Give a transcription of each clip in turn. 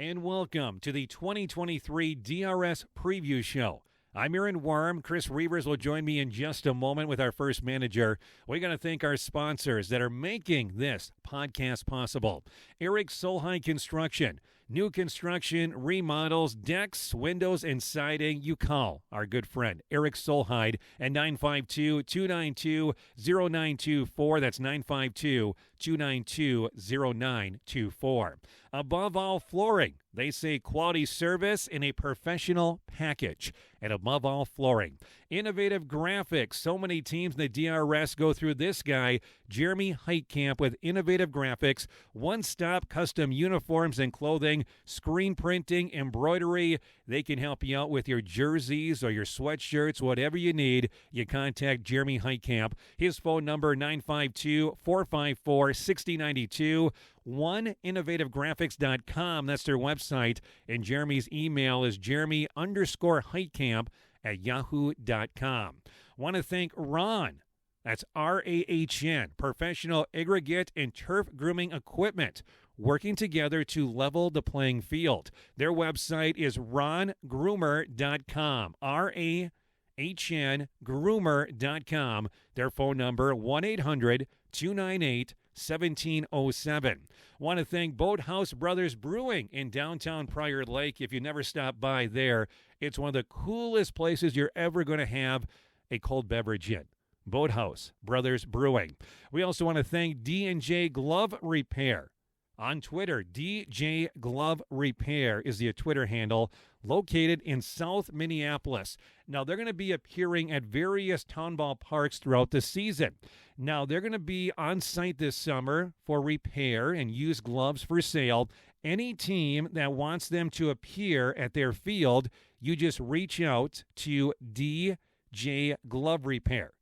and welcome to the 2023 DRS Preview Show. I'm Aaron Worm. Chris Reavers will join me in just a moment with our first manager. We're going to thank our sponsors that are making this podcast possible. Eric Solheim Construction. New construction, remodels, decks, windows, and siding. You call our good friend Eric Solheim at 952-292-0924. That's 952-292-0924. Above all flooring, they say quality service in a professional package. And above all flooring, innovative graphics. So many teams in the DRS go through this guy, Jeremy Heitkamp, with innovative graphics, one-stop custom uniforms and clothing, screen printing, embroidery. They can help you out with your jerseys or your sweatshirts, whatever you need. You contact Jeremy Heitkamp. His phone number, 952-454-6092. OneInnovativeGraphics.com. That's their website. And Jeremy's email is jeremy_Heitkamp at yahoo.com. Want to thank Ron. That's RAHN, Professional Aggregate and Turf Grooming Equipment, working together to level the playing field. Their website is rongroomer.com, RAHN groomer.com. Their phone number, 1-800-298-1707. Want to thank Boathouse Brothers Brewing in downtown Prior Lake. If you never stopped by there, it's one of the coolest places you're ever going to have a cold beverage in. Boathouse Brothers Brewing. We also want to thank D&J Glove Repair. On Twitter, DJ Glove Repair is the Twitter handle, located in South Minneapolis. Now, they're going to be appearing at various town ball parks throughout the season. Now, they're going to be on site this summer for repair and used gloves for sale. Any team that wants them to appear at their field, you just reach out to DJ Glove Repair.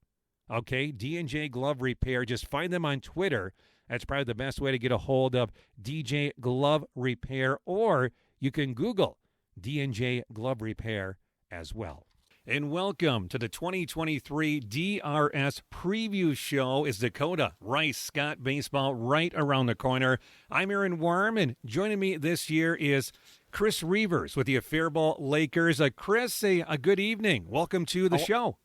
Okay, D&J Glove Repair. Just find them on Twitter. That's probably the best way to get a hold of DJ Glove Repair, or you can Google D&J Glove Repair as well. And welcome to the 2023 DRS Preview Show. Is Dakota Rice Scott Baseball right around the corner. I'm Aaron Worm, and joining me this year is Chris Reavers with the Faribault Lakers. Chris, a good evening. Welcome to the show.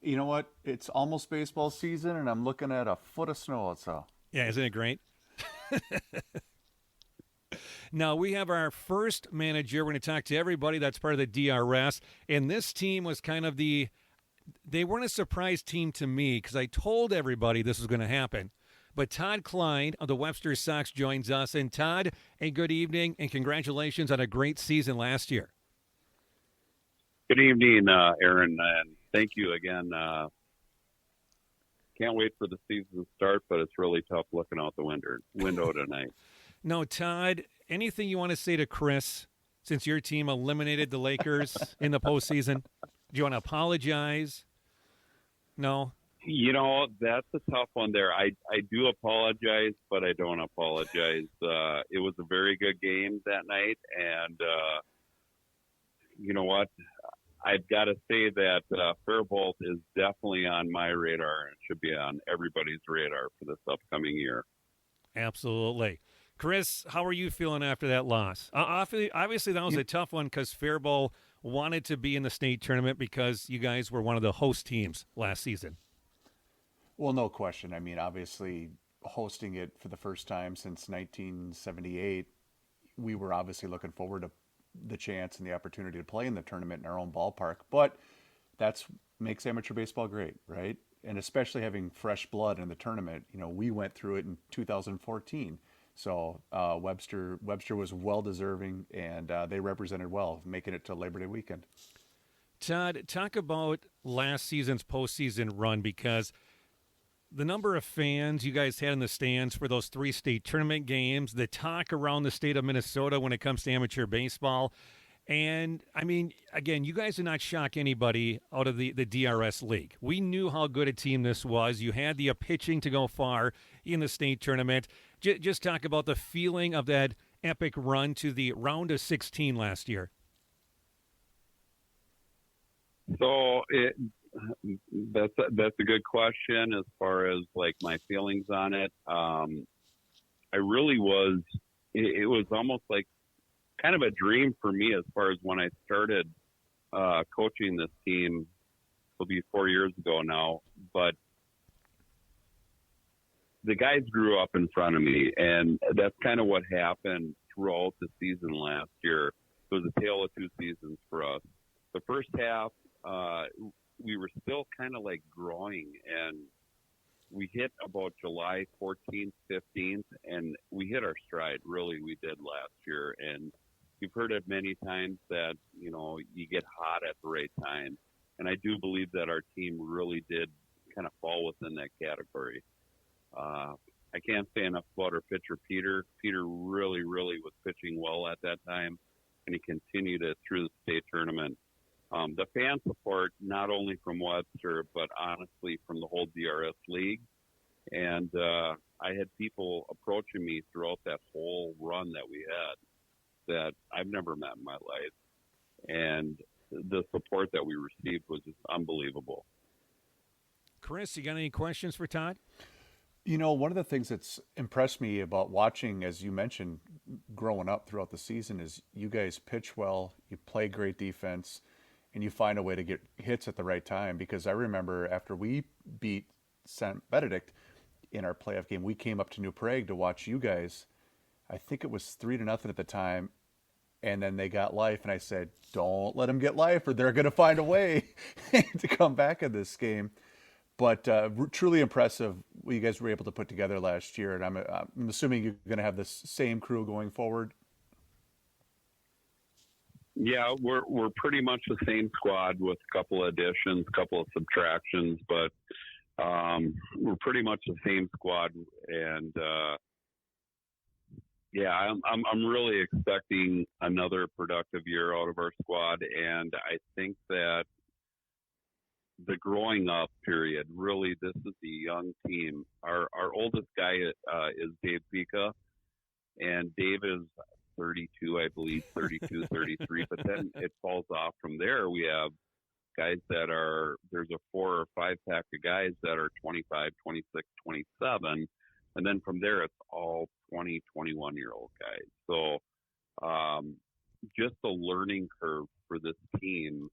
You know what? It's almost baseball season, and I'm looking at a foot of snow outside. Yeah, isn't it great? Now, we have our first manager. We're going to talk to everybody that's part of the DRS. And this team was kind of they weren't a surprise team to me because I told everybody this was going to happen. But Todd Klehn of the Webster Sox joins us. And Todd, a good evening and congratulations on a great season last year. Good evening, Aaron, and thank you again. Can't wait for the season to start, but it's really tough looking out the window tonight. No, Todd, anything you want to say to Chris since your team eliminated the Lakers in the postseason? Do you want to apologize? No? You know, that's a tough one there. I do apologize, but I don't apologize. It was a very good game that night, and you know what? I've got to say that Faribault is definitely on my radar and should be on everybody's radar for this upcoming year. Absolutely. Chris, how are you feeling after that loss? Obviously, that was a tough one because Faribault wanted to be in the state tournament because you guys were one of the host teams last season. Well, no question. I mean, obviously, hosting it for the first time since 1978, we were obviously looking forward to the chance and the opportunity to play in the tournament in our own ballpark, but that's makes amateur baseball great, right? And especially having fresh blood in the tournament. You know, we went through it in 2014, so Webster was well deserving, and they represented well, making it to Labor Day weekend. Todd, talk about last season's postseason run, because the number of fans you guys had in the stands for those 3 state tournament games, the talk around the state of Minnesota when it comes to amateur baseball. And, I mean, again, you guys did not shock anybody out of the DRS league. We knew how good a team this was. You had the pitching to go far in the state tournament. Just talk about the feeling of that epic run to the round of 16 last year. So that's a good question as far as like my feelings on it. I really was. It was almost like kind of a dream for me as far as when I started coaching this team. It'll be 4 years ago now, but the guys grew up in front of me, and that's kind of what happened throughout the season last year. It was a tale of two seasons for us. The first half, we were still kind of like growing, and we hit about July 14th, 15th, and we hit our stride. Really, we did last year. And you've heard it many times that, you know, you get hot at the right time. And I do believe that our team really did kind of fall within that category. I can't say enough about our pitcher, Peter. Peter really, really was pitching well at that time, and he continued it through the state tournament. The fan support, not only from Webster, but honestly from the whole DRS league. And I had people approaching me throughout that whole run that we had that I've never met in my life. And the support that we received was just unbelievable. Chris, you got any questions for Todd? You know, one of the things that's impressed me about watching, as you mentioned, growing up throughout the season is you guys pitch well, you play great defense, and you find a way to get hits at the right time. Because I remember after we beat Benedict in our playoff game, we came up to New Prague to watch you guys. I think it was 3-0 at the time, and then they got life, and I said, don't let them get life or they're going to find a way to come back in this game. But truly impressive what you guys were able to put together last year, and I'm assuming you're going to have this same crew going forward. Yeah, we're pretty much the same squad with a couple of additions, a couple of subtractions, but we're pretty much the same squad. And yeah, I'm really expecting another productive year out of our squad, and I think that the growing up period, really, this is a young team. Our oldest guy is Dave Pika, and Dave is 32, I believe, 32, 33, but then it falls off from there. We have guys that there's a 4 or 5 pack of guys that are 25, 26, 27, and then from there it's all 20, 21-year-old guys. So just the learning curve for this team,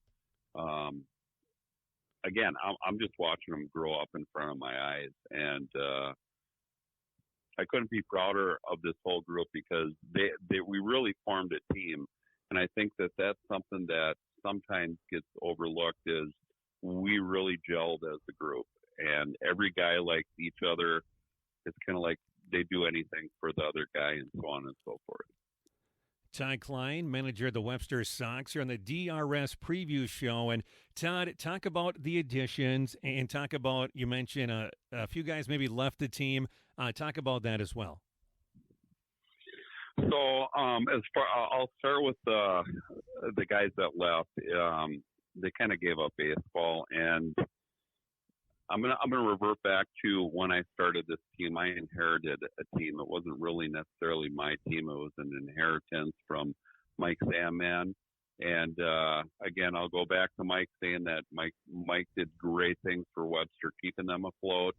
again, I'm just watching them grow up in front of my eyes, and I couldn't be prouder of this whole group because we really formed a team, and I think that that's something that sometimes gets overlooked is we really gelled as a group, and every guy likes each other. It's kind of like they do anything for the other guy, and so on and so forth. Todd Klehn, manager of the Webster Sox, here on the DRS preview show. And Todd, talk about the additions and talk about, you mentioned a few guys maybe left the team. Talk about that as well. So I'll start with the guys that left. They kind of gave up baseball, and I'm gonna revert back to when I started this team. I inherited a team. It wasn't really necessarily my team. It was an inheritance from Mike Sandman. And again, I'll go back to Mike saying that Mike did great things for Webster, keeping them afloat.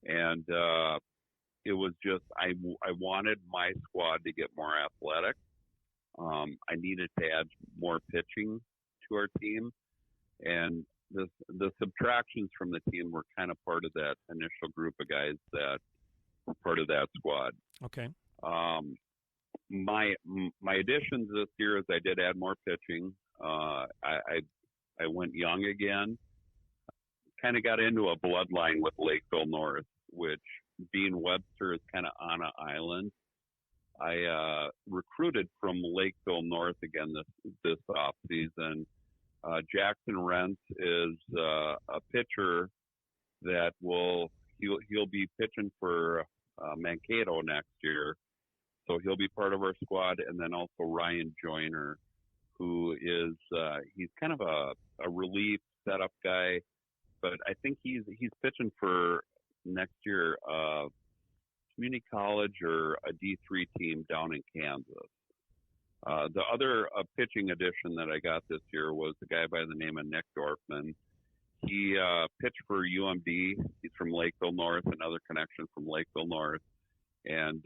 And it was just I wanted my squad to get more athletic. I needed to add more pitching to our team, and the subtractions from the team were kind of part of that initial group of guys that were part of that squad. Okay. My additions this year is I did add more pitching. I went young again. Kind of got into a bloodline with Lakeville North, which being Webster is kind of on an island. I recruited from Lakeville North again this off season. Jackson Rentz is a pitcher that he'll be pitching for Mankato next year, so he'll be part of our squad. And then also Ryan Joyner, who is he's kind of a relief setup guy, but I think he's pitching for next year community college or a D3 team down in Kansas. The other pitching addition that I got this year was a guy by the name of Nick Dorfman. He pitched for UMD. He's from Lakeville North, another connection from Lakeville North. And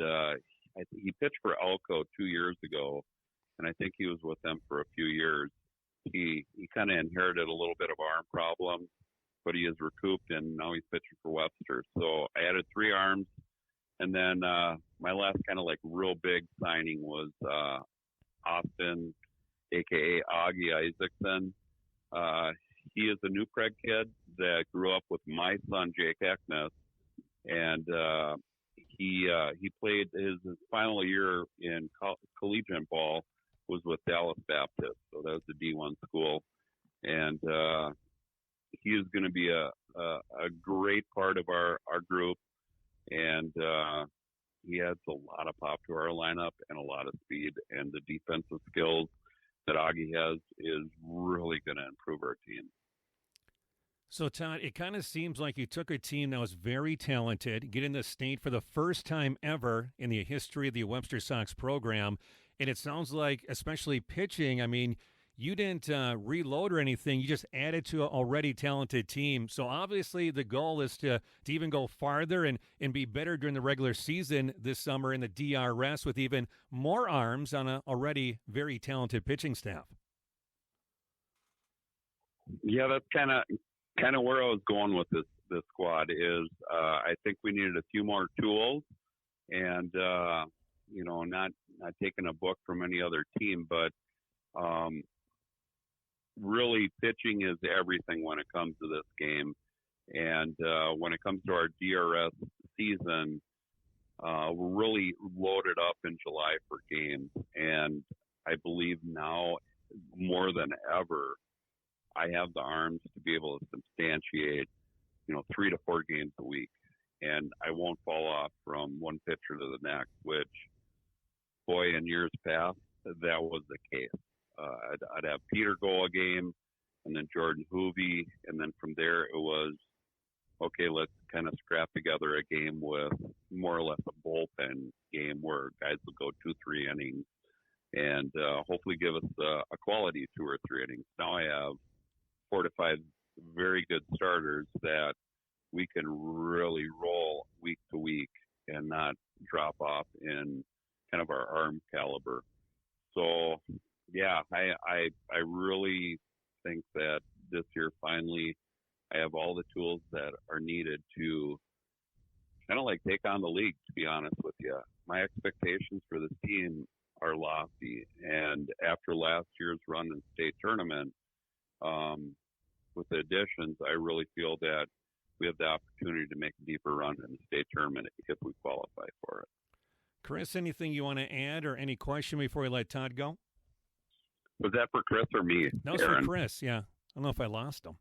he pitched for Elko 2 years ago. and I think he was with them for a few years. He kind of inherited a little bit of arm problems, but he is recouped, and now he's pitching for Webster. So I added 3 arms, and then my last kind of like real big signing was Austin, a.k.a. Augie Isaacson. He is a New Prague kid that grew up with my son, Jake Eknes, and he played his final year in collegiate ball was with Dallas Baptist, so that was the D1 school, and he is going to be a great part of our group, and he adds a lot of pop to our lineup and a lot of speed, and the defensive skills that Augie has is really going to improve our team. So, Todd, it kind of seems like you took a team that was very talented, get in the state for the first time ever in the history of the Webster Sox program, and it sounds like, especially pitching, I mean, you didn't reload or anything. You just added to an already talented team. So obviously the goal is to even go farther and be better during the regular season this summer in the DRS with even more arms on an already very talented pitching staff. Yeah, that's kind of where I was going with this squad is I think we needed a few more tools and, not taking a book from any other team, but really pitching is everything when it comes to this game. And when it comes to our DRS season, we're really loaded up in July for games. And I believe now more than ever, I have the arms to be able to substantiate, 3 to 4 games a week. And I won't fall off from one pitcher to the next, which, boy, in years past, that was the case. I'd have Peter go a game, and then Jordan Hoovey, and then from there it was, okay, let's kind of scrap together a game with more or less a bullpen game where guys will go 2-3 innings and hopefully give us a quality 2 or 3 innings. Now I have 4 to 5 very good starters that we can really roll week to week and not drop off in kind of our arm caliber. So, yeah, I really think that this year finally I have all the tools that are needed to kind of like take on the league, to be honest with you. My expectations for this team are lofty, and after last year's run in state tournament, with the additions, I really feel that we have the opportunity to make a deeper run in the state tournament if we qualify for it. Chris, anything you want to add or any question before we let Todd go? Was that for Chris or me? No, it's for Chris, yeah. I don't know if I lost him.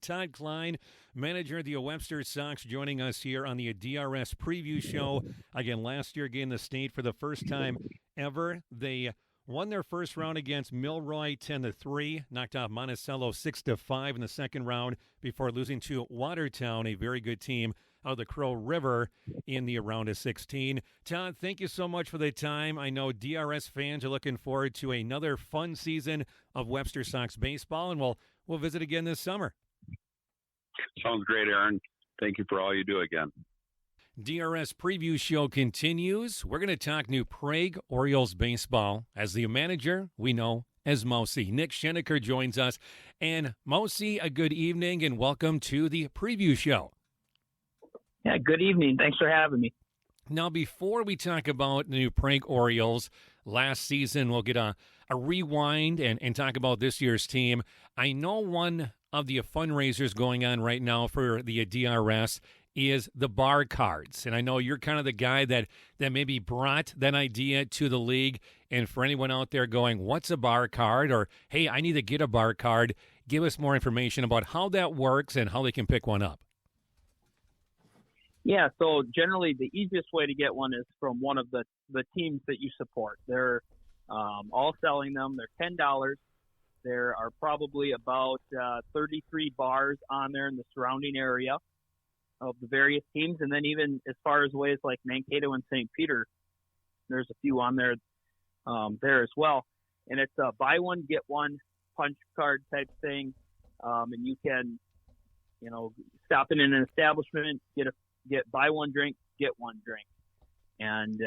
Todd Klehn, manager of the Webster Sox, joining us here on the DRS preview show. Again, last year again, the state for the first time ever. They won their first round against Milroy 10-3, knocked off Monticello 6-5 in the second round before losing to Watertown, a very good team out of the Crow River in the round of 16. Todd, thank you so much for the time. I know DRS fans are looking forward to another fun season of Webster Sox baseball, and we'll visit again this summer. Sounds great, Aaron. Thank you for all you do again. DRS preview show continues. We're going to talk New Prague Orioles baseball. As the manager, we know as Mousy. Nick Schoenecker joins us. And Mousy, a good evening and welcome to the preview show. Yeah, good evening. Thanks for having me. Now, before we talk about the New Prague Orioles last season, we'll get a rewind and talk about this year's team. I know one of the fundraisers going on right now for the DRS is the bar cards. And I know you're kind of the guy that maybe brought that idea to the league. And for anyone out there going, what's a bar card? Or, hey, I need to get a bar card, give us more information about how that works and how they can pick one up. Yeah, so generally the easiest way to get one is from one of the teams that you support. They're all selling them. They're $10. There are probably about 33 bars on there in the surrounding area of the various teams. And then even as far as ways like Mankato and St. Peter, there's a few on there there as well. And it's a buy one, get one punch card type thing. And you can, stop in an establishment, get buy one drink, get one drink. And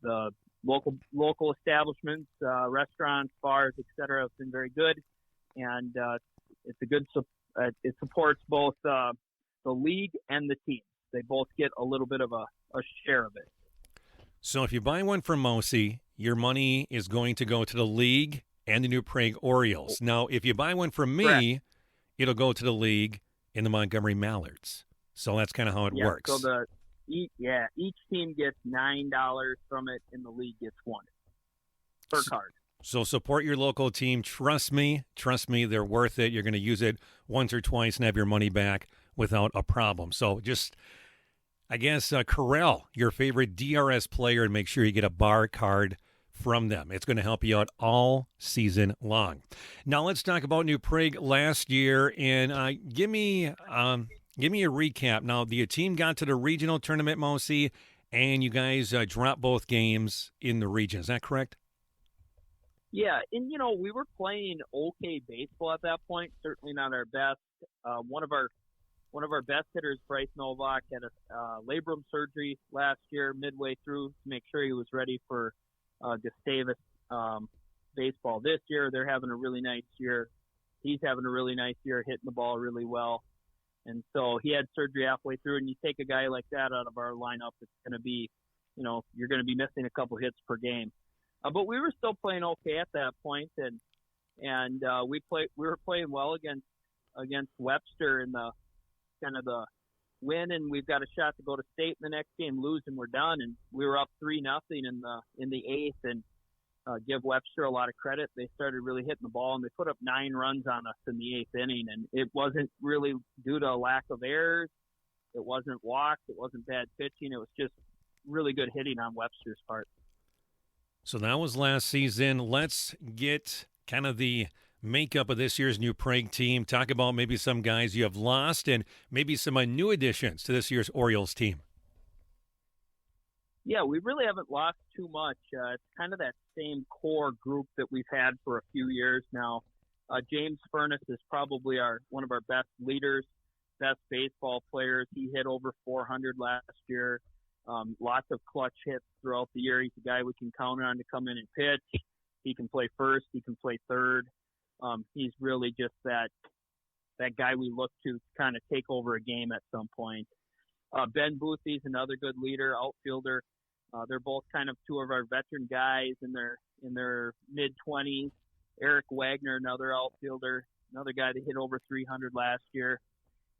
the local establishments, restaurants, bars, etc. have been very good, and it's a good. It supports both the league and the team. They both get a little bit of a share of it. So if you buy one from Mosi, your money is going to go to the league and the New Prague Orioles. Now, if you buy one from me, Correct. it'll go to the league and the Montgomery Mallards. So that's kind of how it works. So each team gets $9 from it, and the league gets $1 per card. So support your local team. Trust me, they're worth it. You're going to use it once or twice and have your money back without a problem. So just, I guess, corral your favorite DRS player and make sure you get a bar card from them. It's going to help you out all season long. Now let's talk about New Prague last year, and give me a recap. Now the team got to the regional tournament, Mosi, and you guys dropped both games in the region. Is that correct? Yeah, and we were playing okay baseball at that point. Certainly not our best. One of our best hitters, Bryce Novak, had a labrum surgery last year, midway through, to make sure he was ready for Gustavus baseball this year. They're having a really nice year. He's having a really nice year, hitting the ball really well. And so he had surgery halfway through, and you take a guy like that out of our lineup, it's going to be, you're going to be missing a couple hits per game. But we were still playing okay at that point, and we were playing well against Webster in the kind of the win, and we've got a shot to go to state in the next game. Lose and we're done, and we were up 3-0 in the eighth, and give Webster a lot of credit. They started really hitting the ball, and they put up 9 runs on us in the eighth inning, and it wasn't really due to a lack of errors. It wasn't walks. It wasn't bad pitching. It was just really good hitting on Webster's part. So that was last season. Let's get kind of the makeup of this year's New Prague team. Talk about maybe some guys you have lost and maybe some new additions to this year's Orioles team. Yeah, we really haven't lost too much. It's kind of that same core group that we've had for a few years now. James Furness is probably one of our best leaders, best baseball players. He hit over 400 last year. Lots of clutch hits throughout the year. He's a guy we can count on to come in and pitch. He can play first. He can play third. He's really just that guy we look to kind of take over a game at some point. Ben Boothie's another good leader, outfielder. They're both kind of two of our veteran guys in their mid-20s. Eric Wagner, another outfielder, another guy that hit over 300 last year.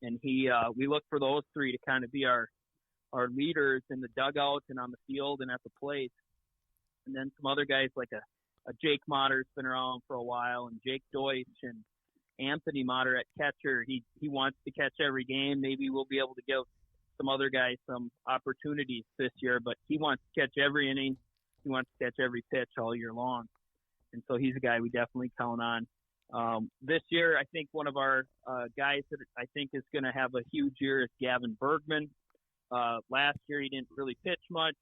And we look for those three to kind of be our leaders in the dugout and on the field and at the plate. And then some other guys like a Jake Motter's been around for a while, and Jake Deutsch and Anthony Motter at catcher. He wants to catch every game. Maybe we'll be able to give some other guys some opportunities this year, but he wants to catch every inning. He wants to catch every pitch all year long. And so he's a guy we definitely count on. This year, I think one of our guys that I think is going to have a huge year is Gavin Bergman. Last year, he didn't really pitch much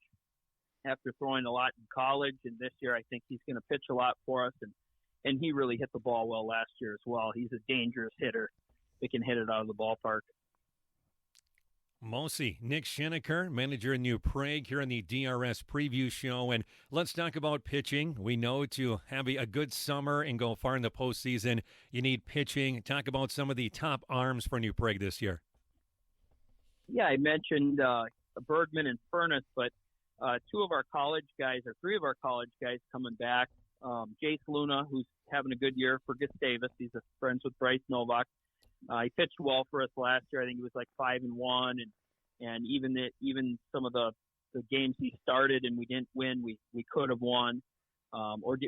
after throwing a lot in college, and this year I think he's going to pitch a lot for us, and he really hit the ball well last year as well. He's a dangerous hitter that can hit it out of the ballpark. Mosi, Nick Schoenecker, manager in New Prague, here on the DRS preview show. And let's talk about pitching. We know to have a good summer and go far in the postseason, you need pitching. Talk about some of the top arms for New Prague this year. Yeah, I mentioned Bergman and Furness, but three of our college guys coming back. Jace Luna, who's having a good year for Gustavus. He's friends with Bryce Novak. He pitched well for us last year. I think he was like 5-1, and even some of the games he started and we didn't win, we could have won,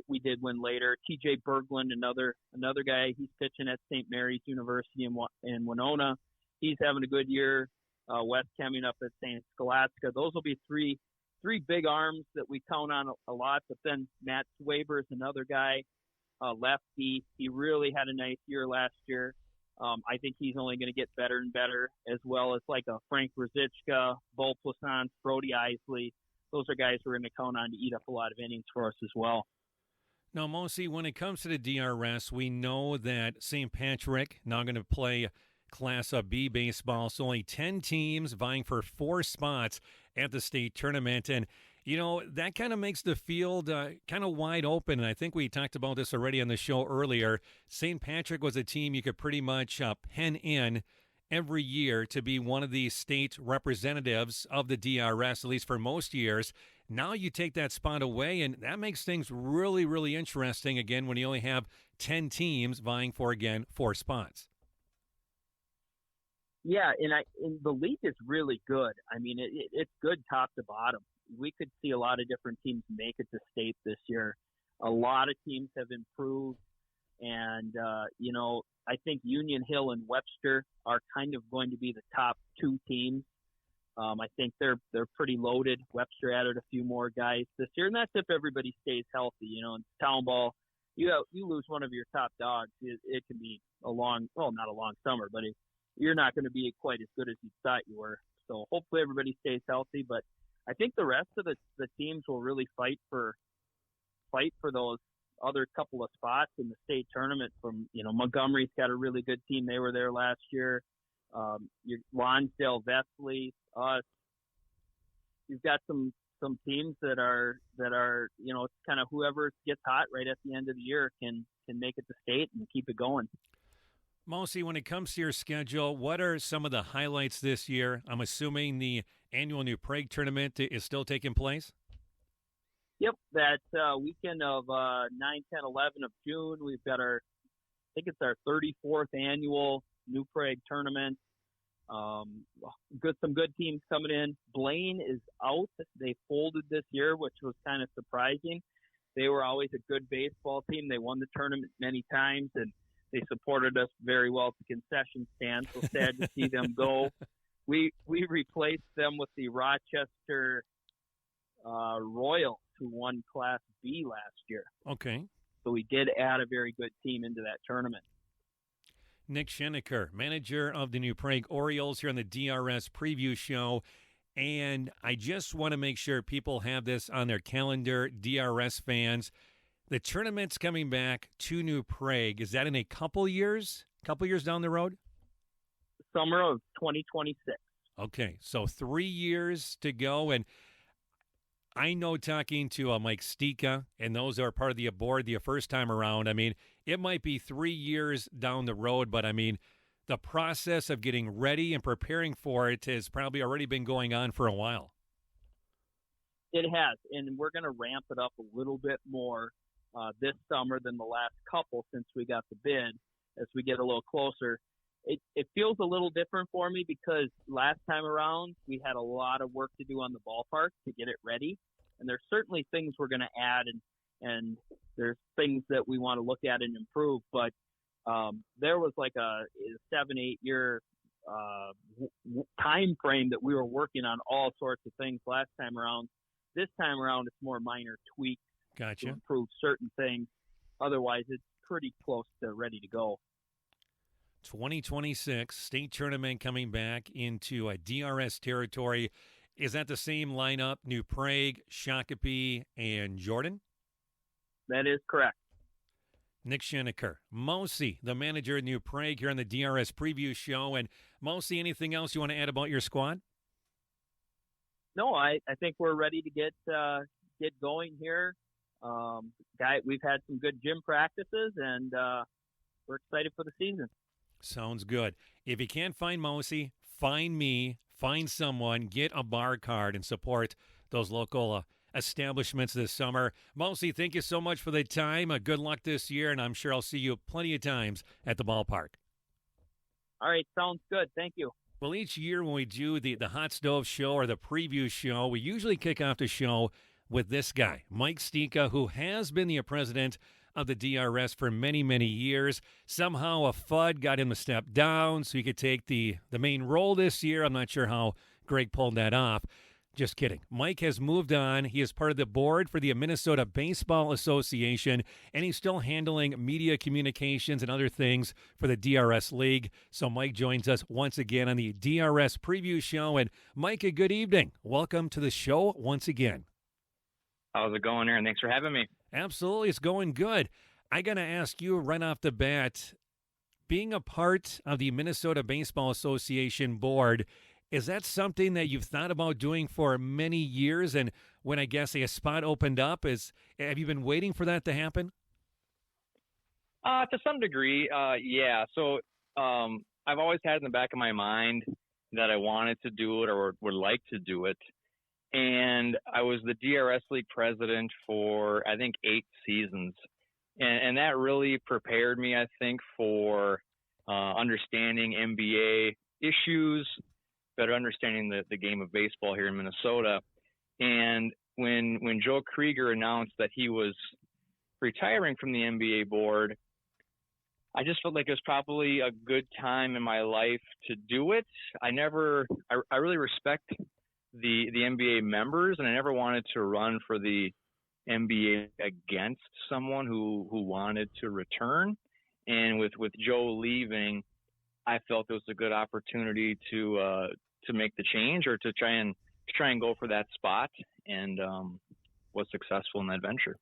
we did win later. TJ Berglund, another guy, he's pitching at St. Mary's University in Winona. He's having a good year. Wes coming up at St. Scholastica. Those will be three big arms that we count on a lot. But then Matt Swaber is another guy, lefty. He really had a nice year last year. I think he's only going to get better and better, as well as like a Frank Rosichka, Bo Plaisance, Brody Isley. Those are guys we're going to count on to eat up a lot of innings for us as well. Now, Mosi, when it comes to the DRS, we know that St. Patrick now going to play Class B baseball. So only 10 teams vying for 4 spots at the state tournament. And That kind of makes the field kind of wide open, and I think we talked about this already on the show earlier. St. Patrick was a team you could pretty much pen in every year to be one of the state representatives of the DRS, at least for most years. Now you take that spot away, and that makes things really, really interesting, again, when you only have 10 teams vying for, again, 4 spots. Yeah, and the league is really good. I mean, it's good top to bottom. We could see a lot of different teams make it to state this year. A lot of teams have improved, and I think Union Hill and Webster are kind of going to be the top 2 teams. I think they're pretty loaded. Webster added a few more guys this year, and that's if everybody stays healthy. In town ball, you lose one of your top dogs, it can be not a long summer, but you're not going to be quite as good as you thought you were. So hopefully everybody stays healthy, but I think the rest of the teams will really fight for those other couple of spots in the state tournament. From Montgomery's got a really good team. They were there last year. Your Lonsdale, Veseli, us. You've got some teams that are it's kind of whoever gets hot right at the end of the year can make it to state and keep it going. Mousy, when it comes to your schedule, what are some of the highlights this year? I'm assuming the annual New Prague tournament is still taking place? Yep, that weekend of 9, 10, 11 of June, we've got I think it's our 34th annual New Prague tournament. Some good teams coming in. Blaine is out. They folded this year, which was kind of surprising. They were always a good baseball team. They won the tournament many times, and they supported us very well at the concession stand. So sad to see them go. We replaced them with the Rochester Royals, who won Class B last year. Okay. So we did add a very good team into that tournament. Nick Schoenecker, manager of the New Prague Orioles, here on the DRS preview show. And I just want to make sure people have this on their calendar, DRS fans. The tournament's coming back to New Prague. Is that in a couple years down the road? Summer of 2026. Okay, so 3 years to go. And I know, talking to Mike Sticha, and those are part of the board the first time around, I mean, it might be 3 years down the road, but I mean, the process of getting ready and preparing for it has probably already been going on for a while. It has, and we're going to ramp it up a little bit more this summer than the last couple since we got the bid. As we get a little closer, it feels a little different for me because last time around we had a lot of work to do on the ballpark to get it ready, and there's certainly things we're going to add, and there's things that we want to look at and improve. But there was like a 7-8 year time frame that we were working on all sorts of things last time around. This time around, it's more minor tweaks. Gotcha. To improve certain things. Otherwise, it's pretty close to ready to go. 2026 state tournament coming back into a DRS territory. Is that the same lineup? New Prague, Shakopee, and Jordan? That is correct. Nick Schoenecker, Mousy, the manager of New Prague, here on the DRS preview show. And Mousy, anything else you want to add about your squad? No, I think we're ready to get going here. We've had some good gym practices, and we're excited for the season. Sounds good. If you can't find Mousy, find me, find someone, get a bar card, and support those local establishments this summer. Mousy, thank you so much for the time. Good luck this year, and I'm sure I'll see you plenty of times at the ballpark. All right, sounds good. Thank you. Well, each year when we do the Hot Stove Show or the preview show, we usually kick off the show with this guy, Mike Sticha, who has been the president of the DRS for many, many years. Somehow a FUD got him to step down so he could take the main role this year. I'm not sure how Greg pulled that off. Just kidding. Mike has moved on. He is part of the board for the Minnesota Baseball Association, and he's still handling media communications and other things for the DRS League. So Mike joins us once again on the DRS preview show. And Mike, a good evening. Welcome to the show once again. How's it going, Aaron? Thanks for having me. Absolutely. It's going good. I got to ask you right off the bat, being a part of the Minnesota Baseball Association board, Is that something that you've thought about doing for many years? And when I guess a spot opened up, have you been waiting for that to happen? To some degree, yeah. So I've always had in the back of my mind that I wanted to do it or would like to do it. And I was the DRS League president for, I think, 8 seasons. And that really prepared me, I think, for understanding NBA issues, better understanding the game of baseball here in Minnesota. And when Joe Krieger announced that he was retiring from the NBA board, I just felt like it was probably a good time in my life to do it. I really respect the NBA members, and I never wanted to run for the NBA against someone who wanted to return. And with Joe leaving, I felt it was a good opportunity to make the change or to try and go for that spot, and was successful in that venture.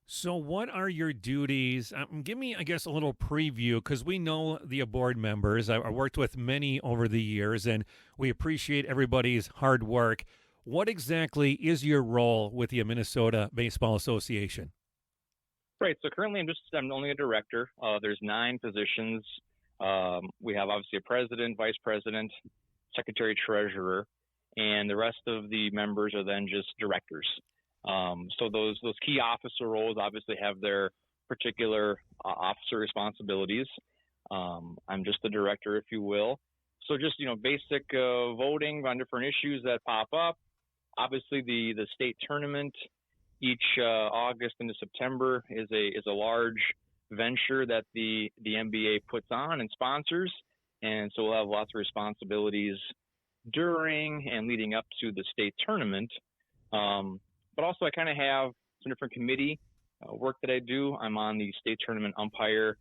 So what are your duties? Give me, I guess, a little preview, because we know the board members. I worked with many over the years, and we appreciate everybody's hard work. What exactly is your role with the Minnesota Baseball Association? Right. So currently I'm only a director. There's 9 positions. We have obviously a president, vice president, secretary, treasurer, and the rest of the members are then just directors. So those key officer roles obviously have their particular officer responsibilities. I'm just the director, if you will. So just, basic voting on different issues that pop up. Obviously the state tournament each August into September is a large venture that the NBA puts on and sponsors. And so we'll have lots of responsibilities during and leading up to the state tournament. But also I kind of have some different committee work that I do. I'm on the state tournament umpire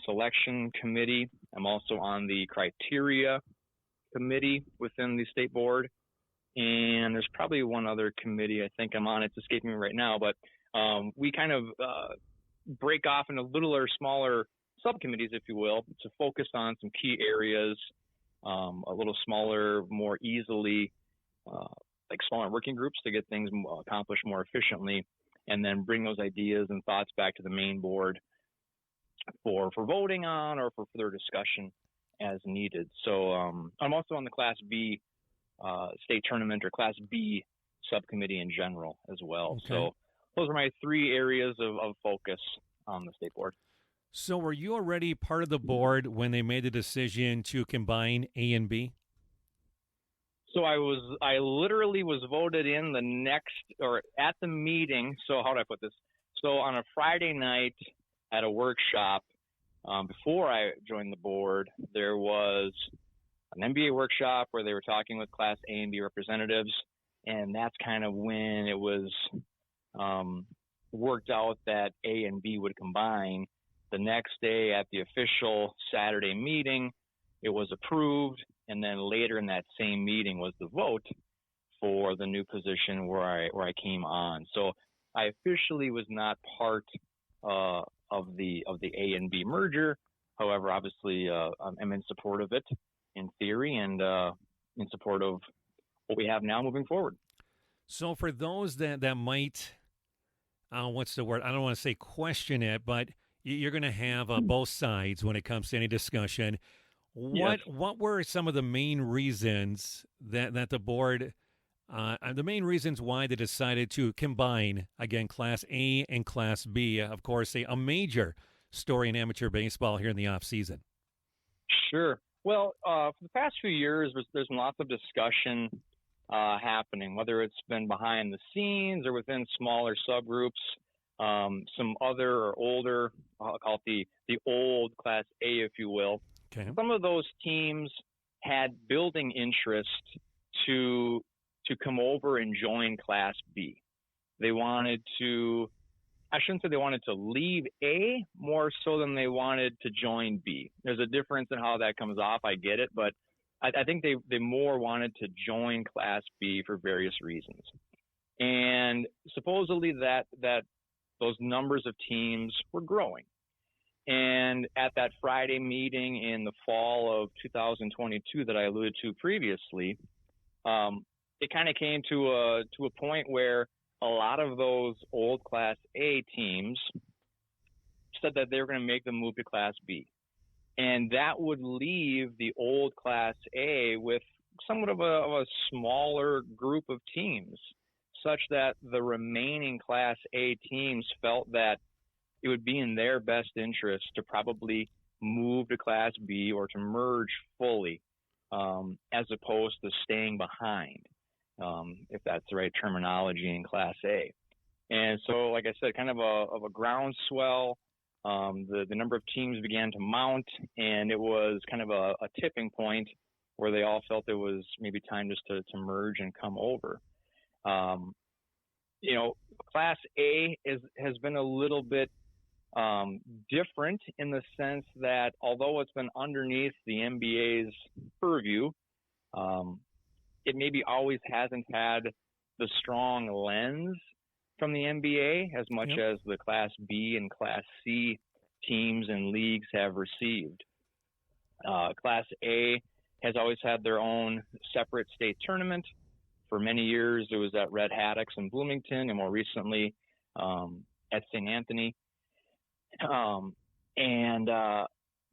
selection committee. I'm also on the criteria committee within the state board. And there's probably one other committee I think I'm on. It's escaping me right now, but we kind of break off into littler, smaller subcommittees, if you will, to focus on some key areas, a little smaller, more easily, like smaller working groups to get things accomplished more efficiently, and then bring those ideas and thoughts back to the main board for voting on or for further discussion as needed. So I'm also on the Class B state tournament or Class B subcommittee in general as well. Okay. So those are my 3 areas of focus on the state board. So were you already part of the board when they made the decision to combine A and B? So I literally was voted in at the meeting. So how do I put this? So on a Friday night at a workshop, before I joined the board, there was an MBA workshop where they were talking with Class A and B representatives. And that's kind of when it was worked out that A and B would combine. The next day at the official Saturday meeting, it was approved. And then later in that same meeting was the vote for the new position where I came on. So I officially was not part of the A and B merger. However, obviously, I'm in support of it in theory and in support of what we have now moving forward. So for those that might, what's the word? I don't want to say question it, but you're going to have both sides when it comes to any discussion. What were some of the main reasons that the board, the main reasons why they decided to combine, again, Class A and Class B? Of course, a major story in amateur baseball here in the off season. Sure. Well, for the past few years, there's been lots of discussion happening, whether it's been behind the scenes or within smaller subgroups. Some other or older, I'll call it the old Class A, if you will. Okay. Some of those teams had building interest to come over and join Class B. They wanted to, I shouldn't say they wanted to leave A more so than they wanted to join B. There's a difference in how that comes off. I get it, but I think they more wanted to join Class B for various reasons. And supposedly that those numbers of teams were growing. And at that Friday meeting in the fall of 2022 that I alluded to previously, it kind of came to a point where a lot of those old Class A teams said that they were going to make the move to Class B. And that would leave the old Class A with somewhat of a smaller group of teams, such that the remaining Class A teams felt that it would be in their best interest to probably move to Class B or to merge fully, as opposed to staying behind, if that's the right terminology in Class A. And so, like I said, kind of a groundswell. The number of teams began to mount, and it was kind of a tipping point where they all felt it was maybe time just to merge and come over. Class A has been a little bit different in the sense that although it's been underneath the MBA's purview, it maybe always hasn't had the strong lens from the NBA as much as the Class B and Class C teams and leagues have received. Class A has always had their own separate state tournament. For many years, it was at Red Haddocks in Bloomington, and more recently at St. Anthony.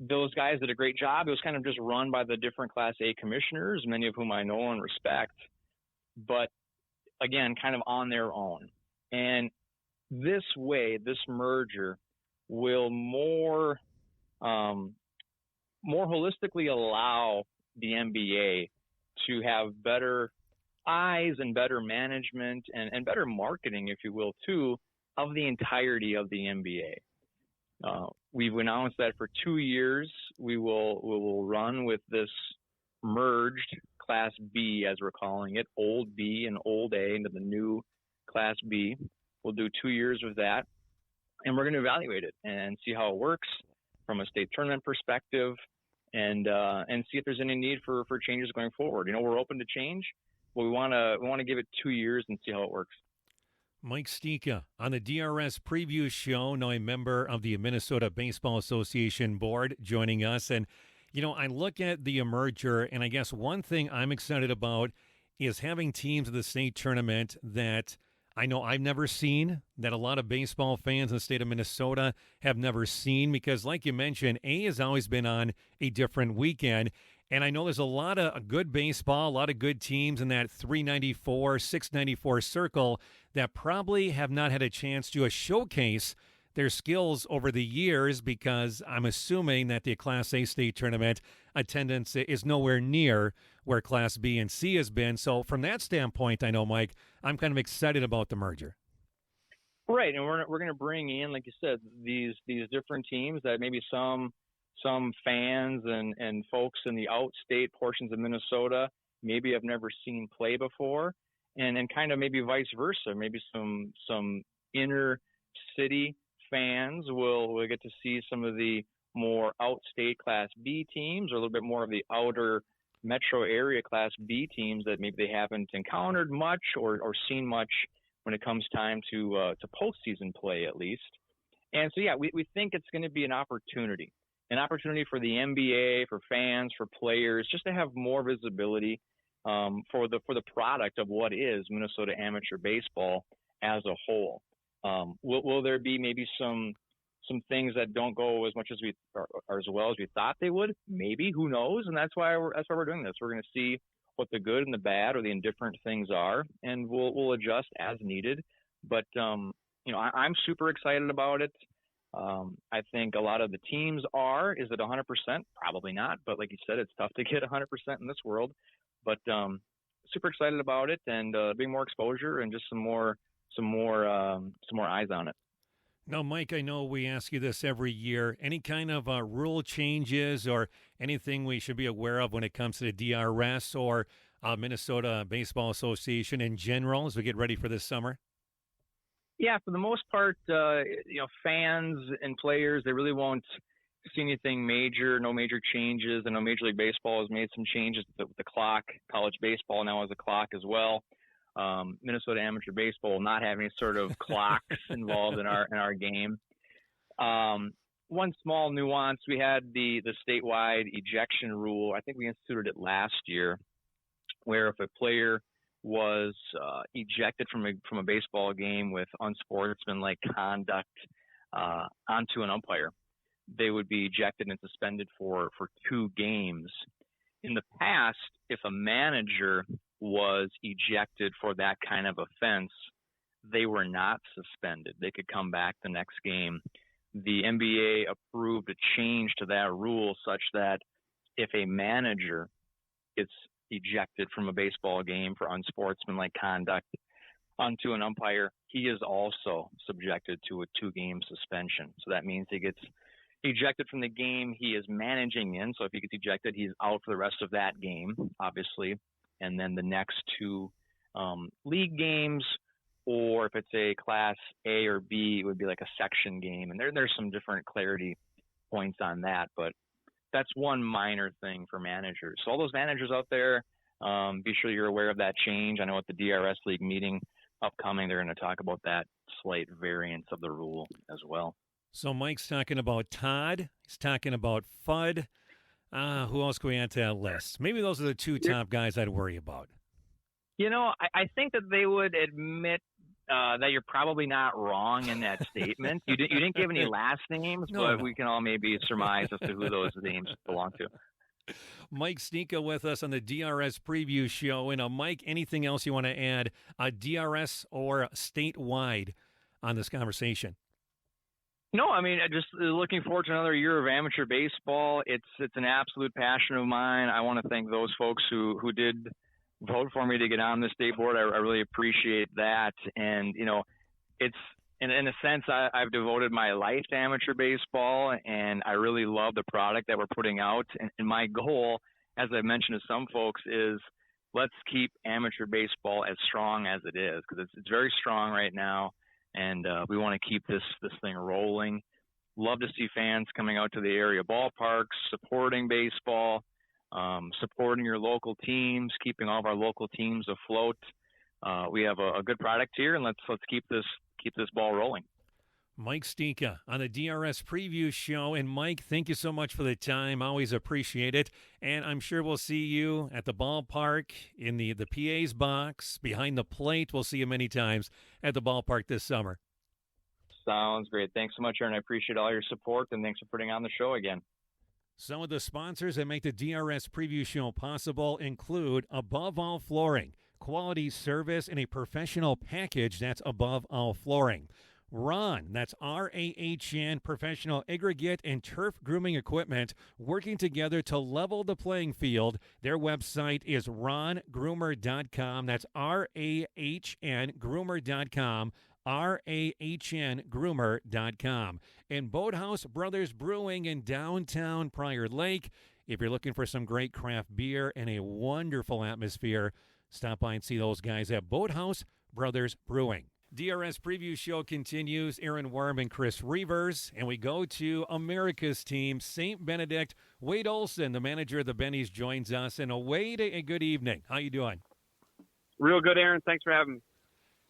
Those guys did a great job. It was kind of just run by the different Class A commissioners, many of whom I know and respect, but again, kind of on their own. And this way, this merger will more holistically allow the NBA to have better eyes and better management and better marketing, if you will, too, of the entirety of the NBA. We've announced that for 2 years we will run with this merged Class B, as we're calling it, old B and old A into the new Class B. We'll do 2 years with that, and we're going to evaluate it and see how it works from a state tournament perspective, and see if there's any need for changes going forward. We're open to change, but we want to give it 2 years and see how it works. Mike Sticha on the DRS preview show, now a member of the Minnesota Baseball Association board, joining us. And, I look at the merger, and I guess one thing I'm excited about is having teams of the state tournament that I know I've never seen, that a lot of baseball fans in the state of Minnesota have never seen, because like you mentioned, A has always been on a different weekend. And I know there's a lot of good baseball, a lot of good teams in that 394, 694 circle that probably have not had a chance to showcase their skills over the years, because I'm assuming that the Class A state tournament attendance is nowhere near where Class B and C has been. So from that standpoint, I know, Mike, I'm kind of excited about the merger. Right, and we're going to bring in, like you said, these different teams that maybe some fans and folks in the outstate portions of Minnesota maybe have never seen play before, and kind of maybe vice versa. Maybe some inner city fans will get to see some of the more outstate Class B teams, or a little bit more of the outer metro area Class B teams that maybe they haven't encountered much or seen much when it comes time to postseason play, at least. And so, we think it's going to be an opportunity for the NBA, for fans, for players, just to have more visibility for the product of what is Minnesota amateur baseball as a whole. Will there be maybe some things that don't go as much as or as well as we thought they would? Maybe, who knows? And that's why we're doing this. We're going to see what the good and the bad or the indifferent things are, and we'll adjust as needed. But I'm super excited about it. I think a lot of the teams are. Is it 100%? Probably not. But like you said, it's tough to get 100% in this world. But super excited about it, and being more exposure and just some more eyes on it. Now, Mike, I know we ask you this every year. Any kind of rule changes or anything we should be aware of when it comes to the DRS or Minnesota Baseball Association in general as we get ready for this summer? Yeah, for the most part, fans and players, they really won't see anything major, no major changes. I know Major League Baseball has made some changes with the clock. College baseball now has a clock as well. Minnesota Amateur Baseball will not have any sort of clocks involved in our game. one small nuance. We had the statewide ejection rule. I think we instituted it last year, where if a player was ejected from a baseball game with unsportsmanlike conduct onto an umpire, they would be ejected and suspended for 2 games. In the past, if a manager was ejected for that kind of offense, they were not suspended. They could come back the next game. The NBA approved a change to that rule such that if a manager gets ejected from a baseball game for unsportsmanlike conduct onto an umpire, he is also subjected to a 2-game suspension. So that means he gets ejected from the game he is managing in. So if he gets ejected, he's out for the rest of that game, obviously. And then the next 2 league games, or if it's a Class A or B, it would be like a section game. And there's some different clarity points on that. But that's one minor thing for managers. So all those managers out there, be sure you're aware of that change. I know at the DRS League meeting upcoming, they're going to talk about that slight variance of the rule as well. So Mike's talking about Todd. He's talking about Fudd. Who else can we add to that list? Maybe those are the 2 top guys I'd worry about. You know, I think that they would admit that you're probably not wrong in that statement. You didn't give any last names, but we can all maybe surmise as to who those names belong to. Mike Sticha with us on the DRS preview show. And Mike, anything else you want to add, DRS or statewide, on this conversation? No, I mean, just looking forward to another year of amateur baseball. It's an absolute passion of mine. I want to thank those folks who did vote for me to get on the state board. I really appreciate that. And, you know, it's in a sense, I've devoted my life to amateur baseball, and I really love the product that we're putting out. And my goal, as I mentioned to some folks, is let's keep amateur baseball as strong as it is, because it's very strong right now. And we want to keep this thing rolling. Love to see fans coming out to the area ballparks, supporting baseball, supporting your local teams, keeping all of our local teams afloat. We have a good product here, and let's keep this ball rolling. Mike Sticha on the DRS preview show. And Mike, thank you so much for the time. Always appreciate it. And I'm sure we'll see you at the ballpark, in the PA's box, behind the plate. We'll see you many times at the ballpark this summer. Sounds great. Thanks so much, Aaron. I appreciate all your support, and thanks for putting on the show again. Some of the sponsors that make the DRS preview show possible include Above All Flooring, quality service and a professional package that's above all flooring. Ron, that's RAHN, professional aggregate and turf grooming equipment, working together to level the playing field. Their website is rongroomer.com. That's RAHN groomer.com. RAHNgroomer.com. And Boathouse Brothers Brewing in downtown Prior Lake. If you're looking for some great craft beer and a wonderful atmosphere, stop by and see those guys at Boathouse Brothers Brewing. DRS Preview Show continues. Aaron Worm and Chris Reavers. And we go to America's team, St. Benedict. Wade Olsen, the manager of the Bennies, joins us. And Wade, a good evening. How you doing? Real good, Aaron. Thanks for having me.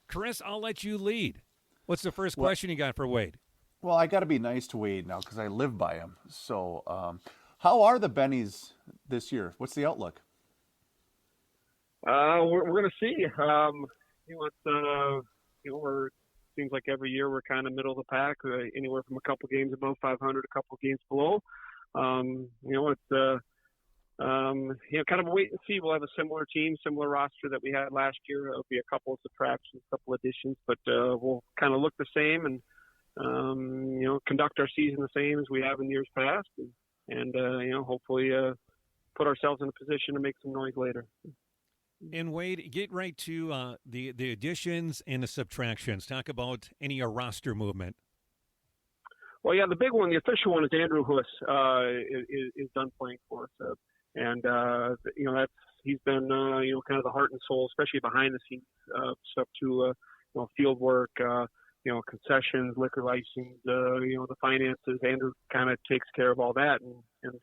Chris, I'll let you lead. What's the first question you got for Wade? Well, I got to be nice to Wade now because I live by him. So how are the Bennies this year? What's the outlook? We're going to see. We're seems like every year we're kind of middle of the pack, anywhere from a couple games above 500, a couple games below. It's kind of a wait and see. We'll have a similar team, similar roster that we had last year. It'll be a couple of subtractions, a couple additions, but we'll kind of look the same and conduct our season the same as we have in years past, and hopefully put ourselves in a position to make some noise later. And Wade, get right to the additions and the subtractions. Talk about any roster movement. Well, yeah, the big one, the official one, is Andrew Huss is done playing for us, he's been kind of the heart and soul, especially behind the scenes stuff to field work, concessions, liquor license, the finances. Andrew kind of takes care of all that, and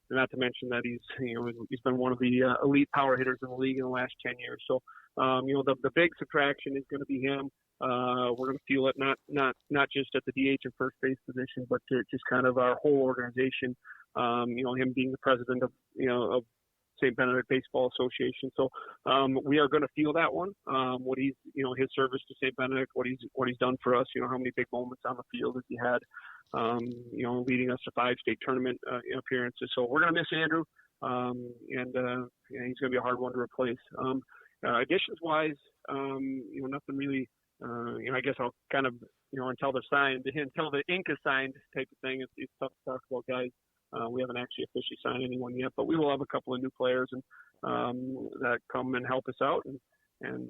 not to mention that he's been one of the elite power hitters in the league in the last 10 years. So, the big subtraction is going to be him. we're going to feel it not just at the DH and first base position, but to just kind of our whole organization. Him being the president of St. Benedict Baseball Association. So we are going to feel that one. What he's, his service to St. Benedict, what he's done for us. How many big moments on the field has he had? Leading us to 5 state tournament appearances. So we're going to miss Andrew, and he's going to be a hard one to replace. Additions wise, nothing really. I guess I'll kind of, until they're signed, until the ink is signed, type of thing. It's tough to talk about guys. We haven't actually officially signed anyone yet, but we will have a couple of new players and that come and help us out, and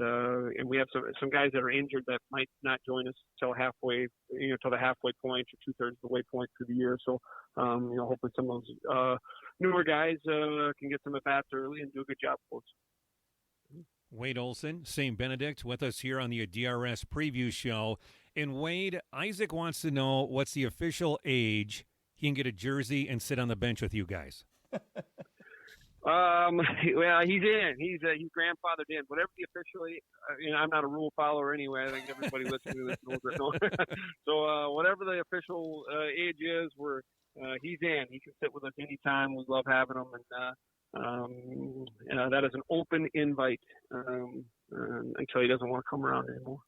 we have some guys that are injured that might not join us till halfway, till the halfway point or 2/3 of the way point through the year. So, hopefully some of those newer guys can get some at bats early and do a good job for us. Wade Olsen, St. Benedict, with us here on the DRS preview show. And Wade, Isaac wants to know what's the official age he can get a jersey and sit on the bench with you guys. Well, he's in. He's grandfathered in. Whatever the officially, I'm not a rule follower anyway. I think everybody listening to this knows that. So whatever the official age is, he's in. He can sit with us anytime. We love having him, and that is an open invite until he doesn't want to come around anymore.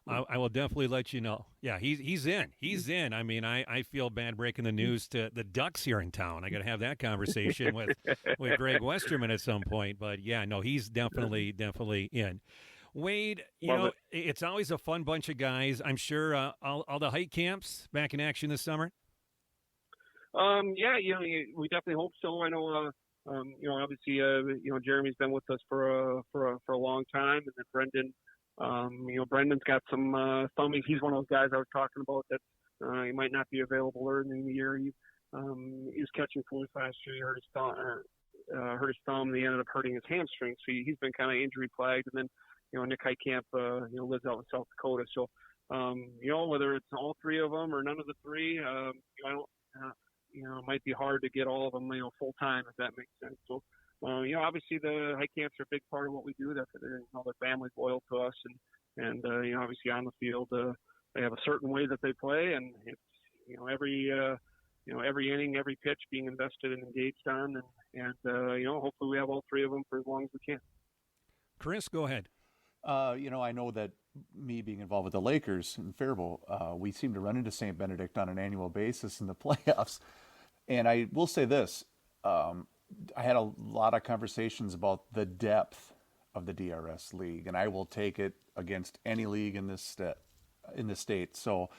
I will definitely let you know. Yeah, he's in. He's in. I mean, I feel bad breaking the news to the Ducks here in town. I got to have that conversation with Greg Westerman at some point. But, yeah, no, he's definitely in. Wade, it's always a fun bunch of guys. I'm sure all the hike camps back in action this summer? Yeah, we definitely hope so. I know, obviously, Jeremy's been with us for a long time, and then Brendan. Brendan's got some thummies. He's one of those guys I was talking about that he might not be available early in the year. He was catching points last year. He hurt his thumb. And he ended up hurting his hamstring. So he's been kind of injury plagued. And then, Nick Heitkamp, lives out in South Dakota. So, whether it's all 3 of them or none of the 3, it might be hard to get all of them, full time, if that makes sense. So, obviously the hike camps are a big part of what we do. That their family's loyal to us, and obviously on the field, they have a certain way that they play, and it's every inning, every pitch being invested and engaged on, and hopefully we have all 3 of them for as long as we can. Chris, go ahead. I know that me being involved with the Lakers in Faribault, we seem to run into St. Benedict on an annual basis in the playoffs, and I will say this. I had a lot of conversations about the depth of the DRS league, and I will take it against any league in this state. So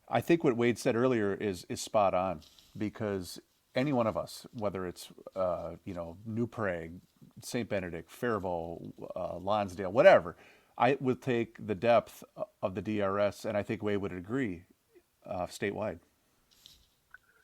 I think what Wade said earlier is spot on, because any one of us, whether it's New Prague, St. Benedict, Faribault, Lonsdale, whatever, I would take the depth of the DRS, and I think Wade would agree, statewide.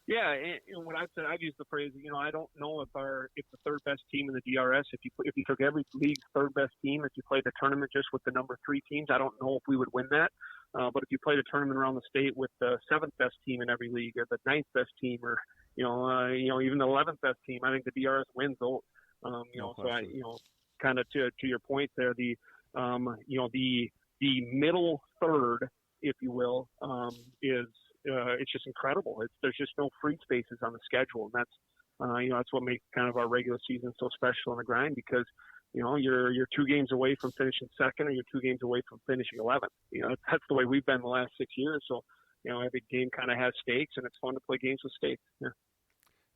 Yeah, and what I've said, I've used the phrase, I don't know if the third best team in the DRS, if you took every league's third best team, if you played the tournament just with the number 3 teams, I don't know if we would win that. But if you played a tournament around the state with the 7th best team in every league, or the 9th best team, or even the 11th best team, I think the DRS wins those. Kind of to your point there, the middle third, if you will, is. It's just incredible. There's just no free spaces on the schedule, and that's what makes kind of our regular season so special on the grind, because you're 2 games away from finishing second, or you're 2 games away from finishing 11th. That's the way we've been the last 6 years. So every game kind of has stakes, and it's fun to play games with stakes. Yeah.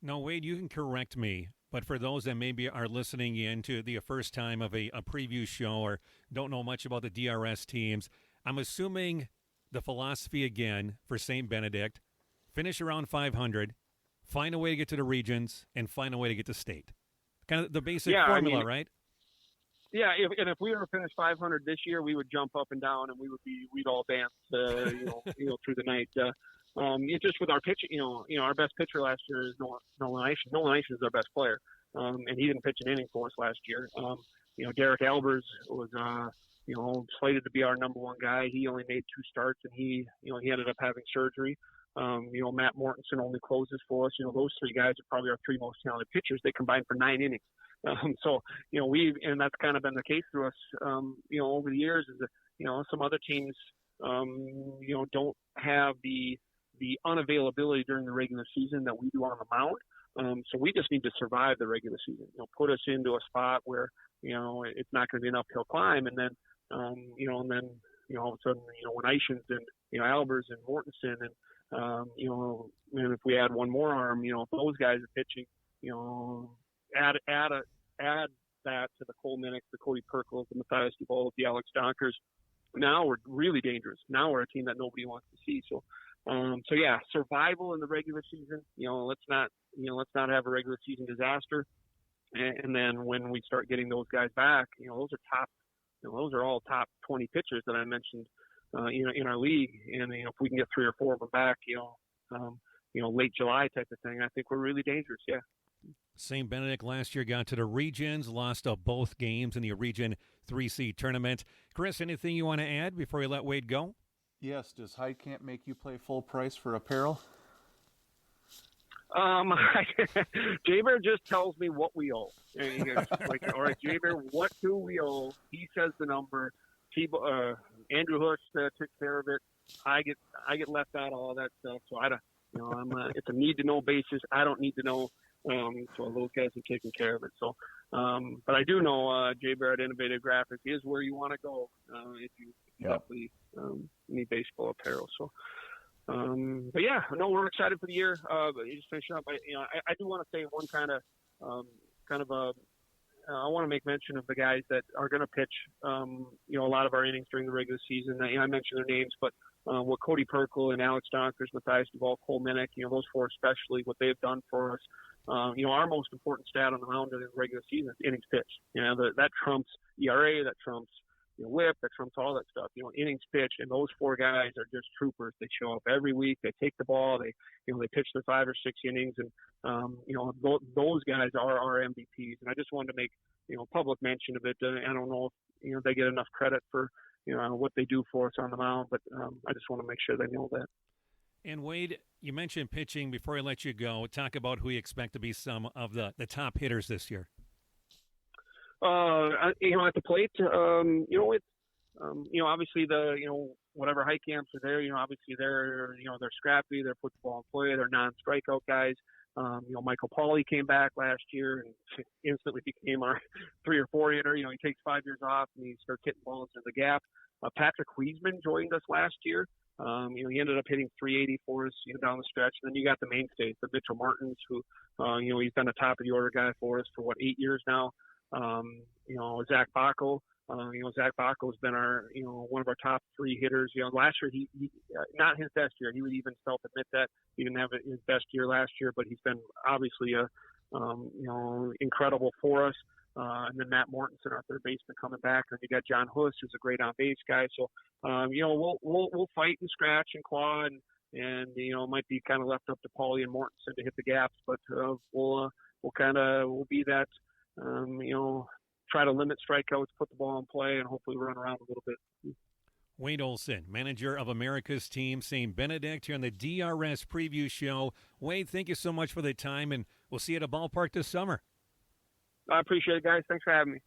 No, Wade, you can correct me, but for those that maybe are listening in to the first time of a preview show or don't know much about the DRS teams, I'm assuming the philosophy again for St. Benedict: finish around 500, find a way to get to the regions, and find a way to get to state. Kind of the basic formula, right? Yeah, if we were to finish 500 this year, we would jump up and down, and we'd all dance, through the night. Just with our pitch, our best pitcher last year is Nolan Eischen. Nolan Eischen is our best player, and he didn't pitch an inning for us last year. Derek Albers was slated to be our number 1 guy. He only made 2 starts, and he ended up having surgery. Matt Mortensen only closes for us. Those 3 guys are probably our 3 most talented pitchers. They combined for 9 innings. And that's kind of been the case through us, over the years, is that, some other teams, don't have the unavailability during the regular season that we do on the mound. So we just need to survive the regular season, put us into a spot where, it's not going to be an uphill climb. And then, all of a sudden, when Eichens and, Albers and Mortensen and if we add one more arm, if those guys are pitching, add that to the Cole Minnix, the Cody Perkles, the Matthias DeVold, the Alex Donkers. Now we're really dangerous. Now we're a team that nobody wants to see. So survival in the regular season. Let's not have a regular season disaster. And then when we start getting those guys back, those are top. Those are all top 20 pitchers that I mentioned, in our league. And if we can get 3 or 4 of them back, late July type of thing, I think we're really dangerous. Yeah. St. Benedict last year got to the regions, lost both games in the Region 3C tournament. Chris, anything you want to add before we let Wade go? Yes. Does Hyde Camp make you play full price for apparel? Jaber just tells me what we owe. And he goes, all right, Jaber, what do we owe? He says the number. Andrew Hooks took care of it. I get left out of all that stuff. So I don't, it's a need to know basis. I don't need to know. So those guys are taking care of it. So, but I do know Jaber at Innovative Graphics is where you want to go if you definitely need baseball apparel. So. But yeah, no, we're excited for the year. But you just finish up. I do want to say one I want to make mention of the guys that are going to pitch, a lot of our innings during the regular season. I mentioned their names, but what Cody Perkle and Alex Donkers, Matthias DeVault, Cole Minnix, those 4 especially, what they've done for us. Our most important stat on the mound in the regular season is innings pitched. That trumps ERA, that trumps whip, that trumps all that stuff. Innings pitch, and those 4 guys are just troopers. They show up every week. They take the ball. They pitch their 5 or 6 innings, and those guys are our MVPs. And I just wanted to make public mention of it. I don't know if they get enough credit for what they do for us on the mound, but I just want to make sure they know that. And Wade, you mentioned pitching. Before I let you go, talk about who you expect to be some of the top hitters this year. At the plate, it's, obviously whatever high camps are there, obviously they're scrappy, they're put the ball in play, they're non-strikeout guys. Michael Pauly came back last year and instantly became our 3 or 4 hitter. He takes 5 years off and he starts hitting balls into the gap. Patrick Wiesman joined us last year. He ended up hitting 380 for us, down the stretch. And then you got the mainstays, the Mitchell Martins, who, he's been a top of the order guy for us for 8 years now. Zach Bacco. Zach Bacco's been our, one of our top 3 hitters. Last year he not his best year. He would even self-admit that he didn't have his best year last year, but he's been obviously incredible for us. And then Matt Mortensen, our third baseman, coming back. And you got John Huss, who's a great on-base guy. So, we'll fight and scratch and claw, and it might be kind of left up to Pauly and Mortensen to hit the gaps, but we'll be that. Try to limit strikeouts, put the ball in play, and hopefully run around a little bit. Wade Olsen, manager of America's team, St. Benedict, here on the DRS Preview Show. Wade, thank you so much for the time, and we'll see you at a ballpark this summer. I appreciate it, guys. Thanks for having me.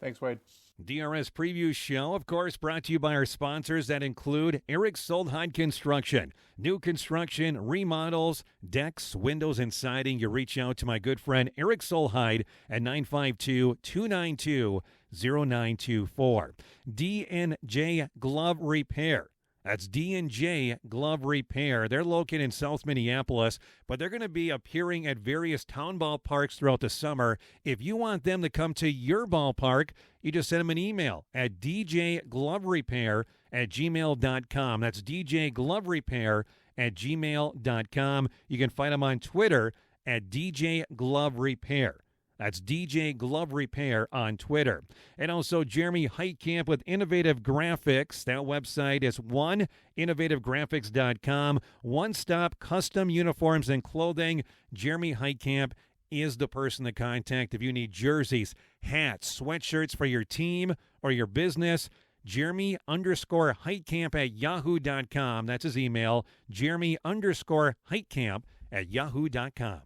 Thanks, Wade. DRS Preview Show, of course, brought to you by our sponsors that include Eric Solheim Construction. New construction, remodels, decks, windows, and siding. You reach out to my good friend Eric Solheim at 952-292-0924. D&J Glove Repair. That's D&J Glove Repair. They're located in South Minneapolis, but they're going to be appearing at various town ballparks throughout the summer. If you want them to come to your ballpark, you just send them an email at djgloverepair@gmail.com. That's djgloverepair@gmail.com. You can find them on Twitter at DJ Glove Repair. That's DJ Glove Repair on Twitter. And also Jeremy Heitkamp with Innovative Graphics. That website is innovativegraphics.com. One-stop custom uniforms and clothing. Jeremy Heitkamp is the person to contact if you need jerseys, hats, sweatshirts for your team or your business. Jeremy_Heitkamp@yahoo.com. That's his email, Jeremy_Heitkamp@yahoo.com.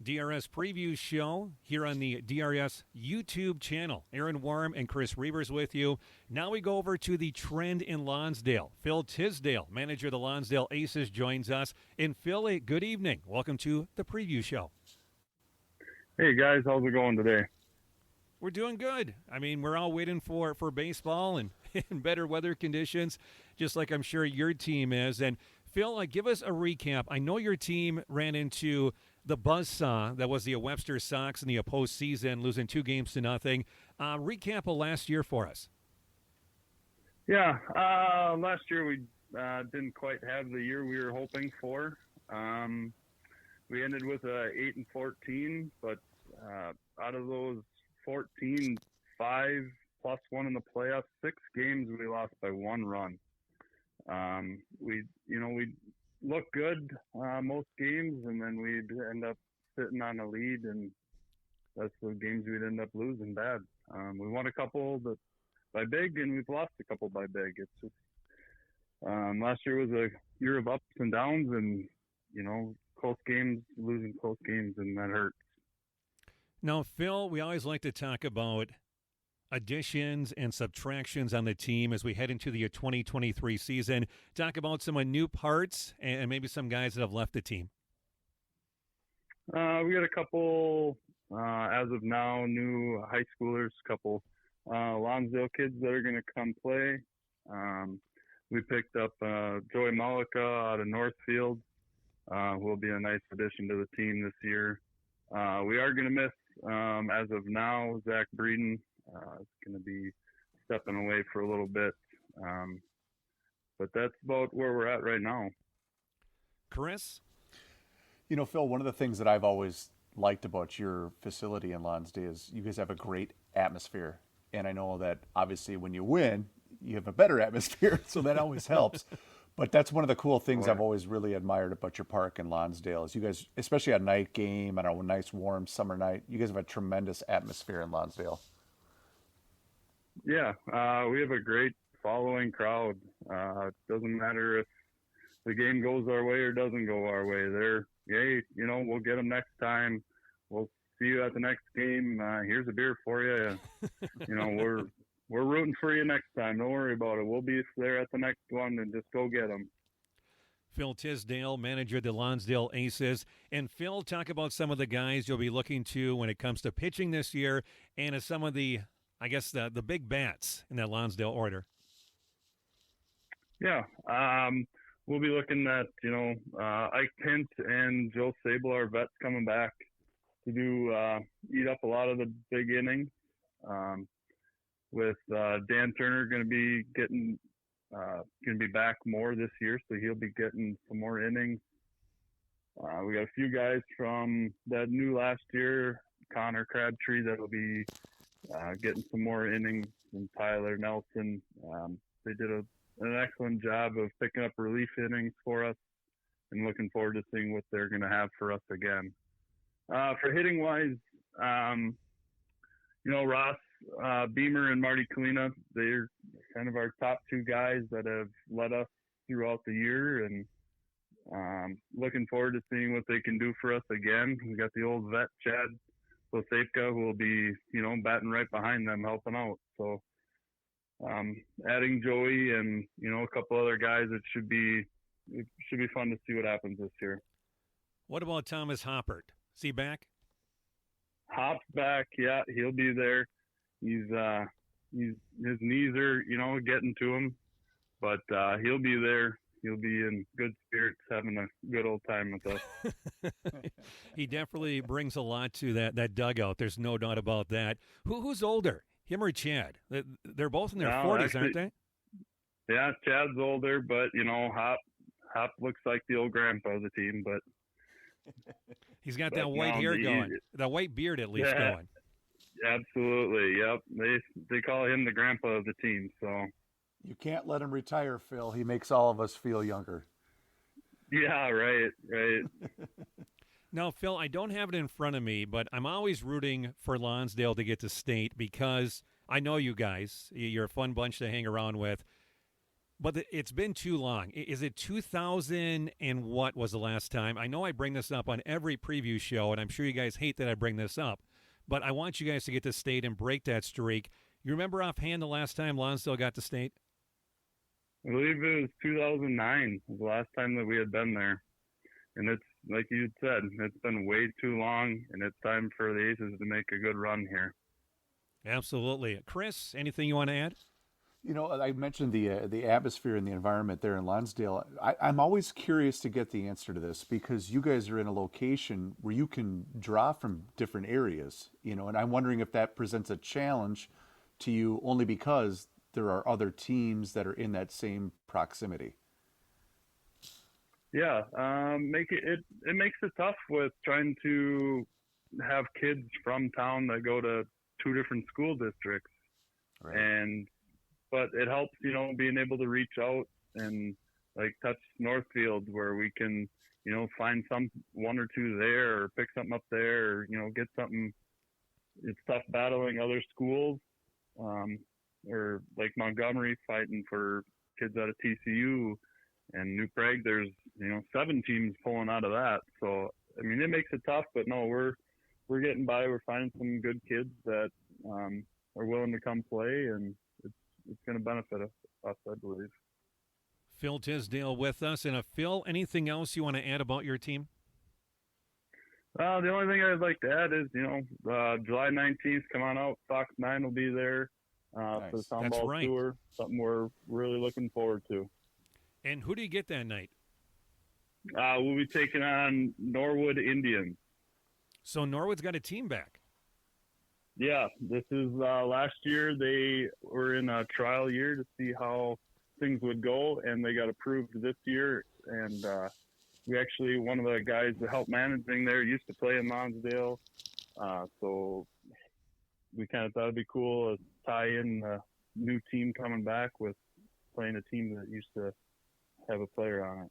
DRS preview show here on the DRS YouTube channel. Aaron Worm and Chris Reavers with you. Now we go over to the trend in Lonsdale. Phil Tisdel, manager of the Lonsdale Aces, joins us. And Phil, good evening. Welcome to the preview show. Hey, guys. How's it going today? We're doing good. I mean, we're all waiting for baseball and better weather conditions, just like I'm sure your team is. And Phil, give us a recap. I know your team ran into the buzzsaw that was the Webster Sox in the postseason, losing 2-0. Recap of last year for us. Yeah, last year we didn't quite have the year we were hoping for. We ended with 8-14, but out of those 14, 5 plus 1 in the playoffs, 6 games we lost by 1 run. We look good most games, and then we'd end up sitting on a lead, and that's the games we'd end up losing bad. We won a couple by big, and we've lost a couple by big. It's just last year was a year of ups and downs, and close games, losing close games, and that hurts. Now, Phil, we always like to talk about additions and subtractions on the team as we head into the 2023 season. Talk about some new parts and maybe some guys that have left the team. We got a couple, as of now, new high schoolers, a couple Lonsdale kids that are going to come play. We picked up Joey Malika out of Northfield, who will be a nice addition to the team this year. We are going to miss, as of now, Zach Breeden. Is going to be stepping away for a little bit. But that's about where we're at right now. Chris? Phil, one of the things that I've always liked about your facility in Lonsdale is you guys have a great atmosphere. And I know that obviously when you win, you have a better atmosphere, so that always helps. But that's one of the cool things I've always really admired about your park in Lonsdale is you guys, especially a night game and a nice warm summer night, you guys have a tremendous atmosphere in Lonsdale. Yeah, we have a great following crowd. It doesn't matter if the game goes our way or doesn't go our way. We'll get them next time. We'll see you at the next game. Here's a beer for you. We're rooting for you next time. Don't worry about it. We'll be there at the next one, and just go get them. Phil Tisdel, manager of the Lonsdale Aces. And Phil, talk about some of the guys you'll be looking to when it comes to pitching this year and some of the big bats in that Lonsdale order. Yeah. We'll be looking at, Ike Pint and Joe Sable, our vets, coming back to eat up a lot of the big innings. With Dan Turner going to be back more this year, so he'll be getting some more innings. We got a few guys from that new last year, Connor Crabtree, that will be getting some more innings, and Tyler Nelson. They did an excellent job of picking up relief innings for us, and looking forward to seeing what they're going to have for us again. For hitting wise, Ross Beamer and Marty Kalina, they're kind of our top 2 guys that have led us throughout the year, and looking forward to seeing what they can do for us again. We got the old vet Chad Losavka, who will be, batting right behind them, helping out. So adding Joey and a couple other guys, it should be fun to see what happens this year. What about Thomas Hoppert? Is he back? Hop's back, yeah, he'll be there. His knees are, getting to him, but he'll be there. He'll be in good spirits, having a good old time with us. He definitely brings a lot to that dugout. There's no doubt about that. Who's older, him or Chad? They're both in their 40s, actually, aren't they? Yeah, Chad's older, but Hop looks like the old grandpa of the team, but he's got that white hair going, that white beard at least going. Absolutely, yep. They call him the grandpa of the team, so. You can't let him retire, Phil. He makes all of us feel younger. Yeah, right. Now, Phil, I don't have it in front of me, but I'm always rooting for Lonsdale to get to state because I know you guys. You're a fun bunch to hang around with. But it's been too long. Is it 2000 and what was the last time? I know I bring this up on every preview show, and I'm sure you guys hate that I bring this up. But I want you guys to get to state and break that streak. You remember offhand the last time Lonsdale got to state? I believe it was 2009 was the last time that we had been there. And it's, like you said, it's been way too long, and it's time for the Aces to make a good run here. Absolutely. Chris, anything you want to add? You know, I mentioned the atmosphere and the environment there in Lonsdale. I'm always curious to get the answer to this because you guys are in a location where you can draw from different areas, you know, and I'm wondering if that presents a challenge to you only because there are other teams that are in that same proximity. Yeah, it makes it tough with trying to have kids from town that go to two different school districts. Right. But it helps, you know, being able to reach out and like touch Northfield where we can, you know, find one or two there or pick something up there, or, you know, get something. It's tough battling other schools, or like Montgomery fighting for kids out of TCU, and New Prague. There's, you know, 7 teams pulling out of that. So I mean, it makes it tough, but no, we're getting by. We're finding some good kids that are willing to come play, and it's going to benefit us, I believe. Phil Tisdel with us. And Phil, anything else you want to add about your team? The only thing I'd like to add is, you know, July 19th, come on out. Fox 9 will be there for the Soundball Tour. Something we're really looking forward to. And who do you get that night? We'll be taking on Norwood Indians. So Norwood's got a team back. Yeah, this is last year. They were in a trial year to see how things would go, and they got approved this year. And we actually, one of the guys that helped managing there used to play in Lonsdale. So we kind of thought it'd be cool to tie in the new team coming back with playing a team that used to have a player on it.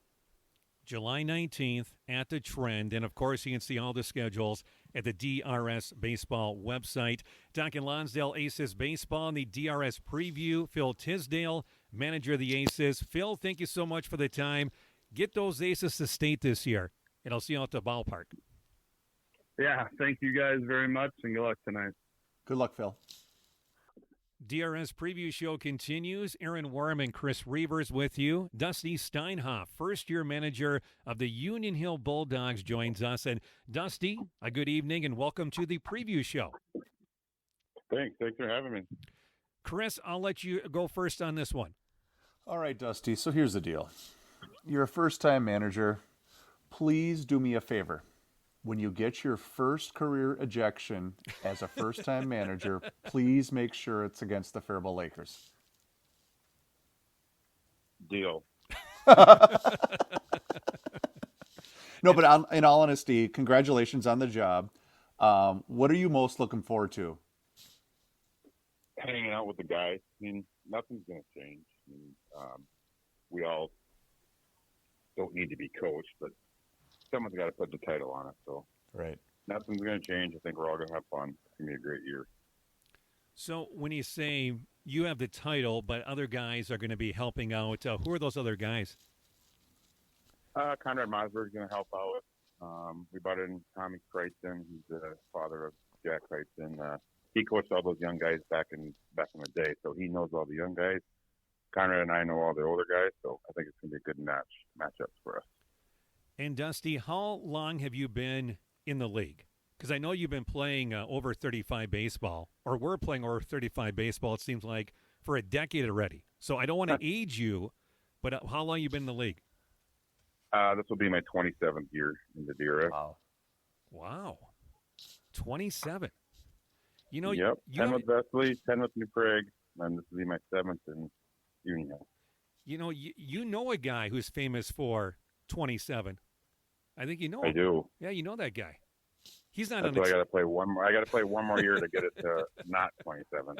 July 19th at the Trend. And, of course, you can see all the schedules at the DRS Baseball website. Talking Lonsdale Aces Baseball and the DRS preview. Phil Tisdel, manager of the Aces. Phil, thank you so much for the time. Get those Aces to state this year, and I'll see you out the ballpark. Yeah, thank you guys very much, and good luck tonight. Good luck, Phil. DRS preview show continues. Aaron Worm and Chris Reavers with you. Dusty Steinhoff, first-year manager of the Union Hill Bulldogs, joins us. And Dusty, a good evening and welcome to the preview show. Thanks for having me. Chris, I'll let you go first on this one. All right, Dusty, so here's the deal. You're a first-time manager. Please do me a favor. When you get your first career ejection as a first-time manager, please make sure it's against the Faribault Lakers. Deal. No, but in all honesty, congratulations on the job. What are you most looking forward to? Hanging out with the guys. I mean, nothing's going to change. I mean, we all don't need to be coached, but someone's got to put the title on it. So right, nothing's going to change. I think we're all going to have fun. It's going to be a great year. So when you say you have the title, but other guys are going to be helping out, who are those other guys? Conrad Mosberg's going to help out. We brought in Tommy Creighton. He's the father of Jack Creighton. He coached all those young guys back in the day, so he knows all the young guys. Conrad and I know all the older guys, so I think it's going to be a good matchups for us. And Dusty, how long have you been in the league? Because I know you've been playing over 35 baseball, or we're playing over 35 baseball, it seems like, for a decade already. So I don't want to age you, but how long have you been in the league? This will be my 27th year in the DRS. Wow. 27. You know, yep. 10 with Veseli, 10 with New Prague, and this will be my 7th in Union Hill. You know, you know a guy who's famous for 27. I think you know him. I do. Yeah, you know that guy. He's not. That's why I got to play one more. I got to play one more year to get it to not 27.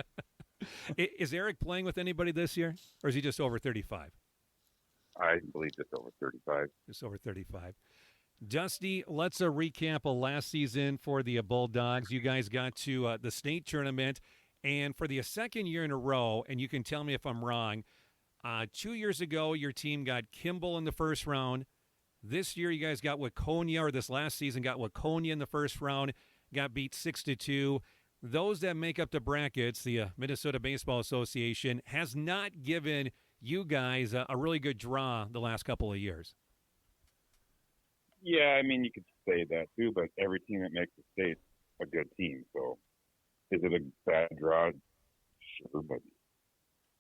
Is Eric playing with anybody this year, or is he just over 35? I believe just over 35. Just over 35. Dusty, let's recap of last season for the Bulldogs. You guys got to the state tournament, and for the second year in a row, and you can tell me if I'm wrong, 2 years ago, your team got Kimball in the first round. This year, you guys got Waconia, or this last season got Waconia in the first round, got beat 6-2. Those that make up the brackets, the Minnesota Baseball Association, has not given you guys a really good draw the last couple of years. Yeah, I mean, you could say that too, but every team that makes the state's a good team. So is it a bad draw? Sure, but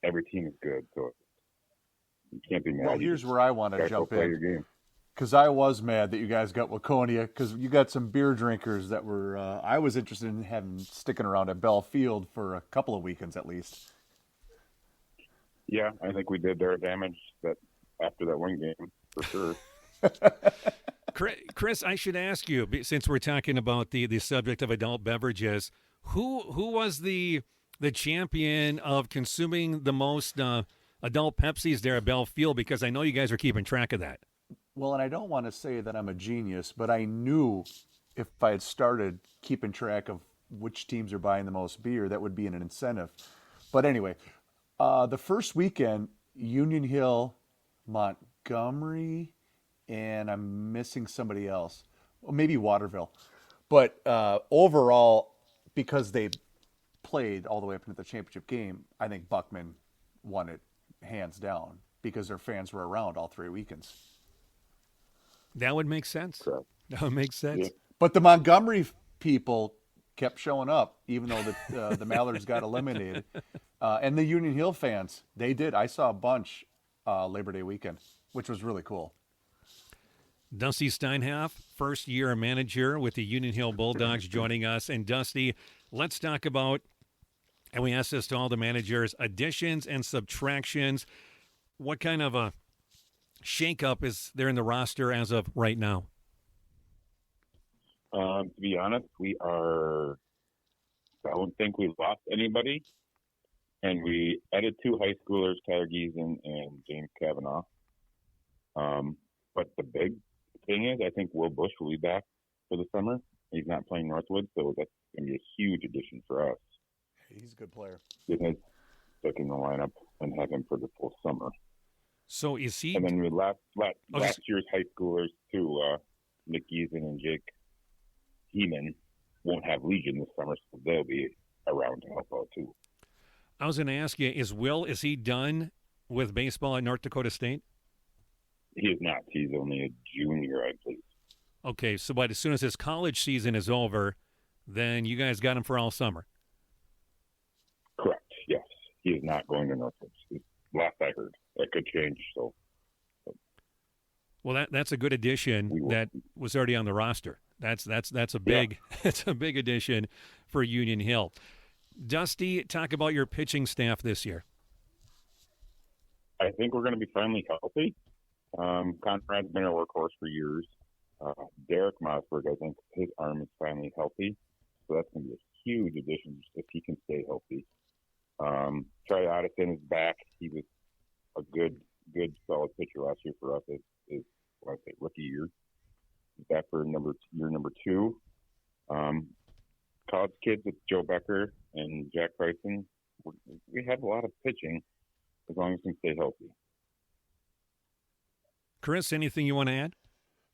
every team is good, so you can't be mad. Well, here's where I want to jump in. Because I was mad that you guys got Waconia, because you got some beer drinkers that were, I was interested in sticking around at Bell Field for a couple of weekends at least. Yeah, I think we did their damage after that one game, for sure. Chris, I should ask you, since we're talking about the subject of adult beverages, who was the champion of consuming the most adult Pepsis there at Bell Field? Because I know you guys are keeping track of that. Well, and I don't want to say that I'm a genius, but I knew if I had started keeping track of which teams are buying the most beer, that would be an incentive. But anyway, the first weekend, Union Hill, Montgomery, and I'm missing somebody else. Well, maybe Waterville. But overall, because they played all the way up into the championship game, I think Buckman won it hands down because their fans were around all 3 weekends. That would make sense. Correct. That would make sense. Yeah. But the Montgomery people kept showing up, even though the Mallards got eliminated. And the Union Hill fans, they did. I saw a bunch Labor Day weekend, which was really cool. Dusty Steinhoff, first-year manager with the Union Hill Bulldogs, joining us. And Dusty, let's talk about, and we asked this to all the managers, additions and subtractions. What kind of a shake-up is there in the roster as of right now? To be honest, I don't think we've lost anybody. And we added 2 high schoolers, Tyler Giesen and James Kavanaugh. But the big thing is, I think Will Bush will be back for the summer. He's not playing Northwood, so that's going to be a huge addition for us. He's a good player. Because stuck in the lineup and have him for the full summer. So is he? And then we last year's high schoolers too, Nick Giesen and Jake Heeman won't have Legion this summer, so they'll be around to help out too. I was going to ask you, is he done with baseball at North Dakota State? He is not. He's only a junior, I believe. Okay, so but as soon as his college season is over, then you guys got him for all summer. Correct, yes. He is not going to Northwood. Last I heard. That could change, so. Well, that's a good addition that was already on the roster. That's a big that's a big addition for Union Hill. Dusty, talk about your pitching staff this year. I think we're going to be finally healthy. Conrad's been our workhorse for years. Derek Mossberg, I think his arm is finally healthy, so that's going to be a huge addition if he can stay healthy. Charlie Otteson is back. He was a good, solid pitcher last year for us. His rookie year. He's back for year number 2. College kids with Joe Becker and Jack Bryson. We have a lot of pitching as long as we can stay healthy. Chris, anything you want to add?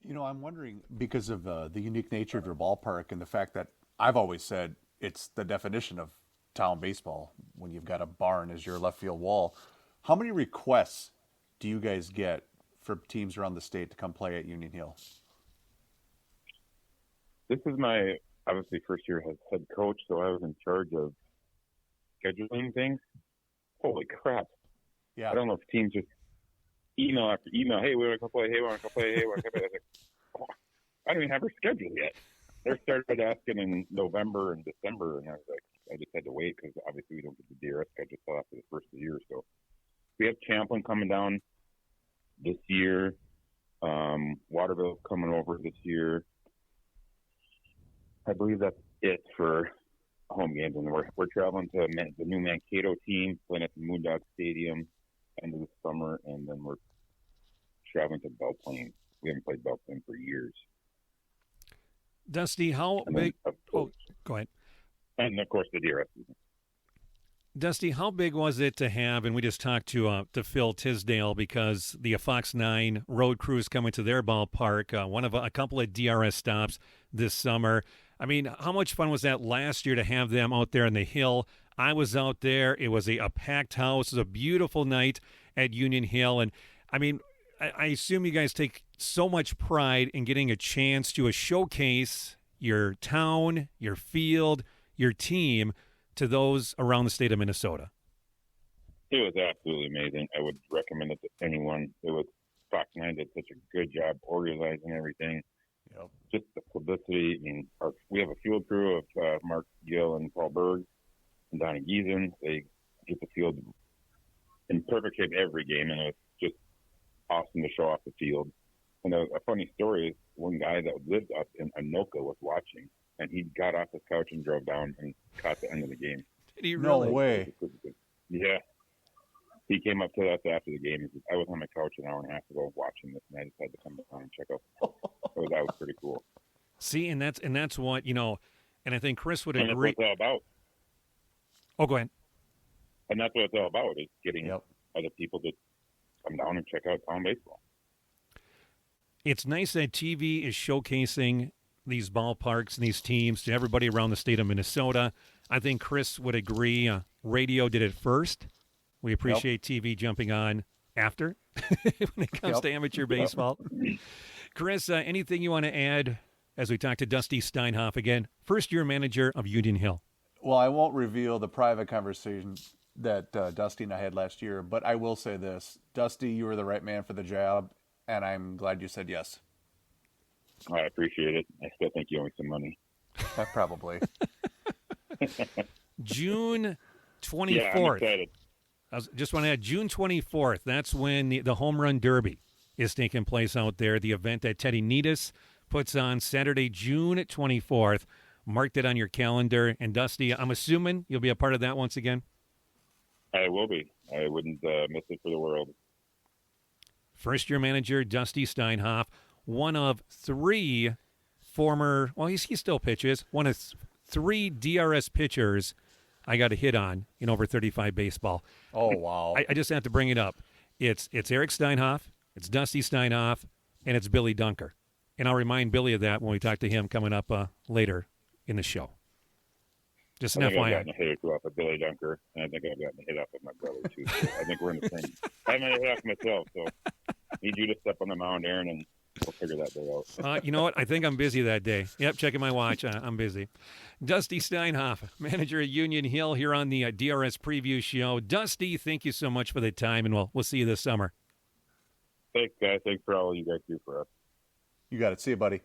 You know, I'm wondering, because of the unique nature of your ballpark and the fact that I've always said it's the definition of town baseball when you've got a barn as your left field wall. How many requests do you guys get for teams around the state to come play at Union Hill? This is my, obviously, first year as head coach, so I was in charge of scheduling things. Holy crap. Yeah. I don't know if teams just email after email, hey, we want to come play, hey, we want to come play, hey, we want to come play. I was like, I don't even have her schedule yet. They started asking in November and December, and I was like, I just had to wait because obviously we don't get the DRS schedule until after the first of the year. So we have Champlin coming down this year. Waterville coming over this year. I believe that's it for home games, and we're traveling to the new Mankato team, playing at the Moondog Stadium end of the summer, and then we're traveling to Belle Plaine. We haven't played Belle Plaine for years. Dusty, how big? Go ahead. And of course the DRS season. Dusty, how big was it to have, and we just talked to Phil Tisdale because the Fox 9 road crews coming to their ballpark, one of a couple of DRS stops this summer. I mean, how much fun was that last year to have them out there on the hill? I was out there. It was a packed house. It was a beautiful night at Union Hill. And, I mean, I assume you guys take so much pride in getting a chance to showcase your town, your field, your team to those around the state of Minnesota. It was absolutely amazing. I would recommend it to anyone. It was Fox 9 did such a good job organizing everything. Yep. Just the publicity. I mean, we have a field crew of Mark Gill and Paul Berg and Donnie Giesen. They get the field in perfect shape every game, and it was just awesome to show off the field. And a funny story is one guy that lived up in Anoka was watching, and he got off his couch and drove down and caught the end of the game. Did he No really? way. Yeah. He came up to us after the game and said, I was on my couch an hour and a half ago watching this, and I decided to come down and check out. So that was pretty cool. See, and that's what, and I think Chris would And that's agree. what it's all about. Oh, go ahead. And that's what it's all about, is getting Yep. other people to come down and check out town baseball. It's nice that TV is showcasing these ballparks and these teams to everybody around the state of Minnesota. I think Chris would agree. Radio did it first. We appreciate TV jumping on after when it comes to amateur baseball. Chris, anything you want to add as we talk to Dusty Steinhoff again, first-year manager of Union Hill? Well, I won't reveal the private conversation that Dusty and I had last year, but I will say this. Dusty, you were the right man for the job, and I'm glad you said yes. I appreciate it. I still think you owe me some money. Probably. June 24th. Yeah, I'm excited. Just want to add, June 24th, that's when the Home Run Derby is taking place out there, the event that Teddy Needus puts on Saturday, June 24th. Mark it on your calendar. And, Dusty, I'm assuming you'll be a part of that once again? I will be. I wouldn't miss it for the world. First-year manager Dusty Steinhoff, one of three former, well, he still pitches, one of three DRS pitchers I got a hit on in over 35 baseball. Oh, wow. I just have to bring it up. It's Eric Steinhoff, it's Dusty Steinhoff, and it's Billy Dunker. And I'll remind Billy of that when we talk to him coming up later in the show. Just an I think I've FYI. gotten a hit or two off of Billy Dunker, and I think I've gotten a hit off of my brother, too. So I think we're in the same. I haven't had a hit off myself, so need you to step on the mound, Aaron, and we'll figure that day out. You know what? I think I'm busy that day. Yep, checking my watch. I'm busy. Dusty Steinhoff, manager at Union Hill, here on the DRS Preview Show. Dusty, thank you so much for the time, and we'll see you this summer. Thanks, guys. Thanks for all you guys do for us. You got it. See you, buddy.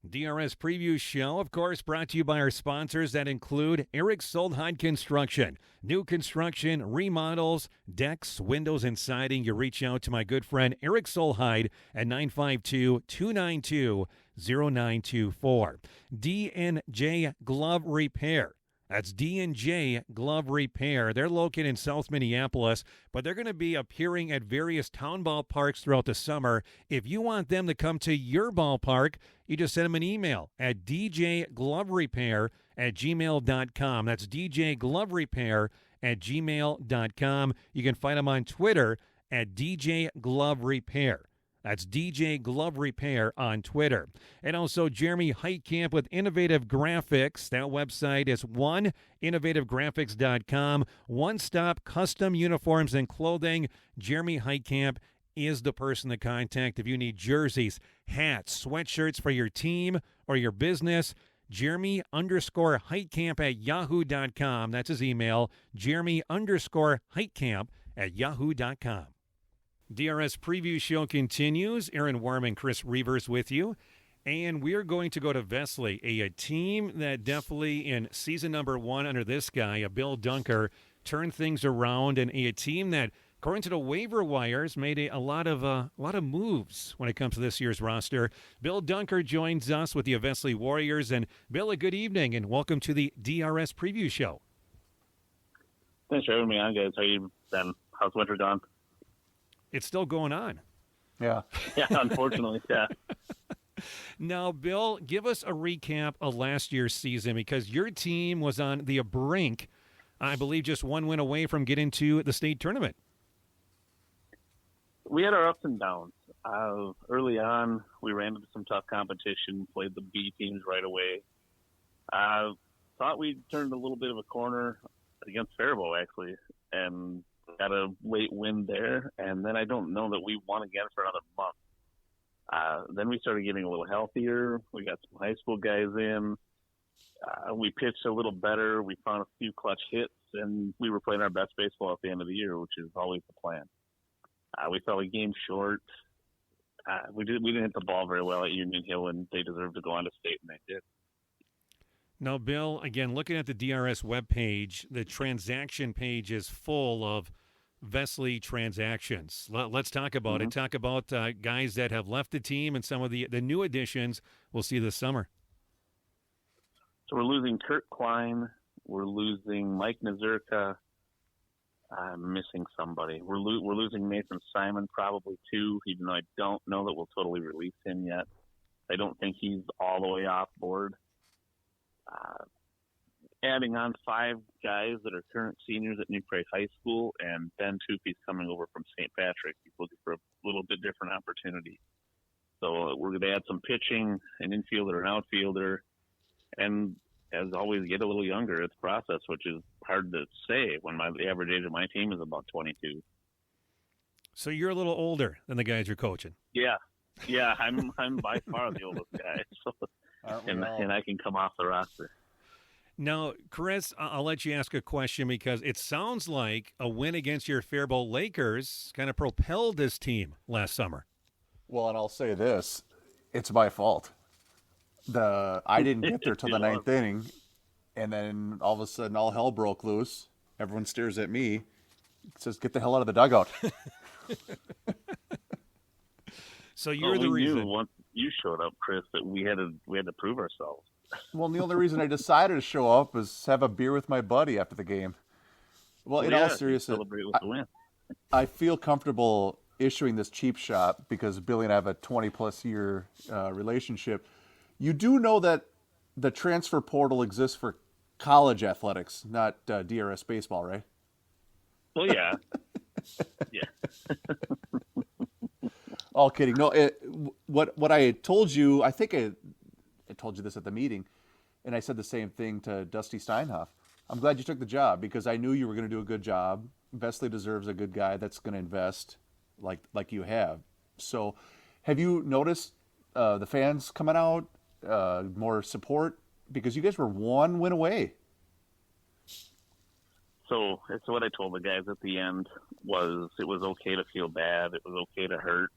DRS Preview Show, of course, brought to you by our sponsors that include Eric Soldheim Construction. New construction, remodels, decks, windows, and siding. You reach out to my good friend Eric Soldheim at 952-292-0924. D&J Glove Repair. That's D&J Glove Repair. They're located in South Minneapolis, but they're going to be appearing at various town ballparks throughout the summer. If you want them to come to your ballpark, you just send them an email at djgloverepair@gmail.com. That's djgloverepair@gmail.com. You can find them on Twitter at DJ Glove Repair. That's DJ Glove Repair on Twitter. And also Jeremy Heitkamp with Innovative Graphics. That website is oneinnovativegraphics.com. One-stop custom uniforms and clothing. Jeremy Heitkamp is the person to contact if you need jerseys, hats, sweatshirts for your team or your business. Jeremy_Heitkamp@yahoo.com. That's his email. Jeremy_Heitkamp@yahoo.com. DRS Preview Show continues. Aaron Worm and Chris Reavers with you. And we're going to go to Veseli, a team that definitely in season number one under this guy, Bill Dunker, turned things around, and a team that, according to the waiver wires, made a lot of moves when it comes to this year's roster. Bill Dunker joins us with the Veseli Warriors. And Bill, a good evening, and welcome to the DRS Preview Show. Thanks for having me on, guys. How you been? How's winter gone? It's still going on. Yeah. Yeah, unfortunately, yeah. Now, Bill, give us a recap of last year's season, because your team was on the brink I believe just one win away from getting to the state tournament. We had our ups and downs. Early on, we ran into some tough competition, played the B teams right away. Thought we turned a little bit of a corner against Faribault, actually, and got a late win there. And then I don't know that we won again for another month. Then we started getting a little healthier. We got some high school guys in. We pitched a little better. We found a few clutch hits, and we were playing our best baseball at the end of the year, which is always the plan. We fell a game short. We didn't hit the ball very well at Union Hill, and they deserved to go on to state, and they did. Now, Bill, again, looking at the DRS webpage, the transaction page is full of Veseli transactions. Let's talk about it. Talk about guys that have left the team and some of the new additions we'll see this summer. So we're losing Kurt Klehn. We're losing Mike Nazirka. I'm missing somebody. We're losing Nathan Simon probably too, even though I don't know that we'll totally release him yet. I don't think he's all the way off board. Adding on 5 guys that are current seniors at New Prague High School, and Ben Tupi's coming over from St. Patrick. He's looking for a little bit different opportunity. So we're going to add some pitching, an infielder, an outfielder, and as always, get a little younger. It's a process, which is hard to say when the average age of my team is about 22. So you're a little older than the guys you're coaching. Yeah, I'm by far the oldest guy, so, and I can come off the roster. Now, Chris, I'll let you ask a question because it sounds like a win against your Faribault Lakers kind of propelled this team last summer. Well, and I'll say this, it's my fault. I didn't get there till the 9th inning, and then all of a sudden all hell broke loose. Everyone stares at me, says, "Get the hell out of the dugout." So you're the reason. We knew once you showed up, Chris, that we had to prove ourselves. Well, and the only reason I decided to show up was have a beer with my buddy after the game. Well, in all seriousness, celebrate with the win. I feel comfortable issuing this cheap shot because Billy and I have a 20-plus year relationship. You do know that the transfer portal exists for college athletics, not DRS baseball, right? Well, yeah. Yeah. All kidding. No, what I told you, I think I told you this at the meeting, and I said the same thing to Dusty Steinhoff. I'm glad you took the job because I knew you were going to do a good job. Veseli deserves a good guy that's going to invest like you have. So have you noticed the fans coming out, more support? Because you guys were 1 win away. So it's what I told the guys at the end was it was okay to feel bad. It was okay to hurt.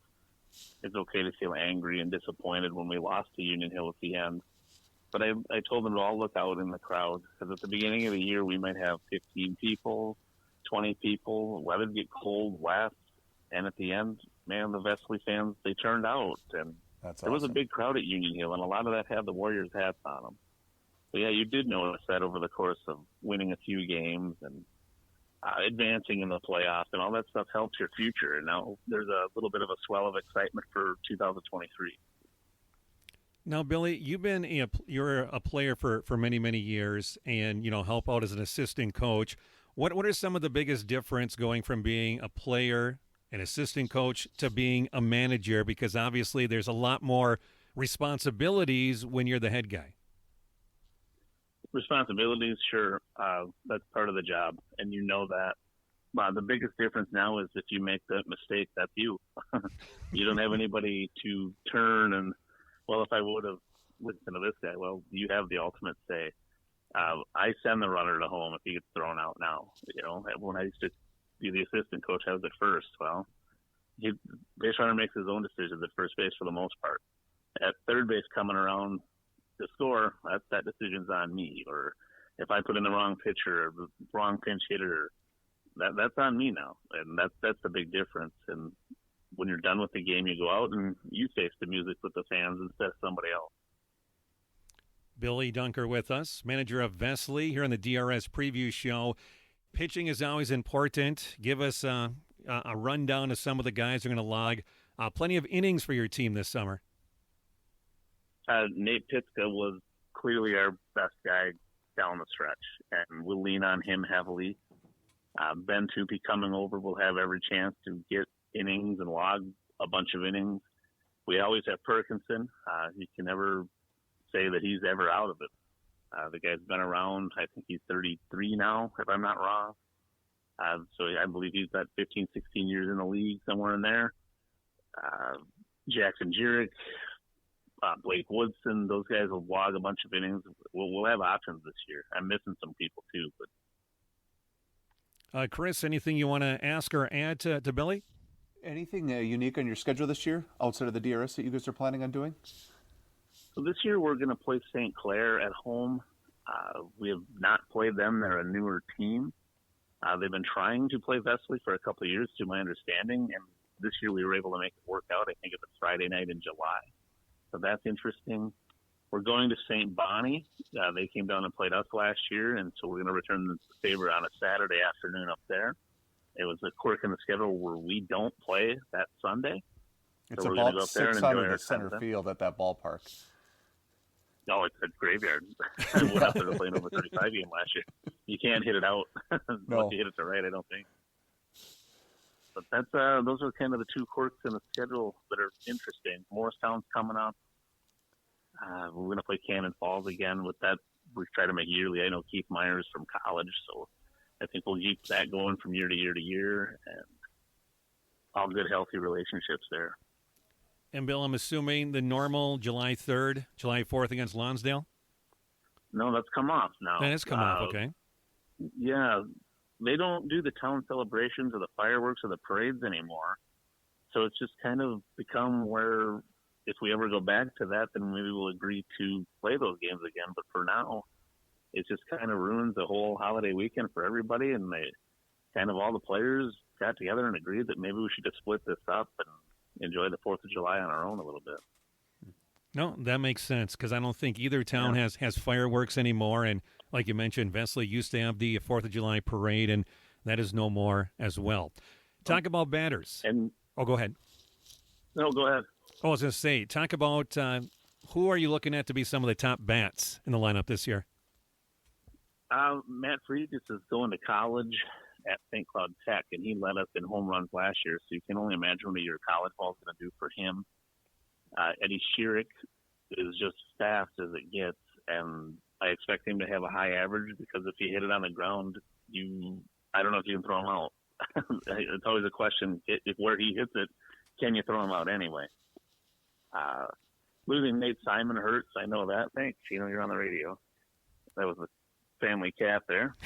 It's okay to feel angry and disappointed when we lost to Union Hill at the end. But I told them to all look out in the crowd because at the beginning of the year we might have 15 people, 20 people. Weather would get cold, wet, and at the end, man, the Veseli fans, they turned out. And there was a big crowd at Union Hill, and a lot of that had the Warriors hats on them. But yeah, you did notice that over the course of winning a few games and advancing in the playoffs and all that stuff helps your future. And now there's a little bit of a swell of excitement for 2023. Now, Billy, you're a player for many, many years and, help out as an assistant coach. What are some of the biggest difference going from being a player, an assistant coach, to being a manager? Because obviously there's a lot more responsibilities when you're the head guy. Responsibilities, sure. That's part of the job, and you know that. The biggest difference now is if you make that mistake, that's you. You don't have anybody to turn and, well, if I would have listened to this guy, well, you have the ultimate say. I send the runner to home if he gets thrown out now. When I used to be the assistant coach, I was at first. Well, base runner makes his own decisions at first base for the most part. At third base coming around to score, that decision's on me. Or if I put in the wrong pitcher or the wrong pinch hitter, that's on me now. And that's the big difference. And when you're done with the game, you go out and you face the music with the fans instead of somebody else. Billy Dunker with us, manager of Veseli here on the DRS preview show. Pitching is always important. Give us a rundown of some of the guys who are going to log plenty of innings for your team this summer. Nate Pitzka was clearly our best guy down the stretch, and we'll lean on him heavily. Ben Tupi coming over will have every chance to get innings and log a bunch of innings. We always have Perkinson. You can never say that he's ever out of it. The guy's been around. I think he's 33 now, if I'm not wrong. So I believe he's got 15, 16 years in the league, somewhere in there. Jackson Jurek, Blake Woodson, those guys will log a bunch of innings. We'll have options this year. I'm missing some people too. But Chris, anything you want to ask or add to Billy? Anything unique on your schedule this year outside of the DRS that you guys are planning on doing? So this year we're going to play St. Clair at home. We have not played them. They're a newer team. They've been trying to play Veseli for a couple of years, to my understanding, and this year we were able to make it work out. I think it's a Friday night in July. So that's interesting. We're going to St. Bonnie. They came down and played us last year, and so we're going to return the favor on a Saturday afternoon up there. It was a quirk in the schedule where we don't play that Sunday. It's so about 600 at center field at that ballpark. No, it's a graveyard. I went out there to play an over 35 game last year. You can't hit it out unless you hit it to right, I don't think. But that's those are kind of the two quirks in the schedule that are interesting. Morristown's coming up. We're going to play Cannon Falls again. With that, we try to make yearly. I know Keith Myers from college, so I think we'll keep that going from year to year to year, and all good, healthy relationships there. And, Bill, I'm assuming the normal July 3rd, July 4th against Lonsdale? No, that's come off now. That has come off, okay. Yeah, they don't do the town celebrations or the fireworks or the parades anymore. So it's just kind of become where if we ever go back to that, then maybe we'll agree to play those games again. But for now, it just kind of ruins the whole holiday weekend for everybody. And they kind of all the players got together and agreed that maybe we should just split this up and enjoy the 4th of July on our own a little bit. No, that makes sense because I don't think either town has fireworks anymore. And like you mentioned, Veseli used to have the 4th of July parade, and that is no more as well. Talk about batters. Go ahead. No, go ahead. I was going to say, talk about who are you looking at to be some of the top bats in the lineup this year? Matt Fredrickson is going to college at St. Cloud Tech, and he led us in home runs last year, so you can only imagine what your college ball is going to do for him. Eddie Schierick is just fast as it gets, and I expect him to have a high average because if you hit it on the ground, I don't know if you can throw him out. It's always a question, if where he hits it, can you throw him out anyway? Losing Nate Simon hurts, I know that. Thanks, you're on the radio. That was a family cat there.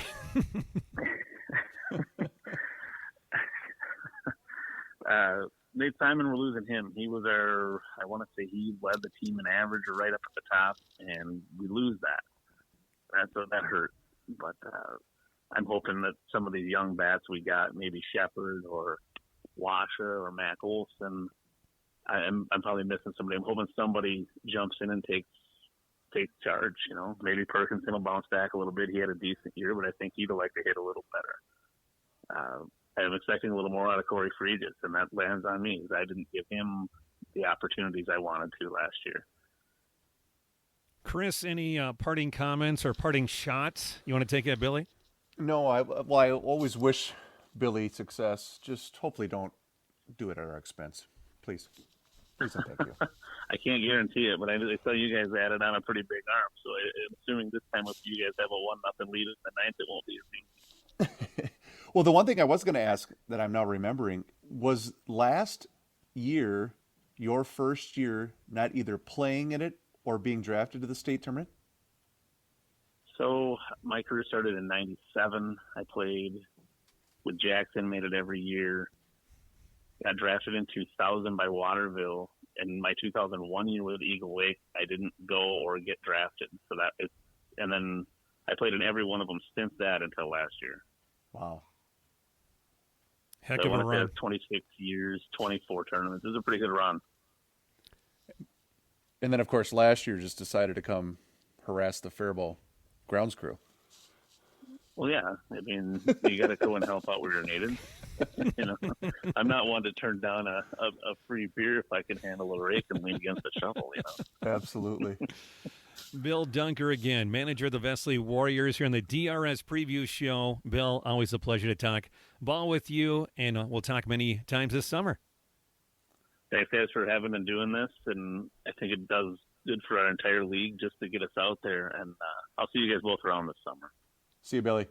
Nate Simon, we're losing him. He was I want to say he led the team in average or right up at the top, and we lose that. So that hurt. But I'm hoping that some of these young bats we got, maybe Shepard or Washer or Mac Olsen, I'm probably missing somebody. I'm hoping somebody jumps in and takes charge. Maybe Perkinson will bounce back a little bit. He had a decent year, but I think he'd like to hit a little better. I'm expecting a little more out of Corey Fredrickson, and that lands on me. I didn't give him the opportunities I wanted to last year. Chris, any parting comments or parting shots you want to take at Billy? No, I always wish Billy success. Just hopefully don't do it at our expense. Please and thank you. I can't guarantee it, but I saw you guys added on a pretty big arm, so I'm assuming this time if you guys have a 1-0 lead in the ninth, it won't be as easy. Well, the one thing I was going to ask that I'm now remembering was last year, your first year, not either playing in it or being drafted to the state tournament? So my career started in 97. I played with Jackson, made it every year. Got drafted in 2000 by Waterville. And my 2001 year with Eagle Lake, I didn't go or get drafted. And then I played in every one of them since that until last year. Wow. Heck of a run. 26 years, 24 tournaments. It was a pretty good run. And then, of course, last year just decided to come harass the Faribault grounds crew. Well, yeah. I mean, you got to go and help out where you're needed. I'm not one to turn down a free beer if I can handle a rake and lean against a shovel. Absolutely. Bill Dunker again, manager of the Veseli Warriors here on the DRS Preview Show. Bill, always a pleasure to talk ball with you, and we'll talk many times this summer. Thanks, guys, for having and doing this, and I think it does good for our entire league just to get us out there, and I'll see you guys both around this summer. See you, Billy.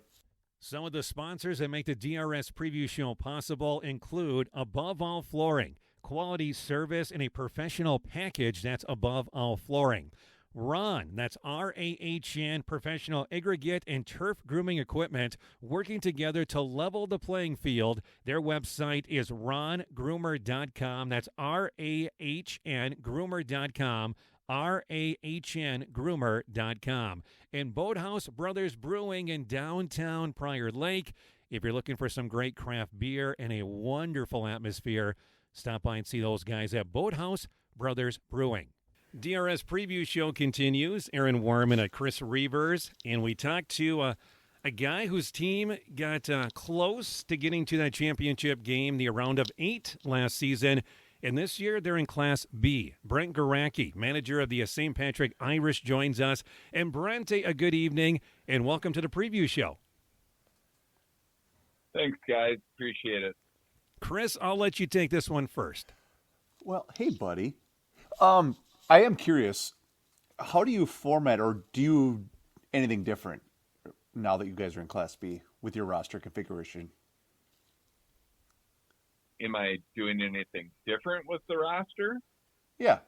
Some of the sponsors that make the DRS Preview Show possible include Above All Flooring, quality service and a professional package that's above all flooring. Ron, that's RAHN, professional aggregate and turf grooming equipment, working together to level the playing field. Their website is rongroomer.com. That's RAHN groomer.com. RAHNgroomer.com. And Boathouse Brothers Brewing in downtown Prior Lake. If you're looking for some great craft beer and a wonderful atmosphere, stop by and see those guys at Boathouse Brothers Brewing. DRS Preview Show continues. Aaron Warman and Chris Reavers. And we talked to a guy whose team got close to getting to that championship game, the round of 8 last season. And this year, they're in Class B. Brent Goracke, manager of the St. Patrick Irish, joins us. And Brent, a good evening, and welcome to the Preview Show. Thanks, guys. Appreciate it. Chris, I'll let you take this one first. Well, hey, buddy. I am curious, how do you format or do anything different now that you guys are in Class B with your roster configuration? Am I doing anything different with the roster? Yeah.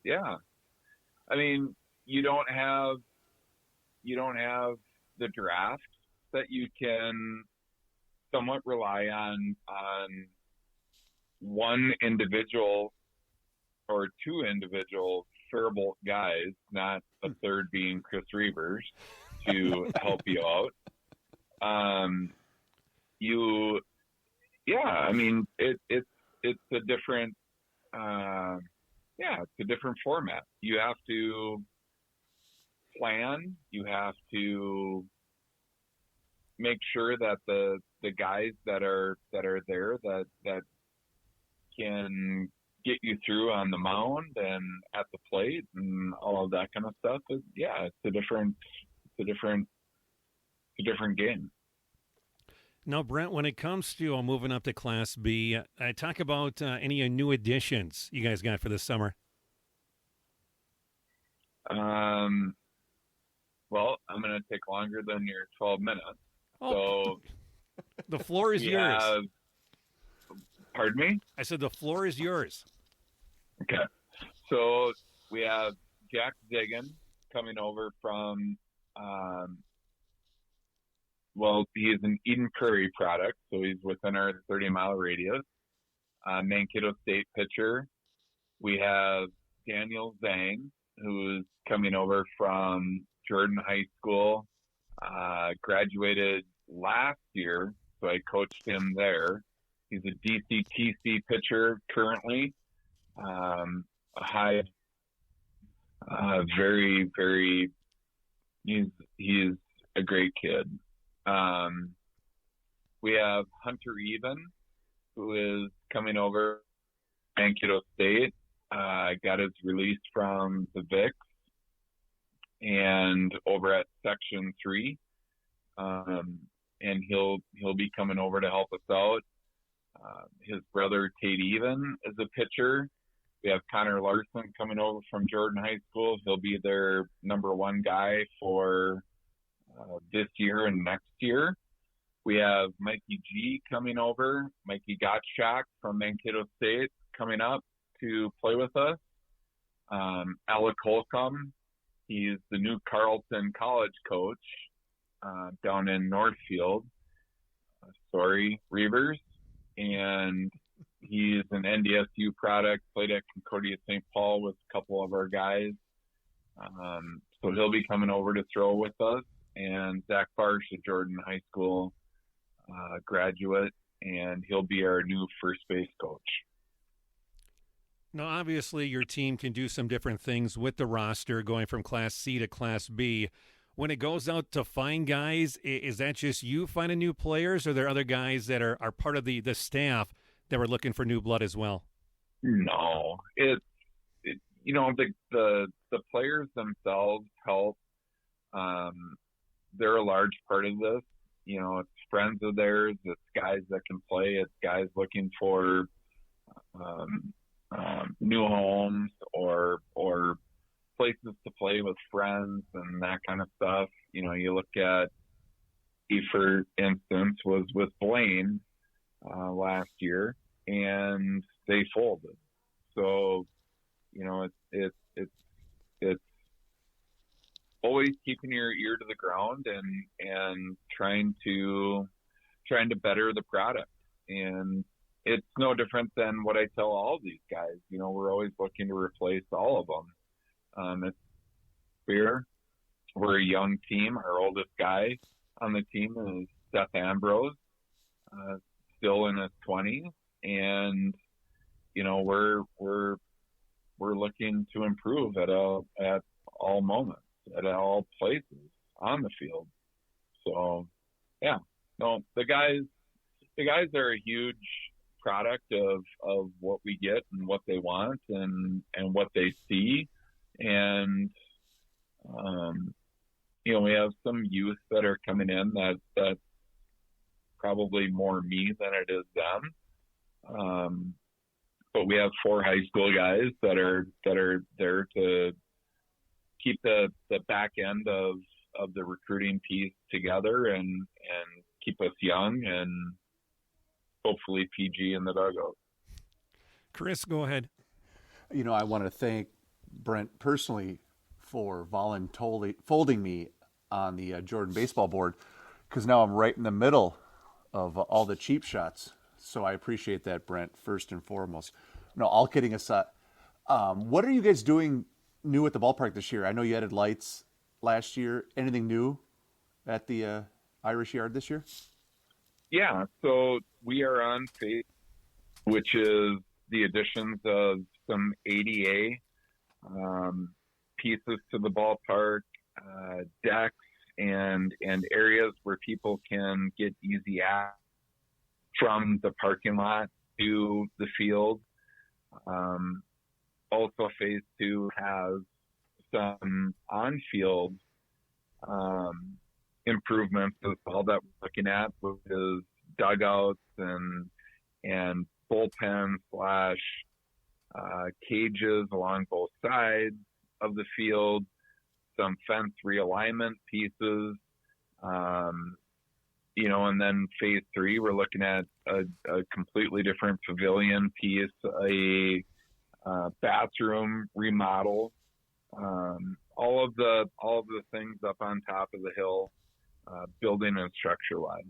Yeah. I mean, you don't have the draft that you can somewhat rely on one individual or two individual Faribault guys, not a third being Chris Reavers, to help you out. I mean, it's a different, it's a different format. You have to plan. You have to make sure that the guys that are there that can get you through on the mound and at the plate and all of that kind of stuff. It's a different game. Now, Brent, when it comes to moving up to Class B, talk about any new additions you guys got for this summer. Well, I'm going to take longer than your 12 minutes. So the floor is yours. Pardon me? I said the floor is yours. Okay. So we have Jack Ziggin coming over from, he's an Eden Prairie product, so he's within our 30-mile radius. Mankato State pitcher. We have Daniel Zhang, who's coming over from Jordan High School. Graduated last year, so I coached him there. He's a DCTC pitcher currently. Very, very, he's a great kid. We have Hunter Even, who is coming over Mankato State. Got his release from the VIX and over at Section 3. And he'll be coming over to help us out. His brother Tate Even is a pitcher. We have Connor Larson coming over from Jordan High School. He'll be their number one guy for this year and next year. We have Mikey G coming over. Mikey Gottschalk from Mankato State coming up to play with us. Alec Holcomb, he's the new Carleton College coach down in Northfield. Reavers. And he's an NDSU product, played at Concordia St. Paul with a couple of our guys. So he'll be coming over to throw with us. And Zach Barsh, a Jordan High School graduate, and he'll be our new first base coach. Now, obviously, your team can do some different things with the roster going from Class C to Class B. When it goes out to find guys, is that just you finding new players, or are there other guys that are part of the staff that were looking for new blood as well? No, the players themselves help. They're a large part of this. It's friends of theirs. It's guys that can play. It's guys looking for new homes or places to play with friends and that kind of stuff. You look at, for instance, was with Blaine last year, and they folded. So, it's always keeping your ear to the ground and trying to better the product. And it's no different than what I tell all of these guys. We're always looking to replace all of them. It's fair. We're a young team. Our oldest guy on the team is Seth Ambrose, still in his 20s, and we're looking to improve at all moments, at all places on the field. So, yeah, no, the guys are a huge product of what we get and what they want and what they see. And, we have some youth that are coming in that's probably more me than it is them. But we have 4 high school guys that are there to keep the back end of the recruiting piece together and keep us young and hopefully PG in the dugout. Chris, go ahead. I want to thank Brent personally for voluntarily folding me on the Jordan baseball board, because now I'm right in the middle of all the cheap shots. So I appreciate that, Brent, first and foremost. No, all kidding aside, what are you guys doing new at the ballpark this year? I know you added lights last year. Anything new at the Irish Yard this year? Yeah, so we are on phase, which is the additions of some ADA pieces to the ballpark, decks, and areas where people can get easy access from the parking lot to the field. Also, phase 2 has some on-field improvements as well that we're looking at, which is dugouts and bullpen / cages along both sides of the field, some fence realignment pieces, and then phase 3, we're looking at a completely different pavilion piece, a bathroom remodel, all of the things up on top of the hill, building and structure wise.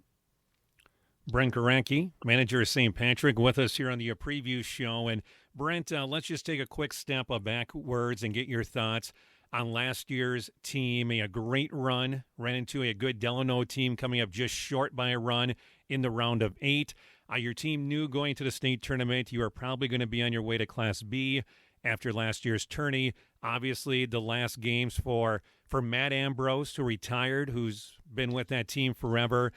Brent Goracke, manager of St. Patrick, with us here on the preview show. And Brent, let's just take a quick step backwards and get your thoughts on last year's team. A great run, ran into a good Delano team coming up just short by a run in the round of 8. Your team knew going to the state tournament you are probably going to be on your way to Class B after last year's tourney. Obviously, the last games for Matt Ambrose, who retired, who's been with that team forever.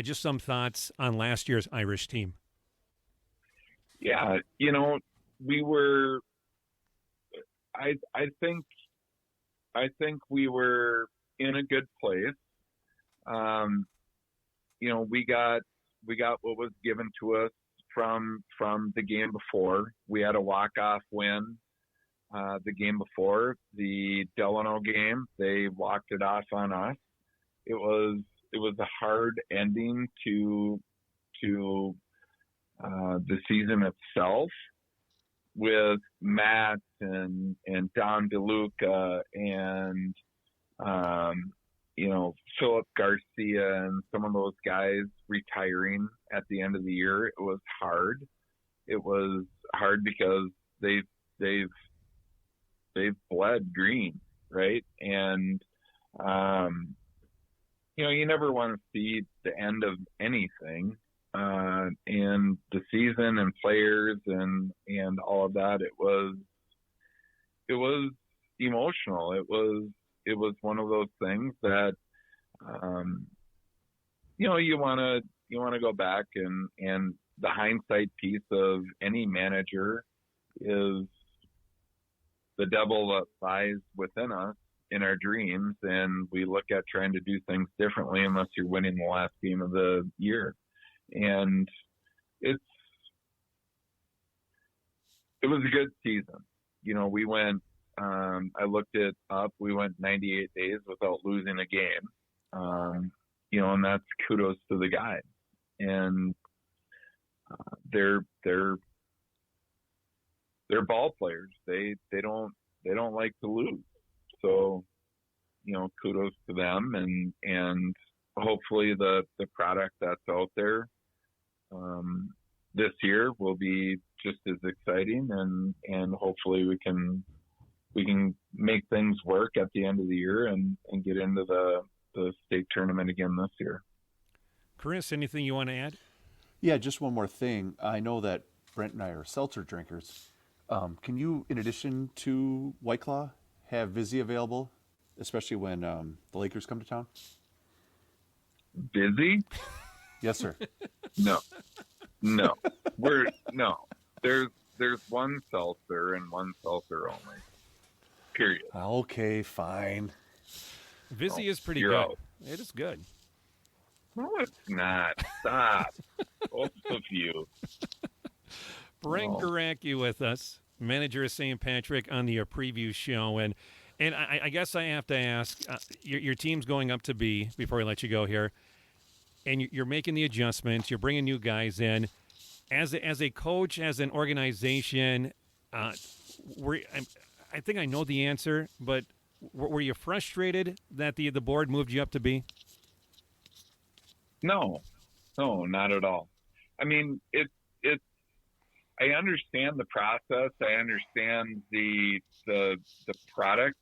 Just some thoughts on last year's Irish team. Yeah, we were. I think we were in a good place. We got what was given to us from the game before. We had a walk-off win the game before. The Delano game, they walked it off on us. It was a hard ending to the season itself, with Matt and Don DeLuca and Philip Garcia and some of those guys retiring at the end of the year. It was hard. It was hard because they've bled green, right? And you never want to see the end of anything. And the season and players and all of that, it was emotional. It was one of those things that you want to go back and the hindsight piece of any manager is the devil that lies within us in our dreams, and we look at trying to do things differently unless you're winning the last game of the year. And it was a good season. We went, I looked it up, we went 98 days without losing a game. And that's kudos to the guys. And they're ball players. They don't like to lose. So, kudos to them, and hopefully the product that's out there this year will be just as exciting, and hopefully we can make things work at the end of the year and get into the state tournament again this year. Chris, anything you want to add? Yeah, just one more thing. I know that Brent and I are seltzer drinkers. Can you, in addition to White Claw, have Vizzy available, especially when the Lakers come to town? Vizzy? Yes, sir. No. There's one seltzer and one seltzer only. Period. Okay, fine. Vizzy is pretty you're good. Out. It is good. No, it's not. Stop. Both of you. Brent Goracke with us, manager of St. Patrick, on the preview show. And I guess I have to ask, your team's going up to B, before I let you go here, and you're making the adjustments. You're bringing new guys in. As a coach, as an organization, I think I know the answer, but were you frustrated that the board moved you up to B? No, not at all. I mean, I understand the process. I understand the product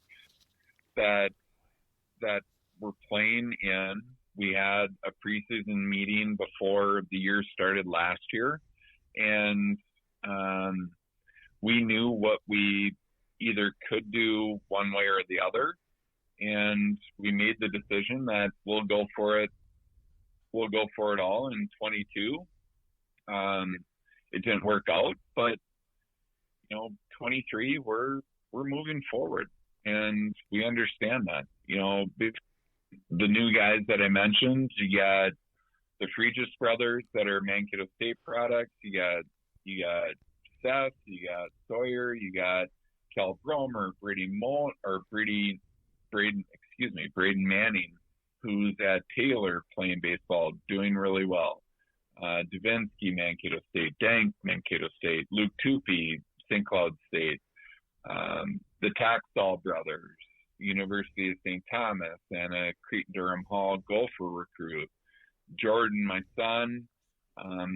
that we're playing in. We had a preseason meeting before the year started last year, and we knew what we either could do one way or the other, and we made the decision that we'll go for it. We'll go for it all in 22. It didn't work out, but 23, we're moving forward, and we understand that. The new guys that I mentioned, you got the Fredrickson brothers that are Mankato State products. You got Seth, you got Sawyer, you got Cal Bromer, Braden Manning, who's at Taylor playing baseball, doing really well. Davinsky, Mankato State, Dank, Mankato State, Luke Tupy, St. Cloud State, the Taxall brothers, University of St. Thomas, and a Crete-Durham Hall Gopher recruit. Jordan, my son,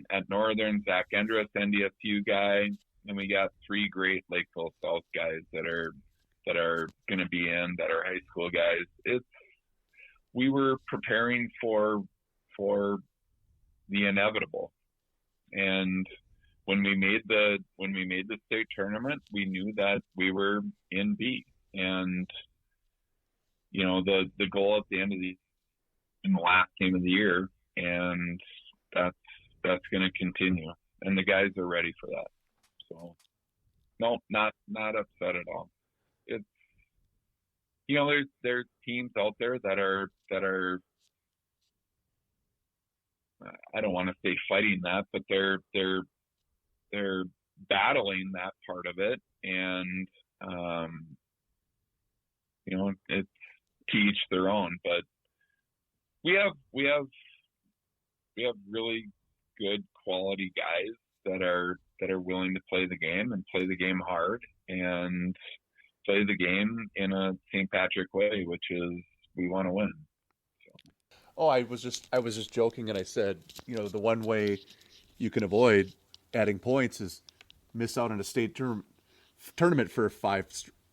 at Northern, Zach Endress, NDSU guy, and we got 3 great Lakeville South guys that are going to be in, that are high school guys. We were preparing for the inevitable, and when we made the state tournament, we knew that we were in B, and the goal at the end of in the last game of the year, and that's going to continue, and the guys are ready for that. So no, not upset at all. It's there's teams out there that are I don't want to say fighting that, but they're battling that part of it, and it's to each their own. But we have really good quality guys that are willing to play the game and play the game hard and play the game in a St. Patrick way, which is we want to win. Oh, I was just joking, and I said, the one way you can avoid adding points is miss out on a state tournament for 5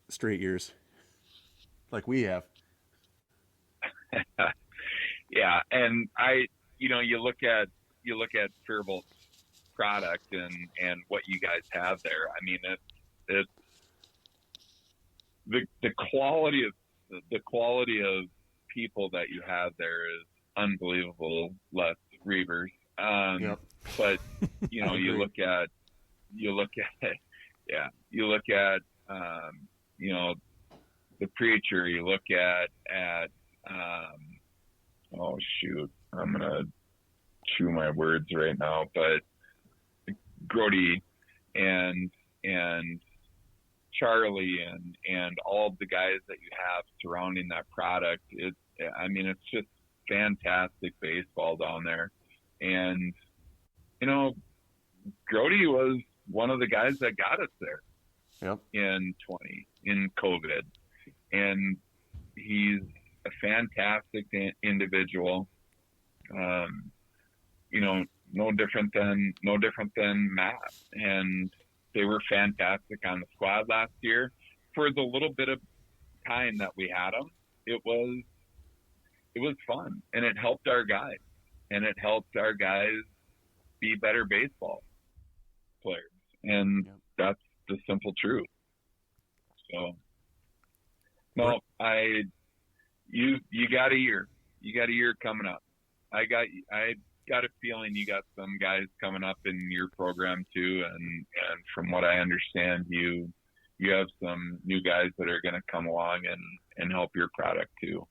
straight years, like we have. Yeah, and you look at Faribault's product and what you guys have there. I mean, it's the quality of people that you have there is unbelievable. Les Reavers, Yep. but you look at Yeah. You look at, the preacher, you look at oh shoot, I'm going to chew my words right now, but Grody and Charlie and all of the guys that you have surrounding that product, it's just fantastic baseball down there. And, Grody was one of the guys that got us there. Yep. In COVID. And he's a fantastic individual. No different than Matt. And they were fantastic on the squad last year. For the little bit of time that we had them, it was fun, and it helped our guys, be better baseball players. And that's the simple truth. So, no, you got a year. You got a year coming up. I got a feeling you got some guys coming up in your program too, and from what I understand, you have some new guys that are going to come along and help your product too.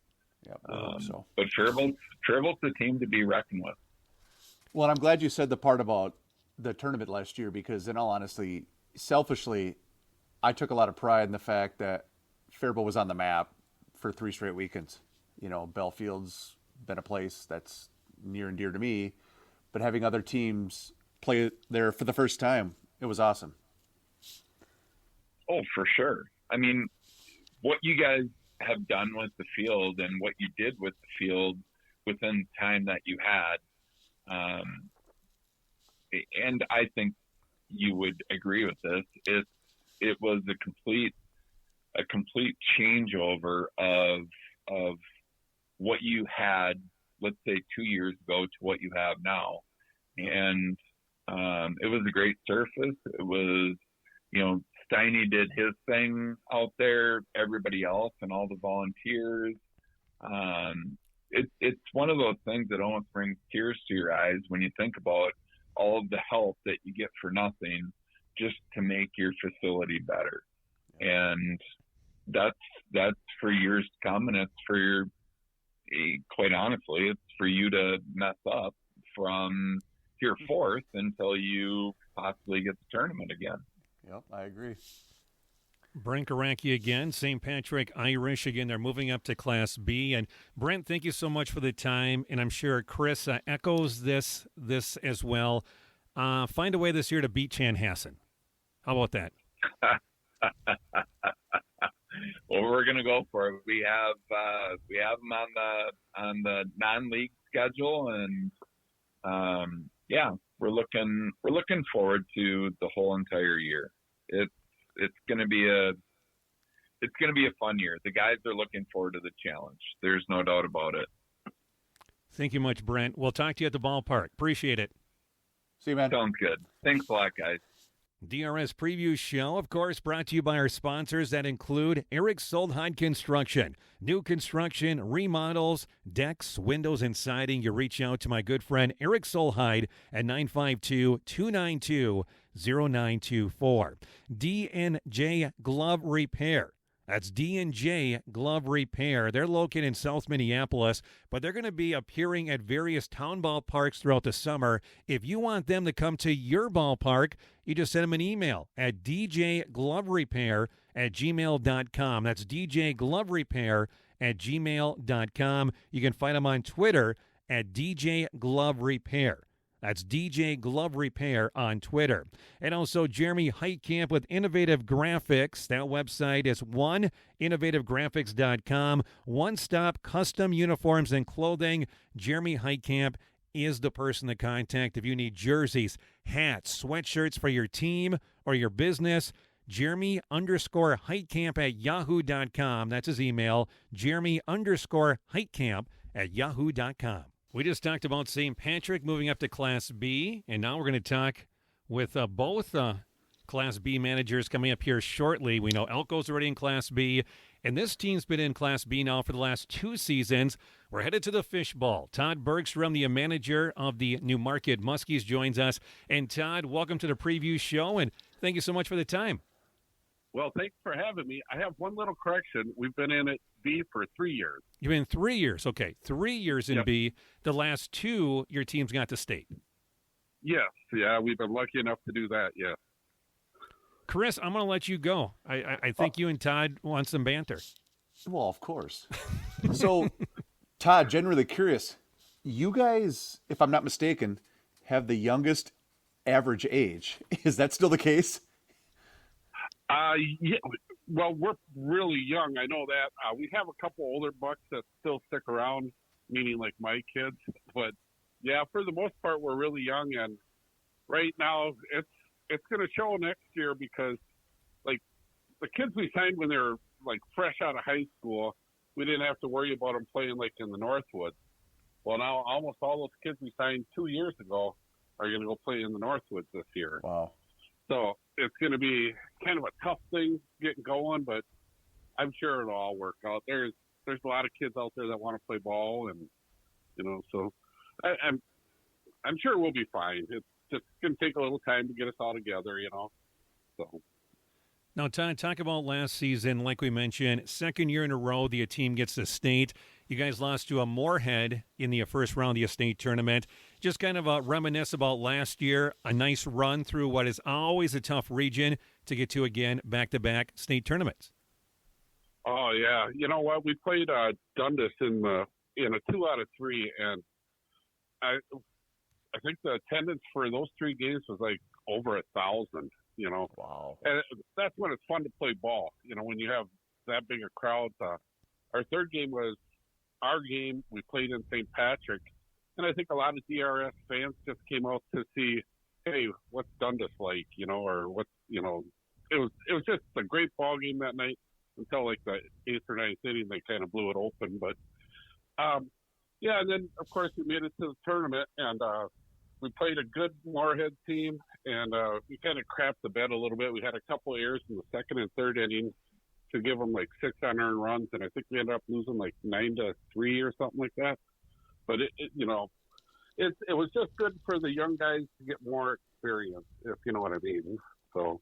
Yeah, so. But Fairbolt's the team to be reckoned with. Well, I'm glad you said the part about the tournament last year, because in all honesty, selfishly, I took a lot of pride in the fact that Faribault was on the map for 3 straight weekends. Bellfield's been a place that's near and dear to me, but having other teams play there for the first time, it was awesome. Oh, for sure. I mean, what you guys have done with the field and what you did with the field within the time that you had, and I think you would agree with this, it was a complete changeover of what you had, let's say 2 years ago, to what you have now. And it was a great surface. It was, Steiny did his thing out there, everybody else and all the volunteers. It's one of those things that almost brings tears to your eyes when you think about all of the help that you get for nothing just to make your facility better. And that's for years to come, and it's for quite honestly, it's for you to mess up from your fourth until you possibly get the tournament again. Yep, I agree. Brent Goracke again, St. Patrick Irish again. They're moving up to Class B. And Brent, thank you so much for the time. And I'm sure Chris echoes this as well. Find a way this year to beat Chanhassen. How about that? Well, we're going to go for it. We have them on the non-league schedule, and we're looking forward to the whole entire year. It's going to be a fun year. The guys are looking forward to the challenge. There's no doubt about it. Thank you much, Brent. We'll talk to you at the ballpark. Appreciate it. See you, man. Sounds good. Thanks a lot, guys. DRS Preview Show, of course, brought to you by our sponsors that include Eric Solheim Construction. New construction, remodels, decks, windows, and siding. You reach out to my good friend Eric Solheim at 952-292-0924. D&J Glove Repair. That's D&J Glove Repair. They're located in South Minneapolis, but they're going to be appearing at various town ballparks throughout the summer. If you want them to come to your ballpark, you just send them an email at djgloverepair@gmail.com. That's djgloverepair@gmail.com. You can find them on Twitter at DJ Glove Repair. That's DJ Glove Repair on Twitter. And also Jeremy Heitkamp with Innovative Graphics. That website is innovativegraphics.com. One-stop custom uniforms and clothing. Jeremy Heitkamp is the person to contact if you need jerseys, hats, sweatshirts for your team or your business. Jeremy_Heitkamp@yahoo.com. That's his email. Jeremy_Heitkamp@yahoo.com. We just talked about St. Patrick moving up to Class B, and now we're going to talk with both Class B managers coming up here shortly. We know Elko's already in Class B, and this team's been in Class B now for the last 2 seasons. We're headed to the fishbowl. Todd Bergstrom, the manager of the Newmarket Muskies, joins us. And Todd, welcome to the preview show, and thank you so much for the time. Well, thanks for having me. I have one little correction. We've been in at B for 3 years. You've been 3 years. Okay, 3 years in Yep. B. The last 2, your team's got to state. Yes, yeah, we've been lucky enough to do that, yes. Chris, I'm going to let you go. I think you and Todd want some banter. Well, of course. So, Todd, generally curious, you guys, if I'm not mistaken, have the youngest average age. Is that still the case? Yeah, well, we're really young. I know that. We have a couple older bucks that still stick around, meaning like my kids. But, yeah, for the most part, we're really young. And right now, it's going to show next year because, like, the kids we signed when they were, like, fresh out of high school, we didn't have to worry about them playing, like, in the Northwoods. Well, now almost all those kids we signed 2 years ago are going to go play in the Northwoods this year. Wow. So it's going to be kind of a tough thing getting going, but I'm sure it'll all work out. There's a lot of kids out there that want to play ball, and so I'm sure we'll be fine. It's just going to take a little time to get us all together, So. Now, Todd, talk about last season. Like we mentioned, second year in a row, the team gets the state. You guys lost to a Moorhead in the first round of the state tournament. Just kind of reminisce about last year, a nice run through what is always a tough region to get to again, back-to-back state tournaments. Oh, yeah. You know what? We played Dundas in a 2 out of 3, and I think the attendance for those 3 games was like over 1,000. Wow. And that's when it's fun to play ball, when you have that big a crowd. Our third game was our game. We played in St. Patrick, and I think a lot of DRS fans just came out to see, hey, what's Dundas like, or what, it was just a great ball game that night until like the 8th or 9th inning, they kind of blew it open. But, yeah, and then, of course, we made it to the tournament, and we played a good Moorhead team, and we kind of crapped the bed a little bit. We had a couple errors in the second and third inning to give them like 6 unearned runs, and I think we ended up losing like 9-3 or something like that. But it was just good for the young guys to get more experience, if you know what I mean. So.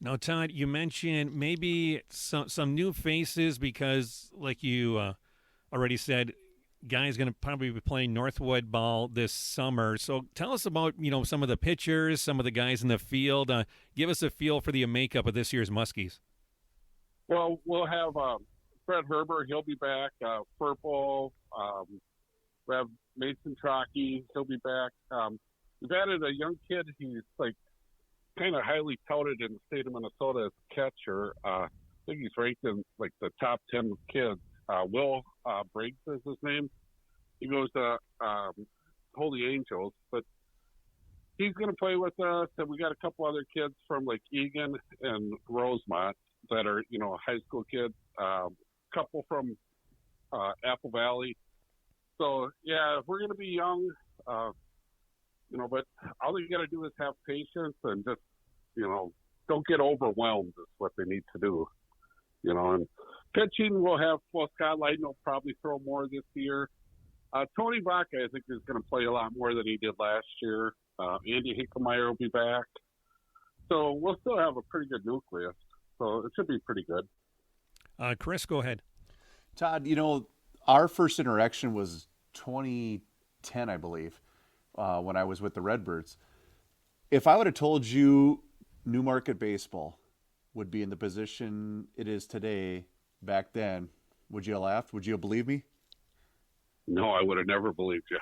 Now, Todd, you mentioned maybe some new faces because, like you already said, guys going to probably be playing Northwood ball this summer. So tell us about, some of the pitchers, some of the guys in the field. Give us a feel for the makeup of this year's Muskies. Well, we'll have Fred Herbert. He'll be back. Purple. We have Mason Trockey. He'll be back. We've added a young kid. He's like kind of highly touted in the state of Minnesota as a catcher. I think he's ranked in like the top 10 kids. Will Briggs is his name. He goes to Holy Angels, but he's going to play with us. And we got a couple other kids from like Egan and Rosemont that are, high school kids. Couple from Apple Valley. So yeah, we're going to be young, but all you got to do is have patience and just, don't get overwhelmed is what they need to do. And pitching, Scott Leiden will probably throw more this year. Tony Vaca, I think, is going to play a lot more than he did last year. Andy Hinkelmeyer will be back. So we'll still have a pretty good nucleus. So it should be pretty good. Chris, go ahead. Todd, our first interaction was 2010, I believe, when I was with the Redbirds. If I would have told you Newmarket baseball would be in the position it is today back then, would you have laughed? Would you have believed me? No, I would have never believed you.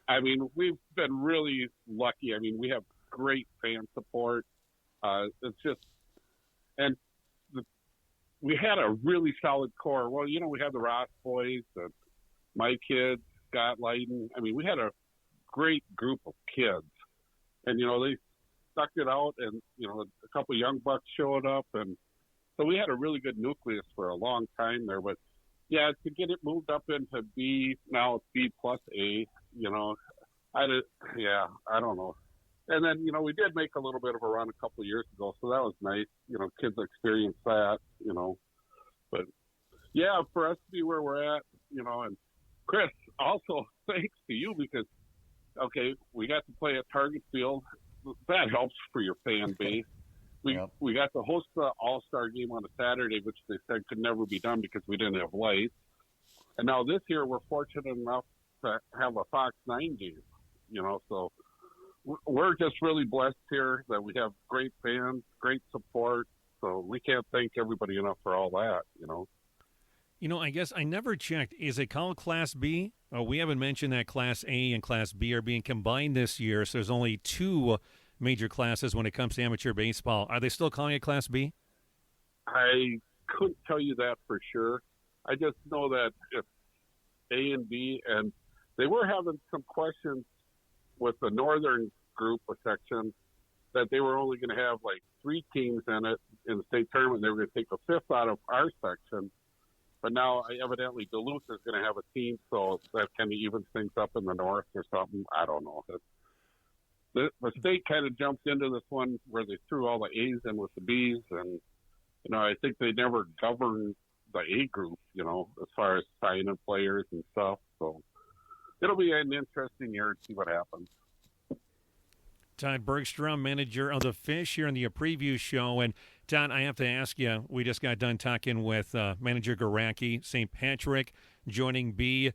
I mean, we've been really lucky. I mean, we have great fan support. It's just, and we had a really solid core. Well, we had the Ross boys, my kids, Scott Leiden. I mean, we had a great group of kids, and they stuck it out, and a couple of young bucks showed up, and so we had a really good nucleus for a long time there. But yeah, to get it moved up into B, now it's B plus A. I don't know. And then we did make a little bit of a run a couple of years ago, so that was nice. Kids experienced that. But yeah, for us to be where we're at, and Chris, also thanks to you because we got to play at Target Field that helps for your fan base. We got to host the All-Star game on a Saturday, which they said could never be done because we didn't have lights. And now this year we're fortunate enough to have a Fox 9 game, so we're just really blessed here that we have great fans, great support. So we can't thank everybody enough for all that, I guess I never checked. Is it called Class B? Oh, we haven't mentioned that Class A and Class B are being combined this year, so there's only 2 major classes when it comes to amateur baseball. Are they still calling it Class B? I couldn't tell you that for sure. I just know that it's A and B, and they were having some questions with the northern group of section that they were only going to have like 3 teams in it in the state tournament. They were going to take a 5th out of our section. But now evidently Duluth is going to have a team, so that kind of evens things up in the north or something. I don't know. The state kind of jumped into this one where they threw all the A's in with the B's, and I think they never governed the A group, as far as signing players and stuff. So it'll be an interesting year to see what happens. Todd Bergstrom, manager of the Fish, here in the preview show. And Todd, I have to ask you, we just got done talking with manager Goracke, St. Patrick, joining B.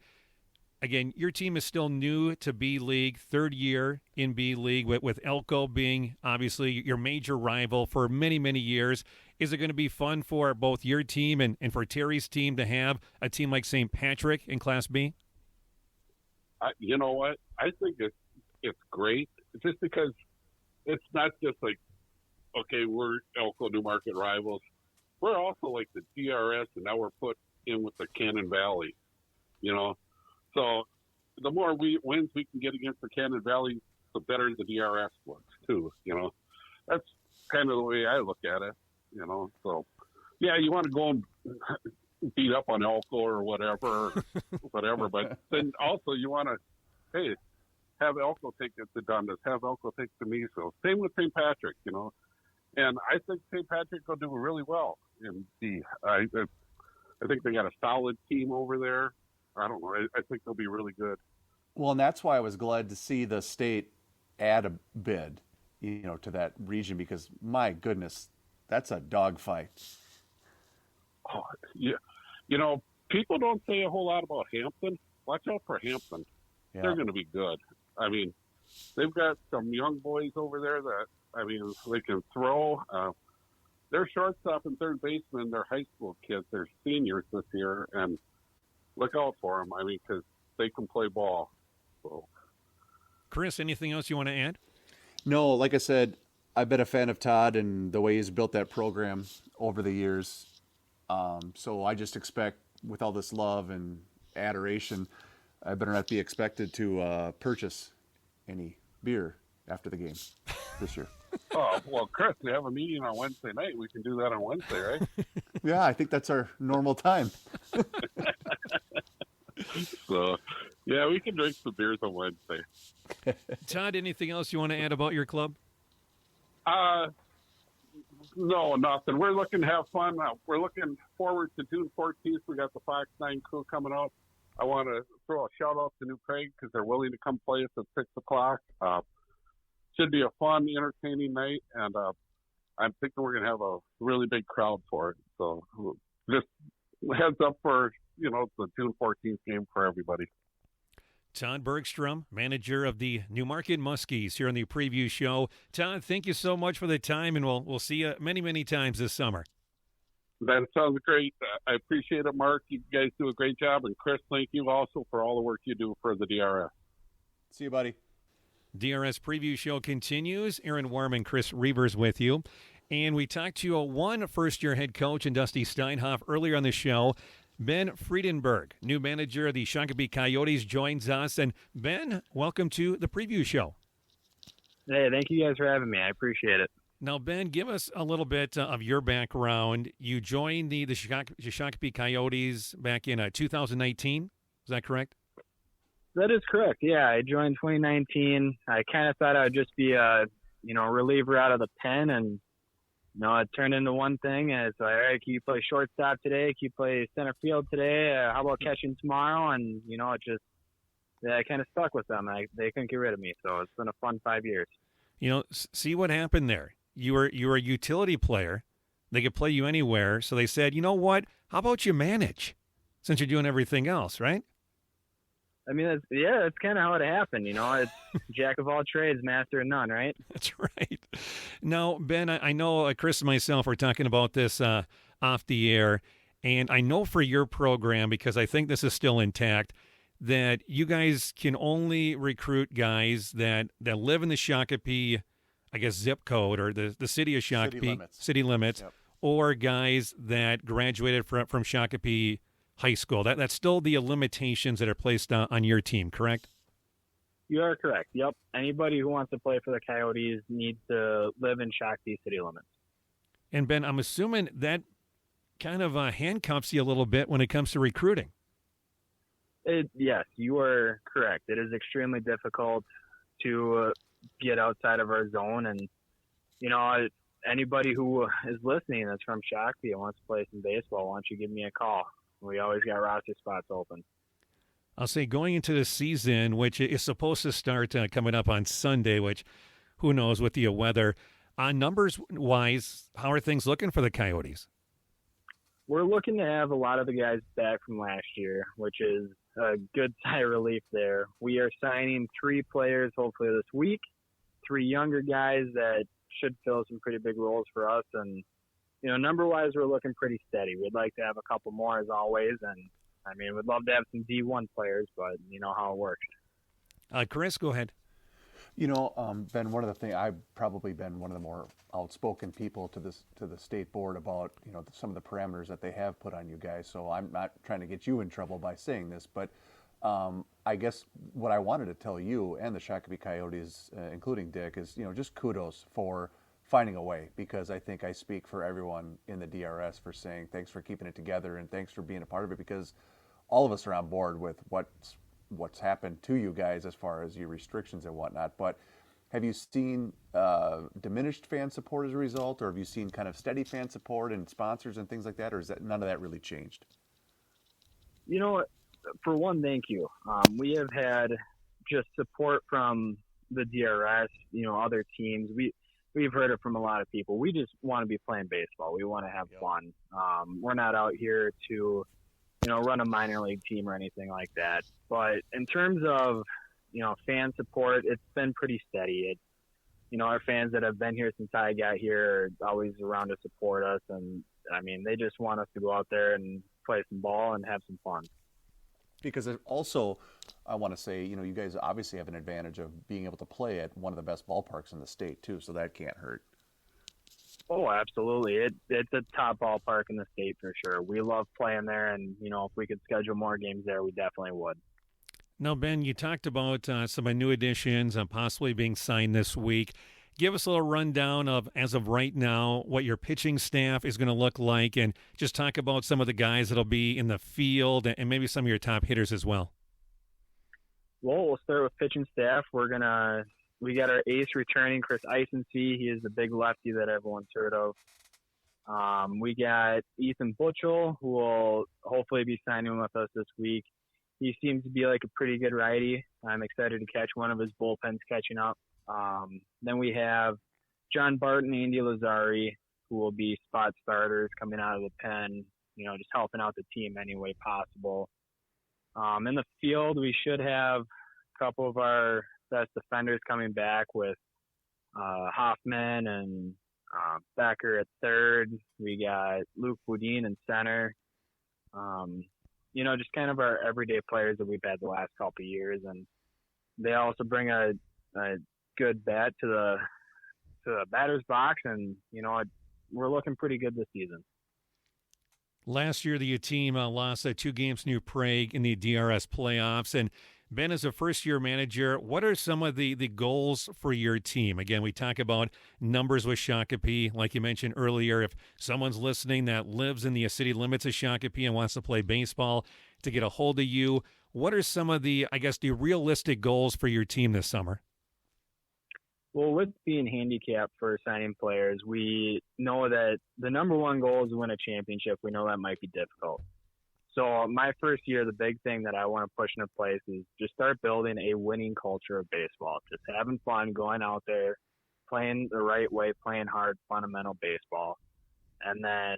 Again, your team is still new to B League, 3rd year in B League, with Elko being obviously your major rival for many, many years. Is it going to be fun for both your team and for Terry's team to have a team like St. Patrick in Class B? You know what? I think it's great just because it's not just like, okay, we're Elko Newmarket rivals. We're also like the DRS, and now we're put in with the Cannon Valley, So the more wins we can get against the Cannon Valley, the better the DRS looks too. That's kind of the way I look at it. So yeah, you want to go and beat up on Elko or whatever. But then also you want to, have Elko take it to Dundas, have Elko take it to me. So same with St. Patrick, and I think St. Patrick will do really well in B. I think they got a solid team over there. I don't know. I think they'll be really good. Well, and that's why I was glad to see the state add a bid, to that region, because my goodness, that's a dogfight. Oh, yeah. People don't say a whole lot about Hampton. Watch out for Hampton. Yeah. They're going to be good. I mean, they've got some young boys over there that, they can throw. Their shortstop and third baseman, they're high school kids. They're seniors this year, and look out for them. Because they can play ball. So. Chris, anything else you want to add? No, like I said, I've been a fan of Todd and the way he's built that program over the years. So I just expect, with all this love and adoration, I better not be expected to purchase any beer after the game this year. Oh, well, Chris, we have a meeting on Wednesday night. We can do that on Wednesday, right? Yeah, I think that's our normal time. So, yeah, we can drink some beers on Wednesday. Todd, anything else you want to add about your club? No, nothing. We're looking to have fun. We're looking forward to June 14th. We got the Fox 9 crew coming out. I want to throw a shout-out to New Prague because they're willing to come play us at 6 o'clock. Should be a fun, entertaining night, and I'm thinking we're going to have a really big crowd for it. So just heads up for, the June 14th game for everybody. Todd Bergstrom, manager of the Newmarket Muskies, here on the preview show. Todd, thank you so much for the time, and we'll see you many, many times this summer. That sounds great. I appreciate it, Mark. You guys do a great job. And Chris, thank you also for all the work you do for the DRS. See you, buddy. DRS preview show continues. Aaron Worm and Chris Reavers with you. And we talked to one first-year head coach in Dusty Steinhoff earlier on the show. Ben Fredenburg, new manager of the Shakopee Coyotes, joins us. And Ben, welcome to the preview show. Hey, thank you guys for having me. I appreciate it. Now, Ben, give us a little bit of your background. You joined the Shakopee Coyotes back in 2019. Is that correct? That is correct. Yeah, I joined 2019. I kind of thought I would just be a, reliever out of the pen, and it turned into one thing. And it's like, all right, can you play shortstop today? Can you play center field today? How about catching tomorrow? And I kind of stuck with them. They couldn't get rid of me, so it's been a fun 5 years. See what happened there. You were a utility player. They could play you anywhere. So they said, you know what? How about you manage since you're doing everything else, right? I mean, that's kind of how it happened. It's jack of all trades, master of none, right? That's right. Now, Ben, I know Chris and myself were talking about this off the air, and I know for your program, because I think this is still intact, that you guys can only recruit guys that live in the Shakopee, I guess, zip code or the city of Shakopee, city limits, Yep. or guys that graduated from Shakopee High School. That's still the limitations that are placed on your team, correct? You are correct. Yep. Anybody who wants to play for the Coyotes needs to live in Shakopee city limits. And Ben, I'm assuming that kind of handcuffs you a little bit when it comes to recruiting. Yes, you are correct. It is extremely difficult to get outside of our zone. And, anybody who is listening that's from Shakopee and wants to play some baseball, why don't you give me a call? We always got roster spots open. I'll say going into the season, which is supposed to start coming up on Sunday, which who knows with the weather. Numbers-wise, how are things looking for the Coyotes? We're looking to have a lot of the guys back from last year, which is a good sigh of relief there. We are signing 3 players hopefully this week, 3 younger guys that should fill some pretty big roles for us. And, number-wise, we're looking pretty steady. We'd like to have a couple more as always. And, we'd love to have some D1 players, but you know how it works. Chris, go ahead. Ben, one of the things, I've probably been one of the more outspoken people to the state board about, some of the parameters that they have put on you guys. So I'm not trying to get you in trouble by saying this, but I guess what I wanted to tell you and the Shakopee Coyotes, including Dick, is, just kudos for finding a way, because I think I speak for everyone in the DRS for saying thanks for keeping it together and thanks for being a part of it, because all of us are on board with what's happened to you guys as far as your restrictions and whatnot. But have you seen diminished fan support as a result, or have you seen kind of steady fan support and sponsors and things like that, or is that none of that really changed? For one, thank you. We have had just support from the DRS, other teams. We've heard it from a lot of people. We just want to be playing baseball. We want to have fun. We're not out here to run a minor league team or anything like that. But in terms of, fan support, it's been pretty steady. Our fans that have been here since I got here are always around to support us. And, they just want us to go out there and play some ball and have some fun. Because also, I want to say, you guys obviously have an advantage of being able to play at one of the best ballparks in the state, too, so that can't hurt. Oh, absolutely. It's a top ballpark in the state for sure. We love playing there, and, if we could schedule more games there, we definitely would. Now, Ben, you talked about some new additions possibly being signed this week. Give us a little rundown of, as of right now, what your pitching staff is going to look like, and just talk about some of the guys that'll be in the field and maybe some of your top hitters as well. Well, we'll start with pitching staff. We got our ace returning, Chris Eisensee. He is the big lefty that everyone's heard of. We got Ethan Butchell, who will hopefully be signing with us this week. He seems to be like a pretty good righty. I'm excited to catch one of his bullpens catching up. Then we have John Barton, Andy Lazari, who will be spot starters coming out of the pen, just helping out the team any way possible. In the field, we should have a couple of our best defenders coming back with Hoffman and Becker at third. We got Luke Boudin in center. Just kind of our everyday players that we've had the last couple of years. And they also bring a good bat to the batter's box, and we're looking pretty good this season. Last year, the team lost 2 games to Prague in the DRS playoffs. And Ben, as a first-year manager, what are some of the goals for your team? Again, we talk about numbers with Shakopee. Like you mentioned earlier, if someone's listening that lives in the city limits of Shakopee and wants to play baseball, to get a hold of you, what are some of the realistic goals for your team this summer? Well, with being handicapped for signing players, we know that the number one goal is to win a championship. We know that might be difficult. So my first year, the big thing that I want to push into place is just start building a winning culture of baseball. Just having fun, going out there, playing the right way, playing hard, fundamental baseball, and then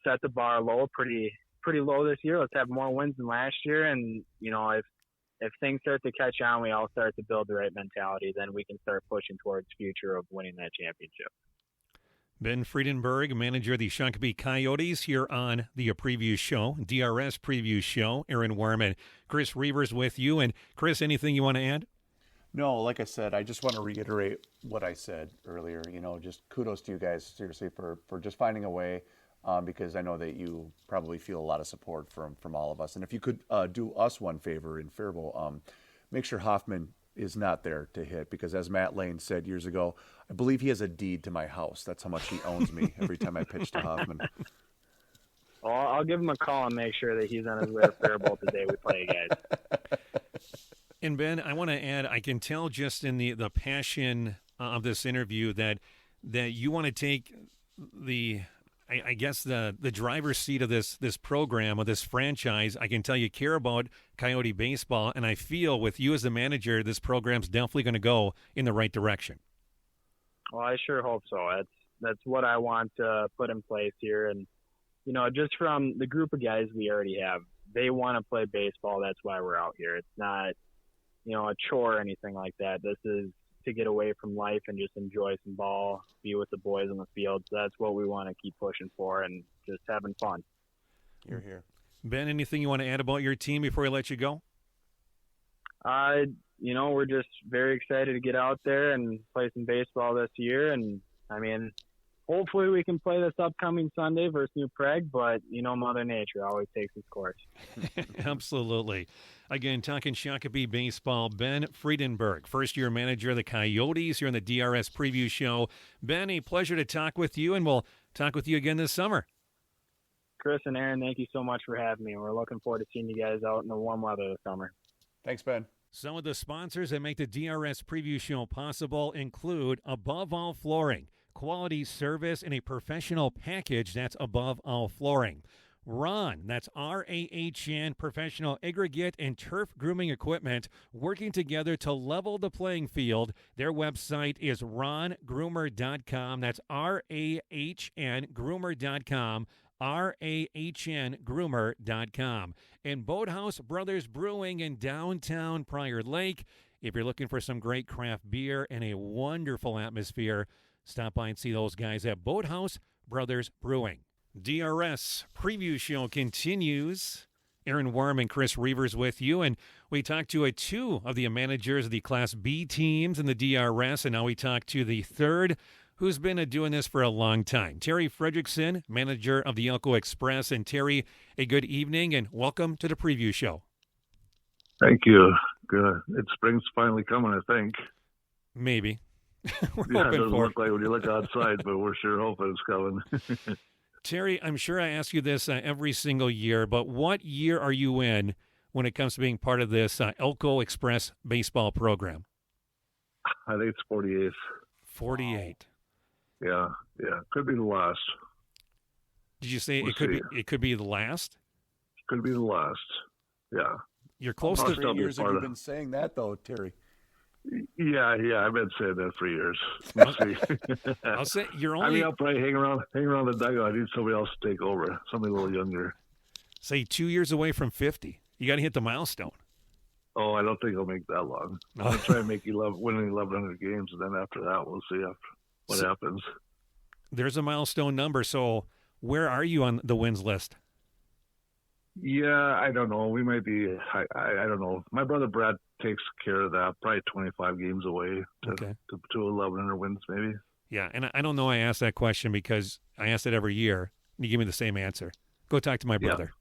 set the bar low, pretty low this year. Let's have more wins than last year, and if things start to catch on, we all start to build the right mentality, then we can start pushing towards future of winning that championship. Ben Fredenburg, manager of the Shakopee Coyotes, here on the preview show, DRS preview show. Aaron Worm and Chris Reavers with you. And Chris, anything you want to add? No, like I said, I just want to reiterate what I said earlier. Just kudos to you guys, seriously, for just finding a way, because I know that you probably feel a lot of support from all of us. And if you could do us one favor in Faribault, make sure Hoffman is not there to hit, because as Matt Lane said years ago, I believe he has a deed to my house. That's how much he owns me every time I pitch to Hoffman. Well, I'll give him a call and make sure that he's on his way to Faribault the day we play, guys. And Ben, I want to add, I can tell just in the passion of this interview that you want to take the driver's seat of this program, of this franchise. I can tell you care about Coyote baseball, and I feel with you as the manager, this program's definitely going to go in the right direction. Well, I sure hope so. That's what I want to put in place here. And, just from the group of guys we already have, they want to play baseball. That's why we're out here. It's not, a chore or anything like that. This is to get away from life and just enjoy some ball, be with the boys on the field. So that's what we want to keep pushing for and just having fun. You're here. Ben, anything you want to add about your team before I let you go? We're just very excited to get out there and play some baseball this year. And, hopefully we can play this upcoming Sunday versus New Prague, but, Mother Nature always takes its course. Absolutely. Again, talking Shakopee baseball, Ben Fredenburg, first-year manager of the Coyotes here on the DRS preview show. Ben, a pleasure to talk with you, and we'll talk with you again this summer. Chris and Aaron, thank you so much for having me. We're looking forward to seeing you guys out in the warm weather this summer. Thanks, Ben. Some of the sponsors that make the DRS preview show possible include Above All Flooring, quality service and a professional package that's above all flooring. Ron, that's RAHN, professional aggregate and turf grooming equipment, working together to level the playing field. Their website is rongroomer.com. That's RAHN groomer.com. RAHNgroomer.com. And Boathouse Brothers Brewing in downtown Prior Lake. If you're looking for some great craft beer and a wonderful atmosphere, stop by and see those guys at Boathouse Brothers Brewing. DRS preview show continues. Aaron Worm and Chris Reavers with you, and we talked to two of the managers of the Class B teams in the DRS, and now we talk to the third, who's been doing this for a long time. Terry Fredrickson, manager of the Elko Express. And Terry, a good evening and welcome to the preview show. Thank you. Good. Spring's finally coming, I think. Maybe. It doesn't look like when you look outside, but we're sure hoping it's coming. Terry, I'm sure I ask you this every single year, but what year are you in when it comes to being part of this Elko Express baseball program? I think it's 48. 48. Yeah. Could be the last. Did you say it could be the last? Could be the last. Yeah. You're close to 3 years have you been saying that, though, Terry? Yeah, I've been saying that for years. I'll say you're only. I'll probably hang around the dugout. I need somebody else to take over, somebody a little younger. Say 2 years away from 50. You got to hit the milestone. Oh, I don't think I'll make that long. I'll try and make winning 1,100 games, and then after that, we'll see what happens. There's a milestone number. So, where are you on the wins list? Yeah, I don't know. We might be. I don't know. My brother Brad takes care of that. Probably 25 games away to 1,100 wins, maybe. Yeah, and I don't know. I asked that question because I ask it every year. And you give me the same answer. Go talk to my brother.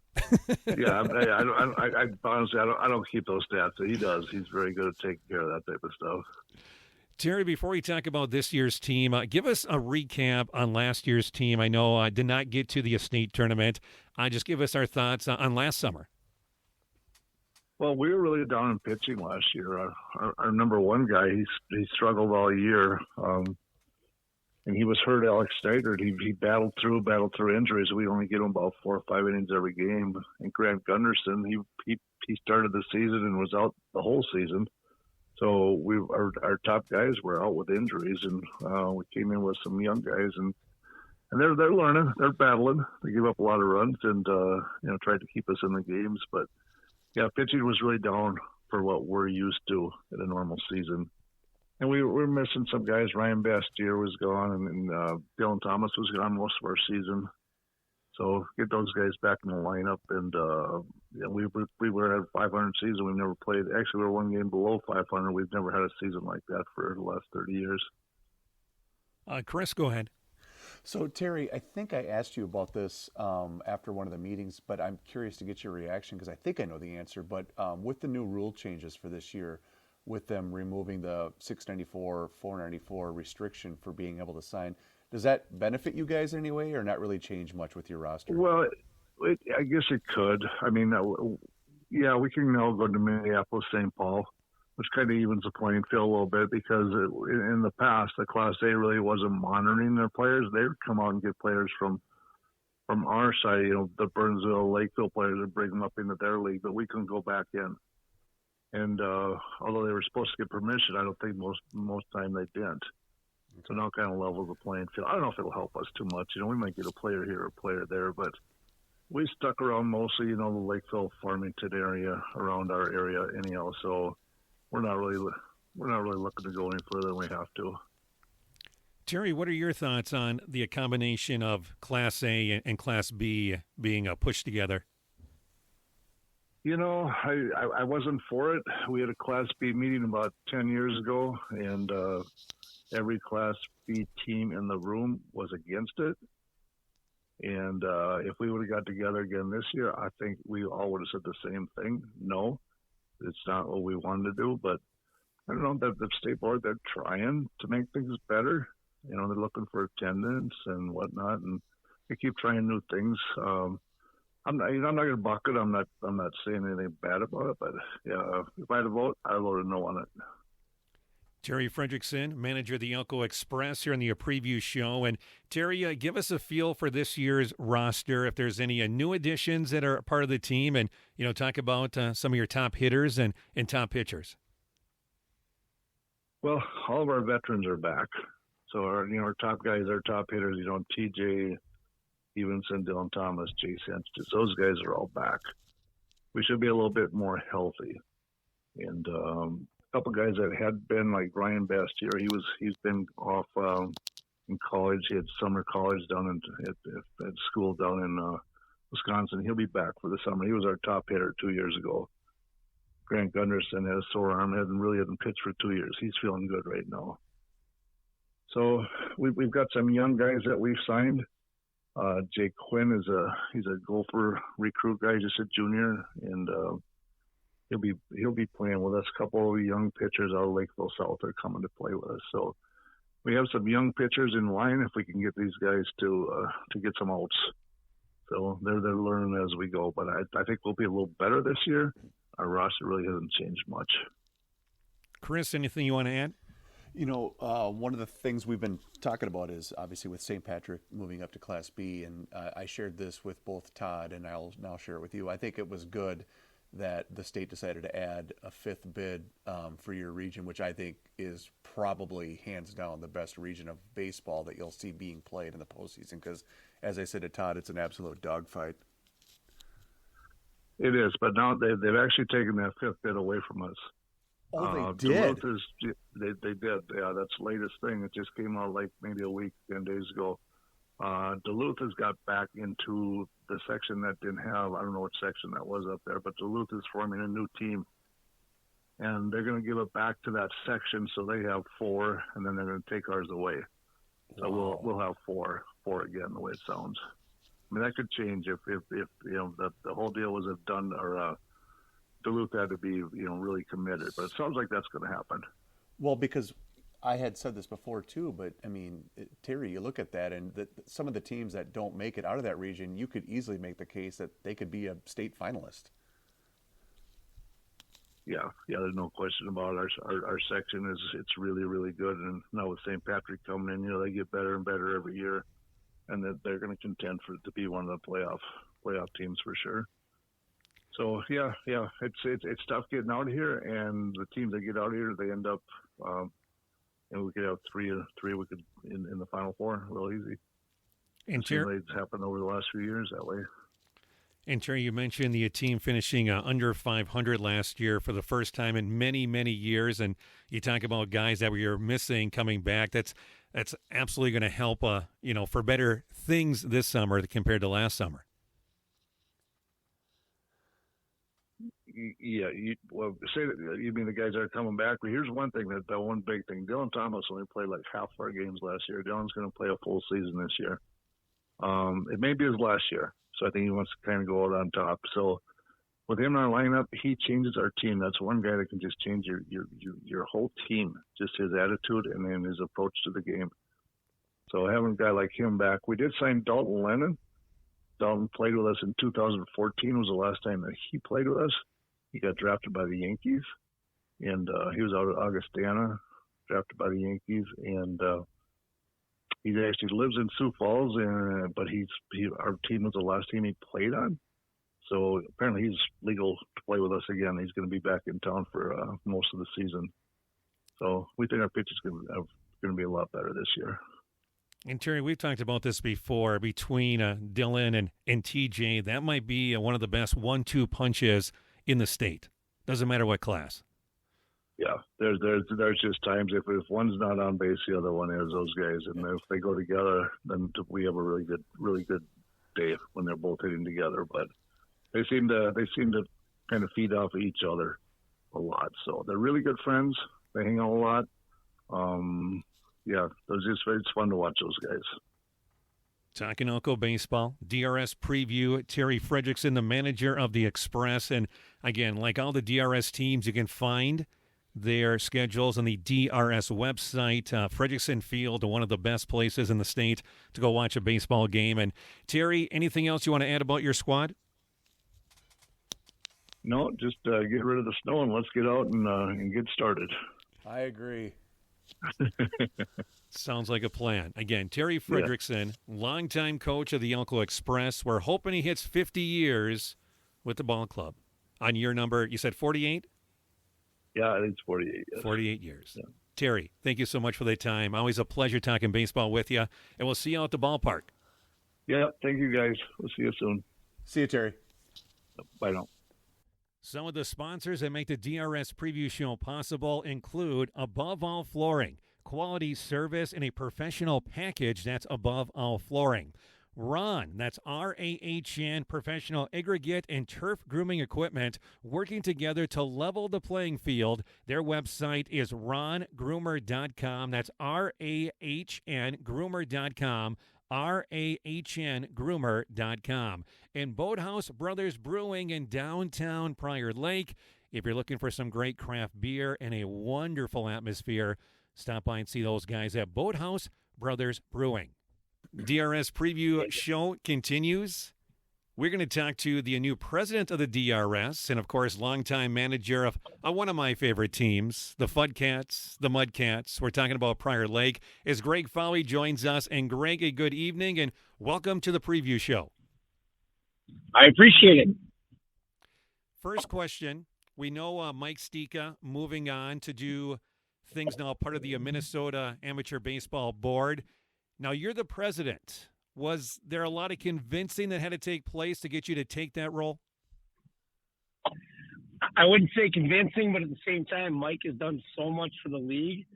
Yeah, I honestly, I don't keep those stats. He does. He's very good at taking care of that type of stuff. Terry, before we talk about this year's team, give us a recap on last year's team. I know I did not get to the state tournament. Just give us our thoughts on last summer. Well, we were really down in pitching last year. Our number one guy, he struggled all year, and he was hurt. Alex Snyder, he battled through injuries. We only get him about 4 or 5 innings every game. And Grant Gunderson, he started the season and was out the whole season. So our top guys were out with injuries, and we came in with some young guys, and they're learning, they're battling. They give up a lot of runs and tried to keep us in the games, but yeah, pitching was really down for what we're used to in a normal season. And we're missing some guys. Ryan Bastier was gone, and Dylan Thomas was gone most of our season. So get those guys back in the lineup, and we were at a 500 season. We've never played. Actually, we're one game below 500. We've never had a season like that for the last 30 years. Chris, go ahead. So, Terry, I think I asked you about this after one of the meetings, but I'm curious to get your reaction because I think I know the answer. But with the new rule changes for this year, with them removing the 694, 494 restriction for being able to sign, does that benefit you guys in any way or not really change much with your roster? Well, I guess it could. I mean, yeah, we can now go to Minneapolis, St. Paul, which kind of evens the playing field a little bit because in the past, the Class A really wasn't monitoring their players. They would come out and get players from our side, the Burnsville, Lakeville players, and bring them up into their league, but we couldn't go back in. And although they were supposed to get permission, I don't think most time they didn't. So now kind of levels the playing field. I don't know if it'll help us too much. We might get a player here or a player there, but we stuck around mostly, the Lakeville, Farmington area around our area anyhow. So we're not really looking to go any further than we have to. Terry, what are your thoughts on the combination of Class A and Class B being pushed together? I wasn't for it. We had a Class B meeting about 10 years ago, and every Class B team in the room was against it. And if we would have got together again this year, I think we all would have said the same thing. No, it's not what we wanted to do. But I don't know, the state board, they're trying to make things better. They're looking for attendance and whatnot, and they keep trying new things. I'm not going to buck it. I'm not saying anything bad about it. But yeah, if I had to vote, I voted no on it. Terry Fredrickson, manager of the Elko Express, here on the preview show. And Terry, give us a feel for this year's roster, if there's any new additions that are part of the team, and talk about some of your top hitters and top pitchers. Well, all of our veterans are back. So our top guys, our top hitters, TJ Evenson, Dylan Thomas, Jay Sanchez, those guys are all back. We should be a little bit more healthy. And couple guys that had been, like Ryan Bastier, he's been off in college. He had summer college down at school down in Wisconsin. He'll be back for the summer. He was our top hitter 2 years ago. Grant Gunderson had a sore arm, hadn't pitched for 2 years. He's feeling good right now. So we've got some young guys that we've signed. Jake Quinn he's a Gopher recruit guy, just a junior, and he'll be playing with us. A couple of young pitchers out of Lakeville South are coming to play with us. So we have some young pitchers in line if we can get these guys to get some outs. So they're learning as we go. But I think we'll be a little better this year. Our roster really hasn't changed much. Chris, anything you want to add? One of the things we've been talking about is obviously with St. Patrick moving up to Class B, and I shared this with both Todd, and I'll now share it with you. I think it was good that the state decided to add a fifth bid for your region, which I think is probably hands down the best region of baseball that you'll see being played in the postseason. Because, as I said to Todd, it's an absolute dogfight. It is, but now they've actually taken that fifth bid away from us. Oh, they did? They did. Yeah, that's the latest thing. It just came out like maybe a week, 10 days ago. Duluth has got back into the section that didn't have, I don't know what section that was up there, but Duluth is forming a new team. And they're going to give it back to that section, so they have 4, and then they're going to take ours away. So we'll have 4 again, the way it sounds. I mean, that could change if the whole deal was done, or Duluth had to be really committed. But it sounds like that's going to happen. Well, because I had said this before too, but I mean, Terry, you look at that, and some of the teams that don't make it out of that region, you could easily make the case that they could be a state finalist. Yeah, there's no question about it. Our section it's really, really good, and now with St. Patrick coming in, they get better and better every year, and that they're going to contend to be one of the playoff teams for sure. So yeah, it's tough getting out of here, and the teams that get out of here, they end up, and we could have three we could in the Final Four real easy. And it's happened over the last few years that way. And Terry, you mentioned the team finishing under 500 last year for the first time in many, many years, and you talk about guys that we were missing coming back. That's absolutely going to help, for better things this summer compared to last summer. Yeah, say that you mean the guys that are coming back. But here's one thing that one big thing. Dylan Thomas only played like half of our games last year. Dylan's going to play a full season this year. It may be his last year, so I think he wants to kind of go out on top. So with him in our lineup, he changes our team. That's one guy that can just change your whole team, just his attitude and then his approach to the game. So having a guy like him back, we did sign Dalton Lennon. Dalton played with us in 2014 was the last time that he played with us. He got drafted by the Yankees, and he was out at Augustana, drafted by the Yankees, and he actually lives in Sioux Falls, but our team was the last team he played on. So apparently he's legal to play with us again. He's going to be back in town for most of the season. So we think our pitch is going to be a lot better this year. And Terry, we've talked about this before between Dylan and TJ. That might be one of the best 1-2 punches in the state. Doesn't matter what class. Yeah, there's just times if one's not on base, the other one is. Those guys, and if they go together, then we have a really good day when they're both hitting together. But they seem to kind of feed off of each other a lot. So they're really good friends. They hang out a lot. Yeah, it's fun to watch those guys. Talking Elko baseball, DRS preview, Terry Fredrickson, the manager of the Express. And again, like all the DRS teams, you can find their schedules on the DRS website. Fredrickson Field, one of the best places in the state to go watch a baseball game. And Terry, anything else you want to add about your squad? No, just get rid of the snow and let's get out and get started. I agree. Sounds like a plan. Again, Terry Fredrickson, longtime coach of the Elko Express. We're hoping he hits 50 years with the ball club. On year number, you said 48? Yeah, I think it's 48. Yes. 48 years. Yeah. Terry, thank you so much for the time. Always a pleasure talking baseball with you, and we'll see you out at the ballpark. Yeah, thank you, guys. We'll see you soon. See you, Terry. Bye now. Some of the sponsors that make the DRS preview show possible include Above All Flooring, quality service in a professional package that's above all flooring. Ron, that's RAHN, professional aggregate and turf grooming equipment, working together to level the playing field. Their website is rongroomer.com. That's RAHN groomer.com. RAHNgroomer.com. And Boathouse Brothers Brewing in downtown Prior Lake. If you're looking for some great craft beer and a wonderful atmosphere, stop by and see those guys at Boathouse Brothers Brewing. DRS preview show continues. We're going to talk to the new president of the DRS and, of course, longtime manager of one of my favorite teams, the Fudcats, the Mudcats. We're talking about Prior Lake as Greg Faue joins us. And, Greg, a good evening and welcome to the preview show. I appreciate it. First question. We know Mike Sticha moving on to do things now part of the Minnesota Amateur Baseball Board. Now, you're the president. Was there a lot of convincing that had to take place to get you to take that role? I wouldn't say convincing, but at the same time, Mike has done so much for the league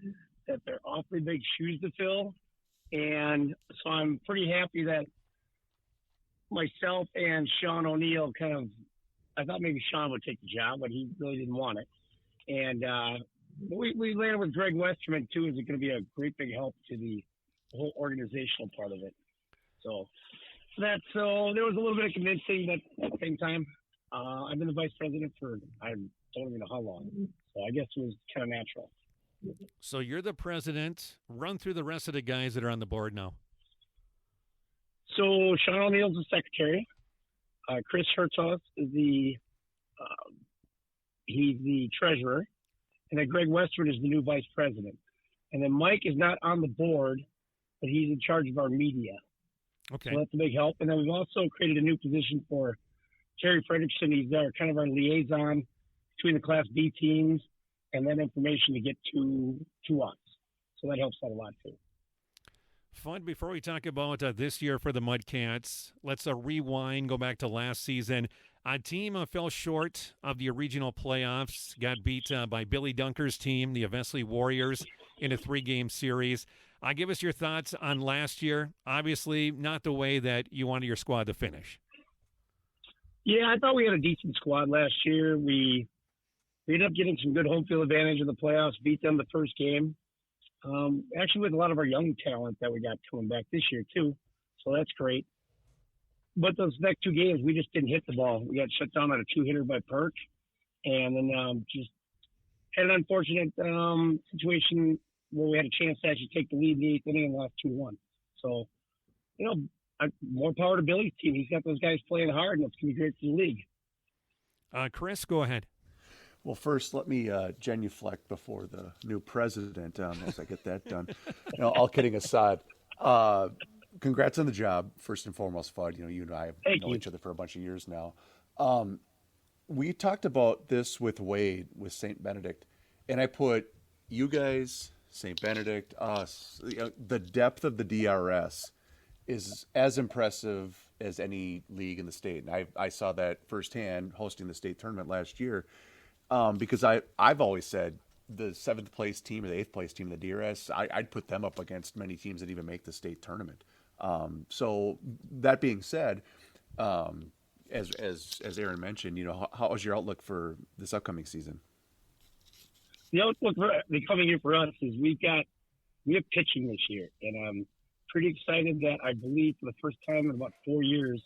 that they're awfully big shoes to fill. And so I'm pretty happy that myself and Sean O'Neill I thought maybe Sean would take the job, but he really didn't want it. And we landed with Greg Westerman, too, is going to be a great big help to the whole organizational part of it. So there was a little bit of convincing, but at the same time, I've been the vice president for I don't even know how long. So I guess it was kind of natural. So you're the president. Run through the rest of the guys that are on the board now. So Sean O'Neill's the secretary. Chris Hertzhoff is he's the treasurer, and then Greg Westerman is the new vice president. And then Mike is not on the board, but he's in charge of our media. Okay. So that's a big help. And then we've also created a new position for Terry Fredrickson, he's kind of our liaison between the Class B teams and that information to get to us. So that helps out a lot, too. Fun. Before we talk about this year for the Mudcats, let's rewind, go back to last season. A team fell short of the regional playoffs, got beat by Billy Dunker's team, the Veseli Warriors, in a 3-game series. Give us your thoughts on last year. Obviously, not the way that you wanted your squad to finish. Yeah, I thought we had a decent squad last year. We ended up getting some good home field advantage in the playoffs, beat them the first game. Actually, with a lot of our young talent that we got coming back this year, too. So that's great. But those next 2 games, we just didn't hit the ball. We got shut down on a 2-hitter by Perk. And then just had an unfortunate situation where we had a chance to actually take the lead in the 8th inning and lost 2-1. So, more power to Billy's team. He's got those guys playing hard, and it's going to be great for the league. Chris, go ahead. Well, first, let me genuflect before the new president as I get that done. All kidding aside, congrats on the job, first and foremost, Fudd. You and I have known each other for a bunch of years now. We talked about this with Wade, with St. Benedict, and I put you guys, St. Benedict, us, the depth of the DRS is as impressive as any league in the state. And I saw that firsthand hosting the state tournament last year. Because I've always said the 7th place team or the 8th place team in the DRS, I'd put them up against many teams that even make the state tournament. So that being said, as Aaron mentioned, how is your outlook for this upcoming season? The outlook for the coming year for us is we have pitching this year, and I'm pretty excited that I believe for the first time in about 4 years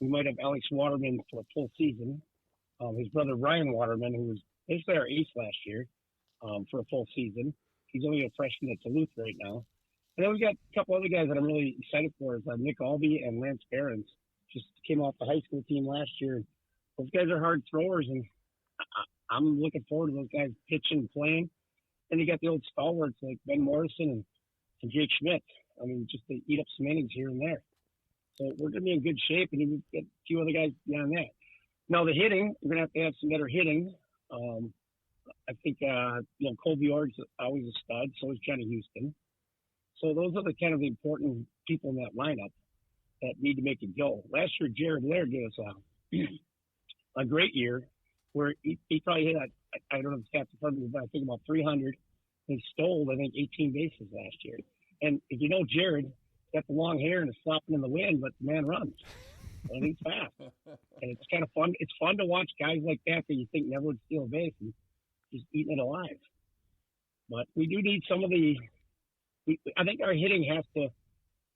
we might have Alex Waterman for a full season. His brother Ryan Waterman, who was basically our ace last year, for a full season. He's only a freshman at Duluth right now. And then we got a couple other guys that I'm really excited for. Is Nick Albee and Lance Behrens. Just came off the high school team last year. Those guys are hard throwers, and I'm looking forward to those guys pitching and playing. And you got the old stalwarts like Ben Morrison and Jake Schmidt. I mean, just to eat up some innings here and there. So we're going to be in good shape, and you can get a few other guys beyond that. Now, the hitting, we're going to have some better hitting. I think, Colby Ord's always a stud. So is Johnny Houston. So those are the kind of important people in that lineup that need to make it go. Last year, Jared Laird gave us a great year where he probably hit, I don't know the stats in front of me, but I think about 300. He stole, I think, 18 bases last year. And if you know Jared, got the long hair and is flopping in the wind, but the man runs. And he's fast. And it's kind of fun. It's fun to watch guys like that you think never would steal a base and just eating it alive. But we do need some of I think our hitting has to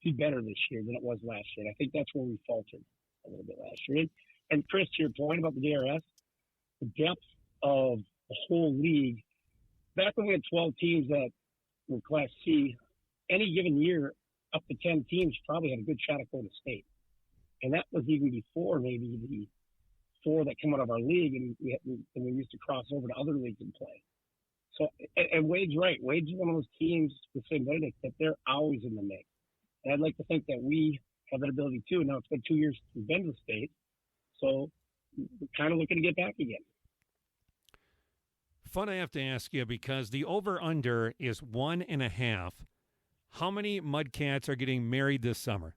be better this year than it was last year. And I think that's where we faltered a little bit last year. And Chris, to your point about the DRS, the depth of the whole league, back when we had 12 teams that were Class C, any given year, up to 10 teams probably had a good shot at going to state. And that was even before maybe the 4 that come out of our league, and we used to cross over to other leagues and play. So, and Wade's right. Wade's one of those teams with St. Benedict that they're always in the mix. And I'd like to think that we have that ability too. Now it's been 2 years since we've been to state, so we're kind of looking to get back again. Fun, I have to ask you, because the over-under is 1.5. How many Mudcats are getting married this summer?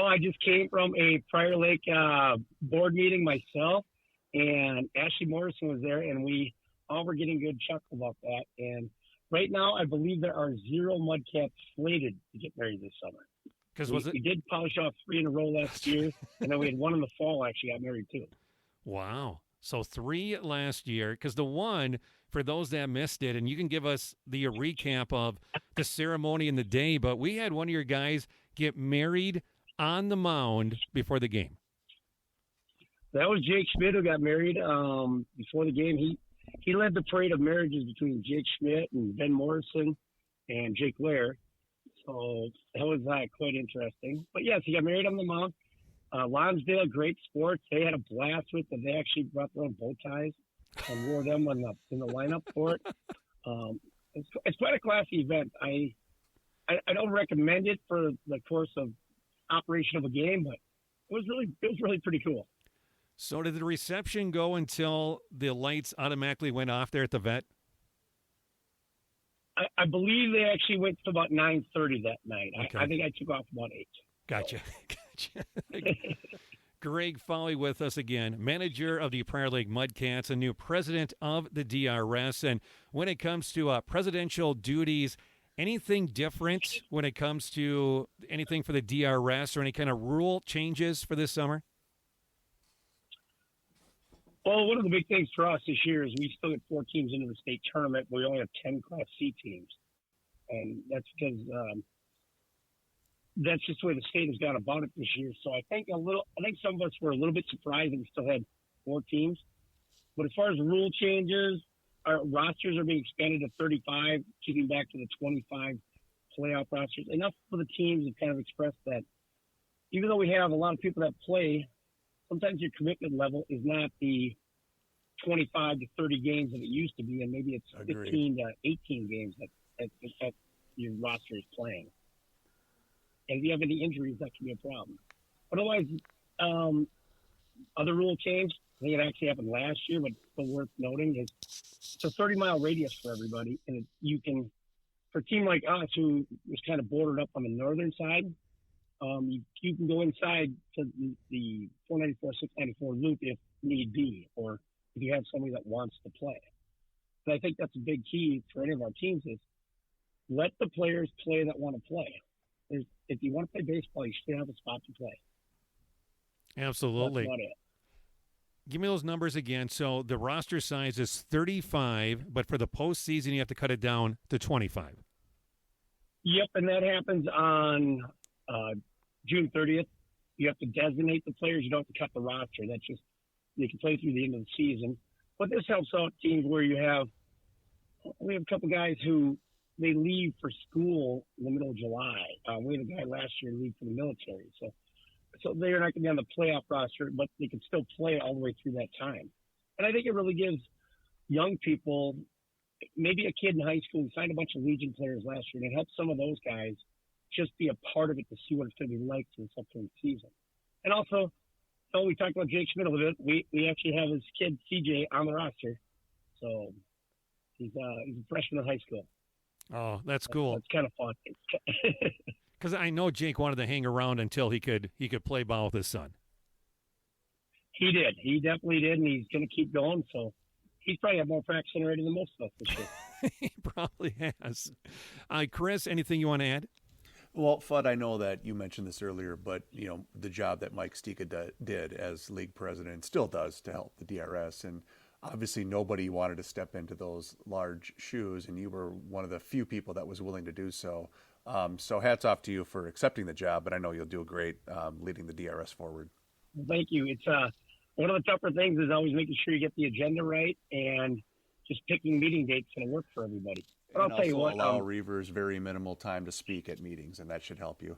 I just came from a Prior Lake board meeting myself, and Ashley Morrison was there, and we all were getting good chuckle about that. And right now, I believe there are 0 Mudcats slated to get married this summer. We did polish off 3 in a row last year, and then we had 1 in the fall actually got married too. Wow. So 3 last year, because the one, for those that missed it, and you can give us the recap of the ceremony and the day, but we had one of your guys get married on the mound before the game. That was Jake Schmidt who got married before the game. He led the parade of marriages between Jake Schmidt and Ben Morrison and Jake Lair. So that was quite interesting. But yes, he got married on the mound. Lonsdale, great sports. They had a blast with it. They actually brought their own bow ties and wore them in the lineup for it. It's quite a classy event. I don't recommend it for the course of operation of a game, but was really pretty cool. So did the reception go until the lights automatically went off there at the vet? I believe they actually went to about 9:30 that night. Okay. I think I took off about 8. Gotcha. Gotcha. Greg Faue with us again, manager of the Prior Lake Mudcats and new president of the DRS. And when it comes to presidential duties, anything different when it comes to anything for the DRS or any kind of rule changes for this summer? Well, one of the big things for us this year is we still get 4 teams into the state tournament. But we only have 10 Class C teams. And that's because that's just the way the state has gone about it this year. So I think some of us were a little bit surprised that we still had 4 teams. But as far as rule changes, our rosters are being expanded to 35, keeping back to the 25 playoff rosters. Enough for the teams have kind of expressed that even though we have a lot of people that play, sometimes your commitment level is not the 25 to 30 games that it used to be, and maybe it's 15 to 18 games that your roster is playing. And if you have any injuries, that can be a problem. Otherwise, other rule change, I think it actually happened last year, but still worth noting, is it's a 30-mile radius for everybody. And you can, for a team like us who was kind of bordered up on the northern side, you can go inside to the 494, 694 loop if need be, or if you have somebody that wants to play. But I think that's a big key for any of our teams is let the players play that want to play. If you want to play baseball, you should have a spot to play. Absolutely. That's about it. Give me those numbers again. So the roster size is 35, but for the postseason, you have to cut it down to 25. Yep, and that happens on June 30th. You have to designate the players. You don't have to cut the roster. That's just they can play through the end of the season. But this helps out teams where we have a couple guys who they leave for school in the middle of July. We had a guy last year leave for the military, so they're not going to be on the playoff roster, but they can still play all the way through that time. And I think it really gives young people, maybe a kid in high school who signed a bunch of Legion players last year, and it helps some of those guys just be a part of it to see what it's going to be like for this upcoming season. And also, we talked about Jake Schmidt a little bit. We actually have his kid CJ on the roster, so he's a freshman in high school. Oh, that's cool. It's kind of fun. Because I know Jake wanted to hang around until he could play ball with his son. He did. He definitely did, and he's going to keep going. So he's probably had more practice already than most of us this year. He probably has. Chris, anything you want to add? Well, Fudd, I know that you mentioned this earlier, but the job that Mike Sticha did as league president still does to help the DRS, and obviously nobody wanted to step into those large shoes, and you were one of the few people that was willing to do so. So hats off to you for accepting the job, but I know you'll do great leading the DRS forward. Thank you. It's one of the tougher things is always making sure you get the agenda right and just picking meeting dates and work for everybody. But And I'll tell you what. allow Reavers very minimal time to speak at meetings, and that should help you.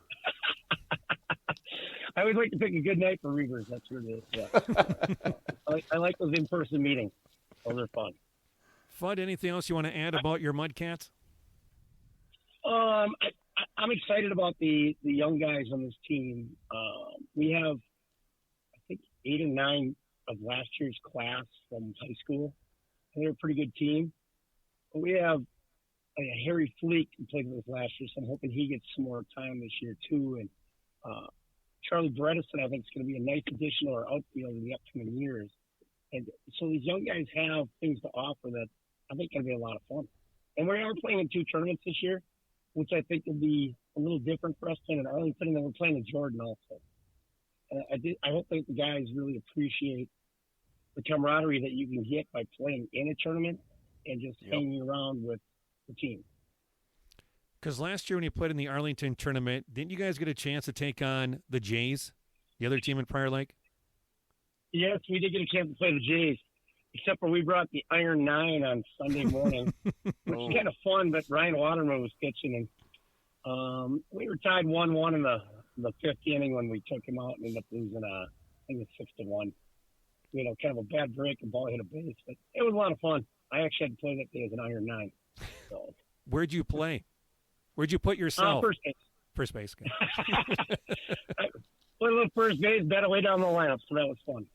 I always like to pick a good night for Reavers. That's what it is. Yeah. I like those in-person meetings. Those are fun. Fudd, anything else you want to add about your Mudcats? I'm excited about the young guys on this team. We have, I think, 8 or 9 of last year's class from high school. And they're a pretty good team. But we have Harry Fleek who played with us last year, so I'm hoping he gets some more time this year too. And Charlie Bredesen, I think, is going to be a nice addition to our outfield in the upcoming years. And so these young guys have things to offer that I think going to be a lot of fun. And we are playing in 2 tournaments this year, which I think will be a little different for us playing in Arlington, and then we're playing in Jordan also. And I hope that the guys really appreciate the camaraderie that you can get by playing in a tournament and just hanging around with the team. Because last year when you played in the Arlington tournament, didn't you guys get a chance to take on the Jays, the other team in Prior Lake? Yes, we did get a chance to play the Jays, except for we brought the Iron 9 on Sunday morning, which is kind of fun, but Ryan Waterman was pitching, and we were tied 1-1 in the 5th inning when we took him out and ended up losing, I think it was 6-1. Kind of a bad break, and ball hit a base, but it was a lot of fun. I actually had to play that day as an Iron 9. So. Where'd you play? Where'd you put yourself? First base. First base. I played a little first base, batted way down the lineup, so that was fun.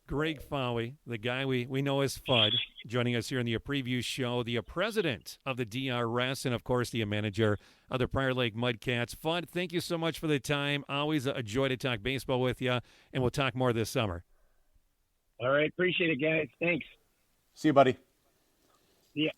Greg Faue, the guy we know as Fudd, joining us here in the preview show, the president of the DRS, and, of course, the manager of the Prior Lake Mudcats. Fudd, thank you so much for the time. Always a joy to talk baseball with you, and we'll talk more this summer. All right. Appreciate it, guys. Thanks. See you, buddy. Yeah.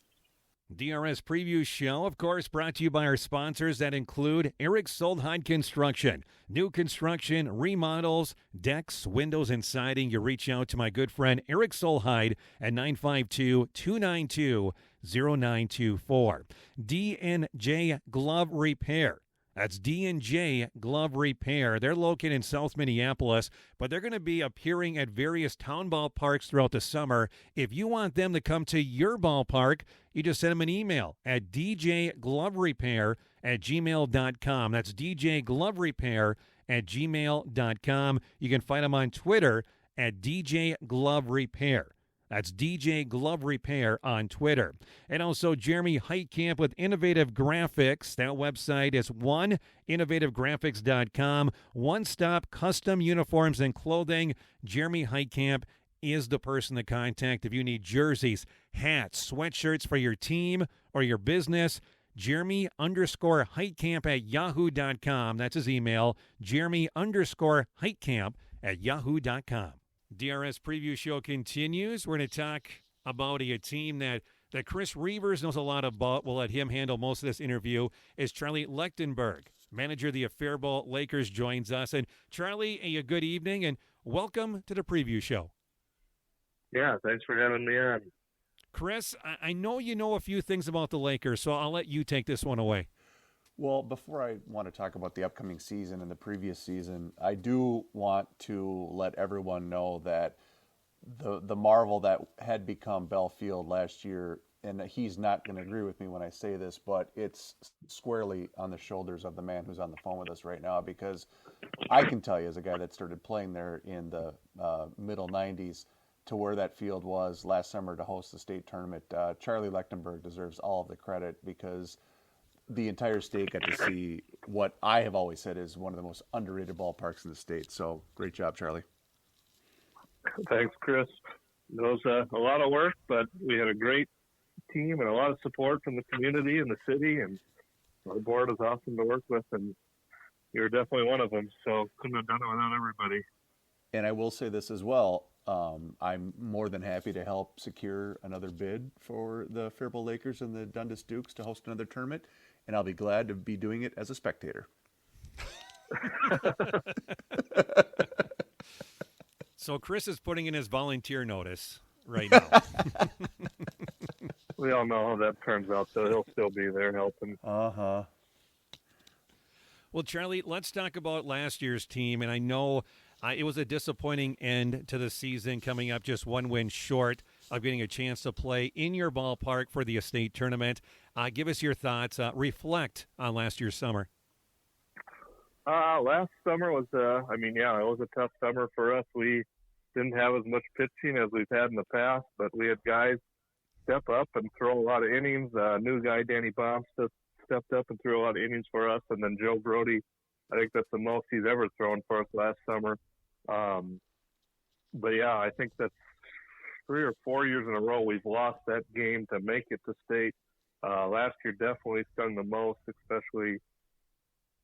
DRS Preview Show, of course, brought to you by our sponsors that include Eric Soldheim Construction. New construction, remodels, decks, windows, and siding. You reach out to my good friend Eric Soldheim at 952-292-0924. D&J Glove Repair. That's D&J Glove Repair. They're located in South Minneapolis, but they're going to be appearing at various town ballparks throughout the summer. If you want them to come to your ballpark, you just send them an email at djgloverepair@gmail.com. That's djgloverepair@gmail.com. You can find them on Twitter at DJ Glove Repair. That's DJ Glove Repair on Twitter. And also Jeremy Heitkamp with Innovative Graphics. That website is innovativegraphics.com. One-stop custom uniforms and clothing. Jeremy Heitkamp is the person to contact if you need jerseys, hats, sweatshirts for your team or your business. Jeremy_Heitkamp@yahoo.com. That's his email. Jeremy_Heitkamp@yahoo.com. DRS Preview Show continues. We're going to talk about a team that Chris Reavers knows a lot about. We'll let him handle most of this interview. Is Charlie Lechtenberg, manager of the Faribault Lakers, joins us. And Charlie, a good evening and welcome to the Preview Show. Yeah, thanks for having me on. Chris, I know you know a few things about the Lakers, so I'll let you take this one away. Well, before I want to talk about the upcoming season and the previous season, I do want to let everyone know that the marvel that had become Bell Field last year, and he's not going to agree with me when I say this, but it's squarely on the shoulders of the man who's on the phone with us right now, because I can tell you, as a guy that started playing there in the middle 90s, to where that field was last summer to host the state tournament, Charlie Lechtenberg deserves all of the credit, because the entire state got to see what I have always said is one of the most underrated ballparks in the state. So great job, Charlie. Thanks, Chris. It was a lot of work, but we had a great team and a lot of support from the community and the city, and our board is awesome to work with, and you're definitely one of them. So couldn't have done it without everybody. And I will say this as well. I'm more than happy to help secure another bid for the Faribault Lakers and the Dundas Dukes to host another tournament, and I'll be glad to be doing it as a spectator. So Chris is putting in his volunteer notice right now. We all know how that turns out, so he'll still be there helping. Uh-huh. Well, Charlie, let's talk about last year's team, and I know it was a disappointing end to the season, coming up just one win short of getting a chance to play in your ballpark for the estate tournament. Give us your thoughts. Reflect on last year's summer. Last summer was, it was a tough summer for us. We didn't have as much pitching as we've had in the past, but we had guys step up and throw a lot of innings. New guy, Danny Baum, stepped up and threw a lot of innings for us. And then Joe Brody, I think that's the most he's ever thrown for us last summer. But yeah, I think that's 3 or 4 years in a row we've lost that game to make it to state. Last year definitely stung the most, especially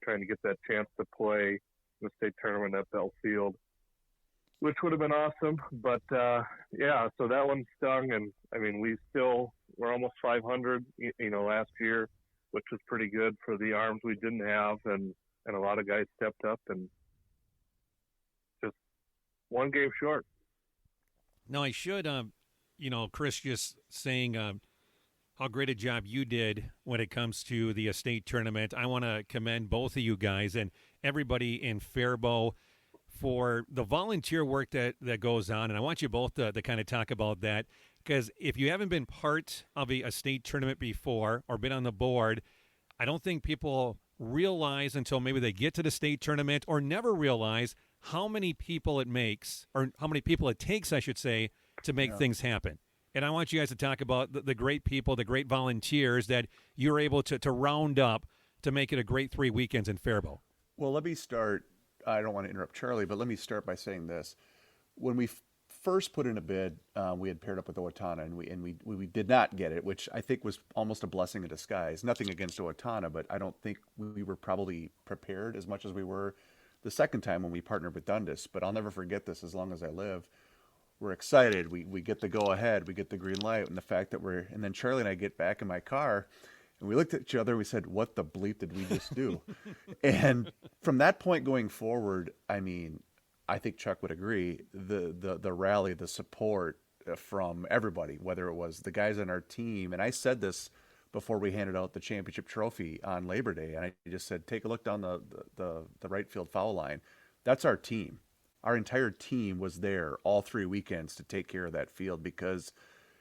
trying to get that chance to play the state tournament at Bell Field, which would have been awesome. But so that one stung, and I mean we're almost 500, last year, which was pretty good for the arms we didn't have, and a lot of guys stepped up and just one game short. Now, I should, Chris, just saying how great a job you did when it comes to the estate tournament. I want to commend both of you guys and everybody in Faribault for the volunteer work that goes on. And I want you both to kind of talk about that, because if you haven't been part of a state tournament before or been on the board, I don't think people realize until maybe they get to the state tournament, or never realize how many people it makes, or how many people it takes, I should say, to make things happen. And I want you guys to talk about the great people, the great volunteers that you're able to round up to make it a great 3 weekends in Faribault. Well, let me start I don't want to interrupt Charlie, but let me start by saying this. When we first put in a bid, we had paired up with Owatonna, and we did not get it, which I think was almost a blessing in disguise. Nothing against Owatonna, but I don't think we were probably prepared as much as we were the second time when we partnered with Dundas. But I'll never forget this as long as I live. We're excited. We get the go ahead. We get the green light, and the fact that and then Charlie and I get back in my car, and we looked at each other. We said, "What the bleep did we just do?" And from that point going forward, I mean, I think Chuck would agree. The rally, the support from everybody, whether it was the guys on our team, and I said this before we handed out the championship trophy on Labor Day, and I just said, take a look down the right field foul line. That's our team. Our entire team was there all 3 weekends to take care of that field, because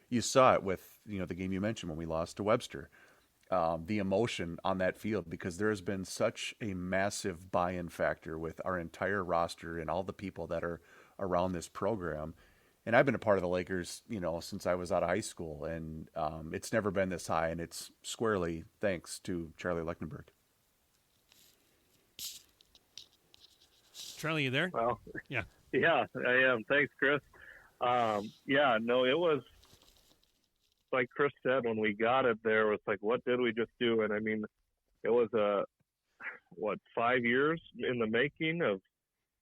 you saw it with the game you mentioned when we lost to Webster. The emotion on that field, because there has been such a massive buy-in factor with our entire roster and all the people that are around this program. And I've been a part of the Lakers, since I was out of high school, and it's never been this high, and it's squarely thanks to Charlie Lechtenberg. Charlie, you there? Well, yeah, I am. Thanks, Chris. It was like Chris said, when we got it there, it's like, what did we just do? And I mean, it was 5 years in the making of,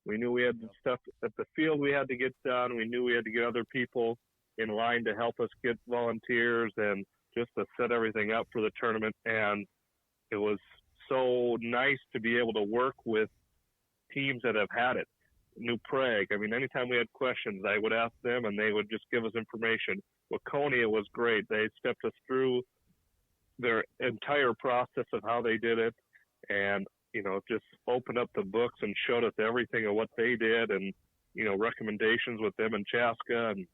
we knew we had stuff at the field we had to get done. We knew we had to get other people in line to help us get volunteers and just to set everything up for the tournament. And it was so nice to be able to work with teams that have had it. New Prague. I mean, anytime we had questions, I would ask them and they would just give us information. Waconia was great. They stepped us through their entire process of how they did it, and just opened up the books and showed us everything of what they did, and recommendations with them and Chaska, and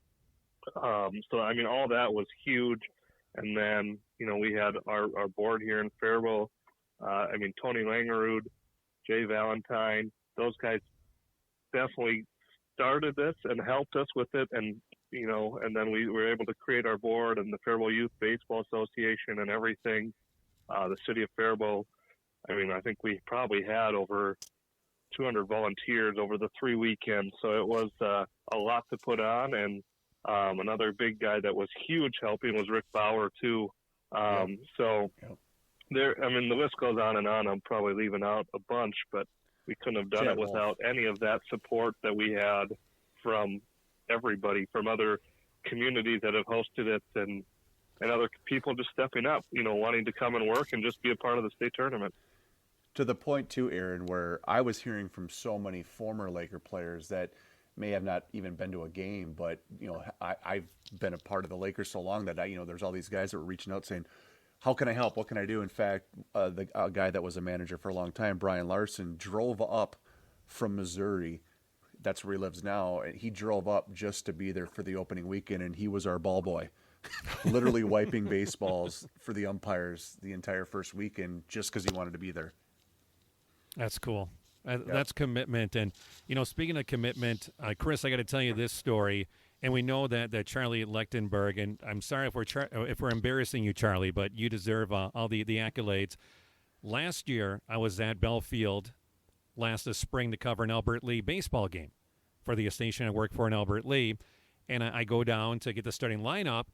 so I mean, all that was huge. And then we had our board here in Faribault. Tony Langerud, Jay Valentine, those guys definitely started this and helped us with it, and and then we were able to create our board and the Faribault Youth Baseball Association and everything. The city of Faribault, I think we probably had over 200 volunteers over the 3 weekends, so it was a lot to put on. And another big guy that was huge helping was Rick Bauer too. So there, the list goes on and on. I'm probably leaving out a bunch, but we couldn't have done it without any of that support that we had from everybody, from other communities that have hosted it, and other people just stepping up, wanting to come and work and just be a part of the state tournament. To the point too, Aaron, where I was hearing from so many former Laker players that may have not even been to a game, but I've been a part of the Lakers so long that there's all these guys that were reaching out saying, how can I help? What can I do? In fact, a guy that was a manager for a long time, Brian Larson, drove up from Missouri. That's where he lives now. And he drove up just to be there for the opening weekend, and he was our ball boy, literally wiping baseballs for the umpires the entire first weekend just because he wanted to be there. That's cool. That's commitment. And, speaking of commitment, Chris, I got to tell you this story. And we know that Charlie Lechtenberg, and I'm sorry if we're embarrassing you, Charlie, but you deserve all the accolades. Last year, I was at Belfield last spring to cover an Albert Lee baseball game for the station I work for in Albert Lee, and I go down to get the starting lineup,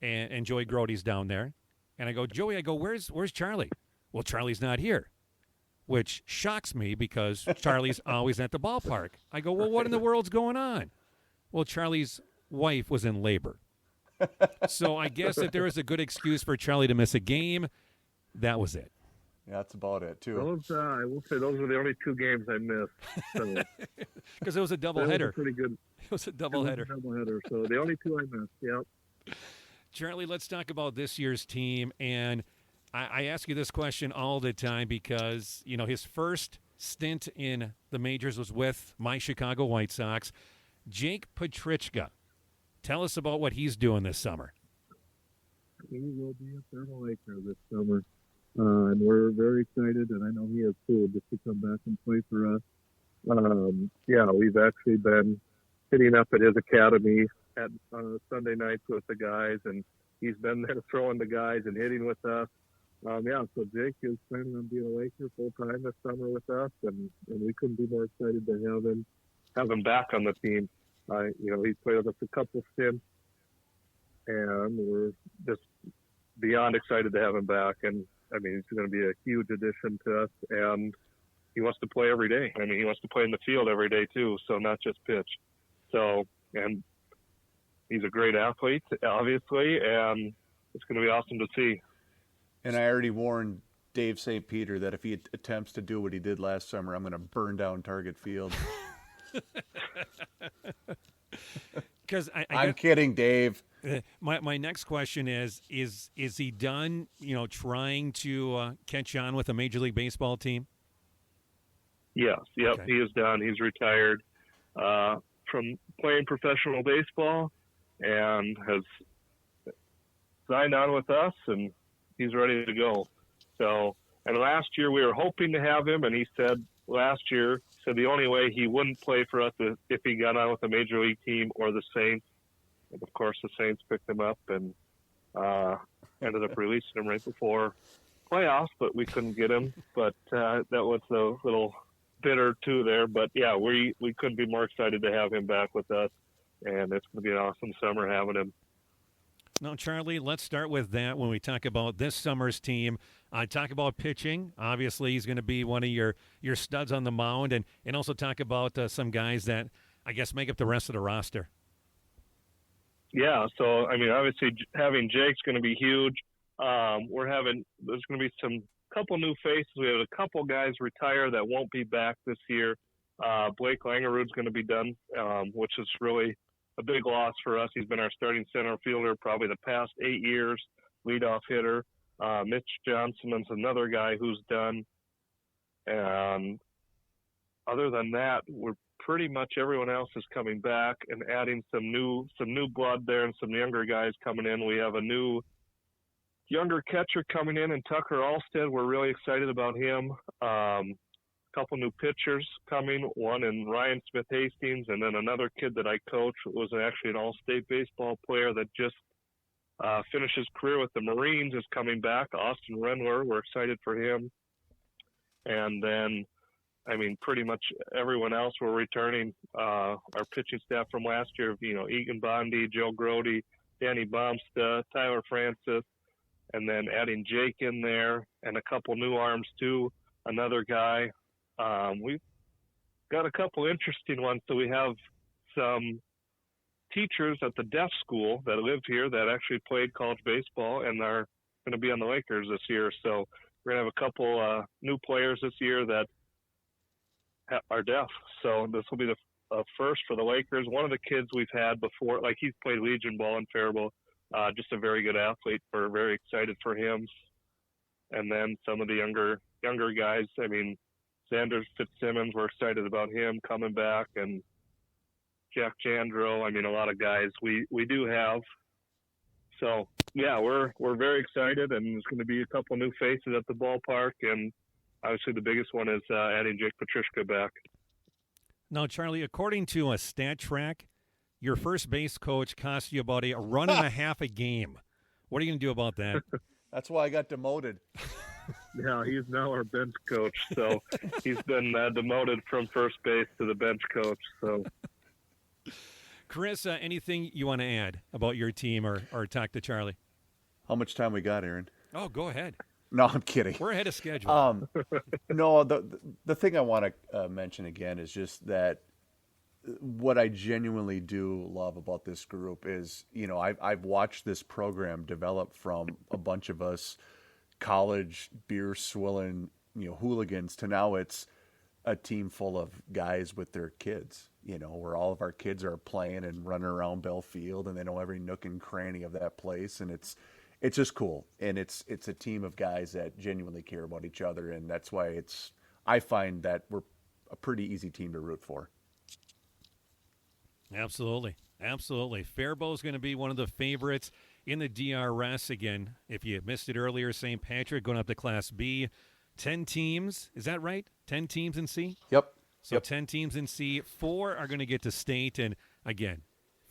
and Joey Grody's down there, and I go, Joey, where's Charlie? Well, Charlie's not here, which shocks me because Charlie's always at the ballpark. I go, well, what in the world's going on? Well, Charlie's wife was in labor. So I guess if there was a good excuse for Charlie to miss a game, that was it. Yeah, that's about it, too. I will say those were the only 2 games I missed. Because it was a doubleheader. Pretty good. It was a doubleheader. So the only 2 I missed, yep. Charlie, let's talk about this year's team. And I ask you this question all the time because, his first stint in the majors was with my Chicago White Sox. Jake Petrichka, tell us about what he's doing this summer. He will be a Faribault Laker this summer, and we're very excited, and I know he is too, just to come back and play for us. We've actually been hitting up at his academy at Sunday nights with the guys, and he's been there throwing the guys and hitting with us. So Jake is planning on being a Laker full time this summer with us, and we couldn't be more excited to have him back on the team. He's played with us a couple stints, and we're just beyond excited to have him back. And he's going to be a huge addition to us, and he wants to play every day. He wants to play in the field every day too, so not just pitch. So, and he's a great athlete, obviously, and it's going to be awesome to see. And I already warned Dave St. Peter that if he attempts to do what he did last summer, I'm going to burn down Target Field. Because I'm kidding, Dave. My next question is he done, trying to catch on with a Major League Baseball team? Yes. Yep. Okay. He is done. He's retired from playing professional baseball and has signed on with us, and he's ready to go. So, and last year we were hoping to have him, and he said the only way he wouldn't play for us is if he got on with a Major League team or the Saints. And of course, the Saints picked him up and ended up releasing him right before playoffs, but we couldn't get him. But that was a little bitter too there. But yeah, we couldn't be more excited to have him back with us, and it's going to be an awesome summer having him. Now, Charlie, let's start with that when we talk about this summer's team. Talk about pitching. Obviously, he's going to be one of your studs on the mound, and also talk about some guys that, I guess, make up the rest of the roster. Yeah, so, obviously having Jake's going to be huge. There's going to be couple new faces. We have a couple guys retire that won't be back this year. Blake Langerud's going to be done, which is really a big loss for us. He's been our starting center fielder probably the past 8 years, leadoff hitter. Mitch Johnson is another guy who's done. And other than that, we're pretty much everyone else is coming back and adding some new blood there and some younger guys coming in. We have a new younger catcher coming in, and Tucker Alstead. We're really excited about him. Couple new pitchers coming, one in Ryan Smith Hastings, and then another kid that I coach was actually an all-state baseball player that just finished his career with the Marines, is coming back. Austin Renler, we're excited for him. And then, pretty much everyone else we're returning. Our pitching staff from last year, Egan Bondi, Joe Grody, Danny Baumsta, Tyler Francis, and then adding Jake in there and a couple new arms too, another guy. We've got a couple interesting ones. So we have some teachers at the deaf school that live here that actually played college baseball and are going to be on the Lakers this year. So we're going to have a couple new players this year that are deaf. So this will be the first for the Lakers. One of the kids we've had before, he's played Legion ball in Faribault, just a very good athlete. We're very excited for him. And then some of the younger guys, Xander Fitzsimmons, we're excited about him coming back, and Jack Jandro. A lot of guys we do have. So yeah, we're very excited, and there's going to be a couple new faces at the ballpark, and obviously the biggest one is adding Jake Petrushka back. Now, Charlie, according to a stat track, your first base coach cost you about a run and a half a game. What are you going to do about that? That's why I got demoted. Yeah, he's now our bench coach. So he's been demoted from first base to the bench coach. So, Chris, anything you want to add about your team or talk to Charlie? How much time we got, Aaron? Oh, go ahead. No, I'm kidding. We're ahead of schedule. No, the thing I want to mention again is just that what I genuinely do love about this group is, I've watched this program develop from a bunch of us college beer swilling, hooligans to now it's a team full of guys with their kids, where all of our kids are playing and running around Bell Field, and they know every nook and cranny of that place. And it's just cool. And it's a team of guys that genuinely care about each other. And that's why I find that we're a pretty easy team to root for. Absolutely. Faribault is going to be one of the favorites in the DRS. Again, if you missed it earlier, St. Patrick going up to Class B. 10 teams. Is that right? 10 teams in C? Yep. So 10 teams in C. 4 are going to get to state. And again,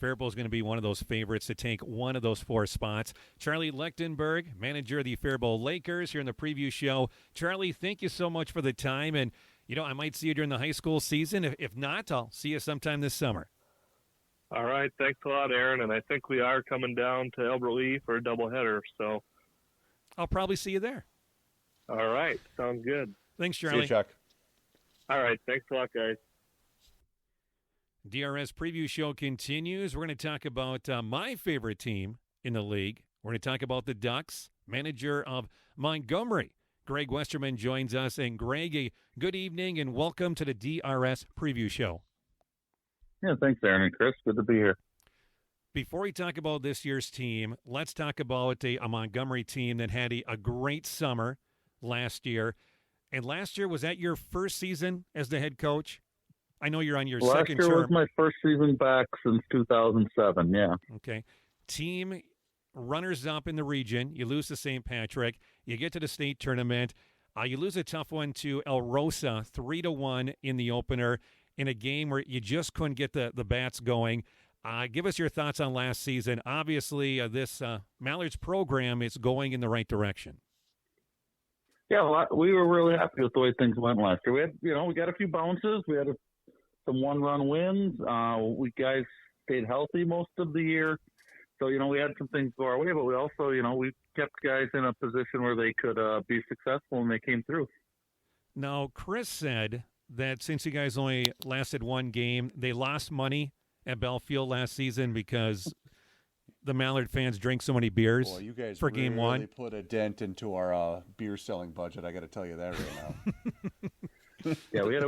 Faribault is going to be one of those favorites to take one of those 4 spots. Charlie Lechtenberg, manager of the Faribault Lakers, here in the preview show. Charlie, thank you so much for the time. And, I might see you during the high school season. If not, I'll see you sometime this summer. All right. Thanks a lot, Aaron. And I think we are coming down to Elbert Lee for a doubleheader. So I'll probably see you there. All right. Sounds good. Thanks, See Charlie. you, Chuck. All right. Thanks a lot, guys. DRS preview show continues. We're going to talk about my favorite team in the league. We're going to talk about the Ducks. Manager of Montgomery, Greg Westerman, joins us. And Greg, a good evening and welcome to the DRS preview show. Yeah, thanks, Aaron and Chris. Good to be here. Before we talk about this year's team, let's talk about a Montgomery team that had a great summer last year. And last year, was that your first season as the head coach? I know you're on your second term. Last year was my first season back since 2007, yeah. Okay. Team runners-up in the region. You lose to St. Patrick. You get to the state tournament. You lose a tough one to El Rosa, 3-1 in the opener in a game where you just couldn't get the bats going. Give us your thoughts on last season. Obviously, this Mallards program is going in the right direction. Yeah, well, we were really happy with the way things went last year. We had, we got a few bounces. We had some one-run wins. We guys stayed healthy most of the year. So, we had some things go our way, but we also, we kept guys in a position where they could be successful, and they came through. Now, Chris said that since you guys only lasted one game, they lost money at Belfield last season because the Mallard fans drink so many beers you guys for game really one. Put a dent into our beer selling budget. I got to tell you that right now. Yeah, we had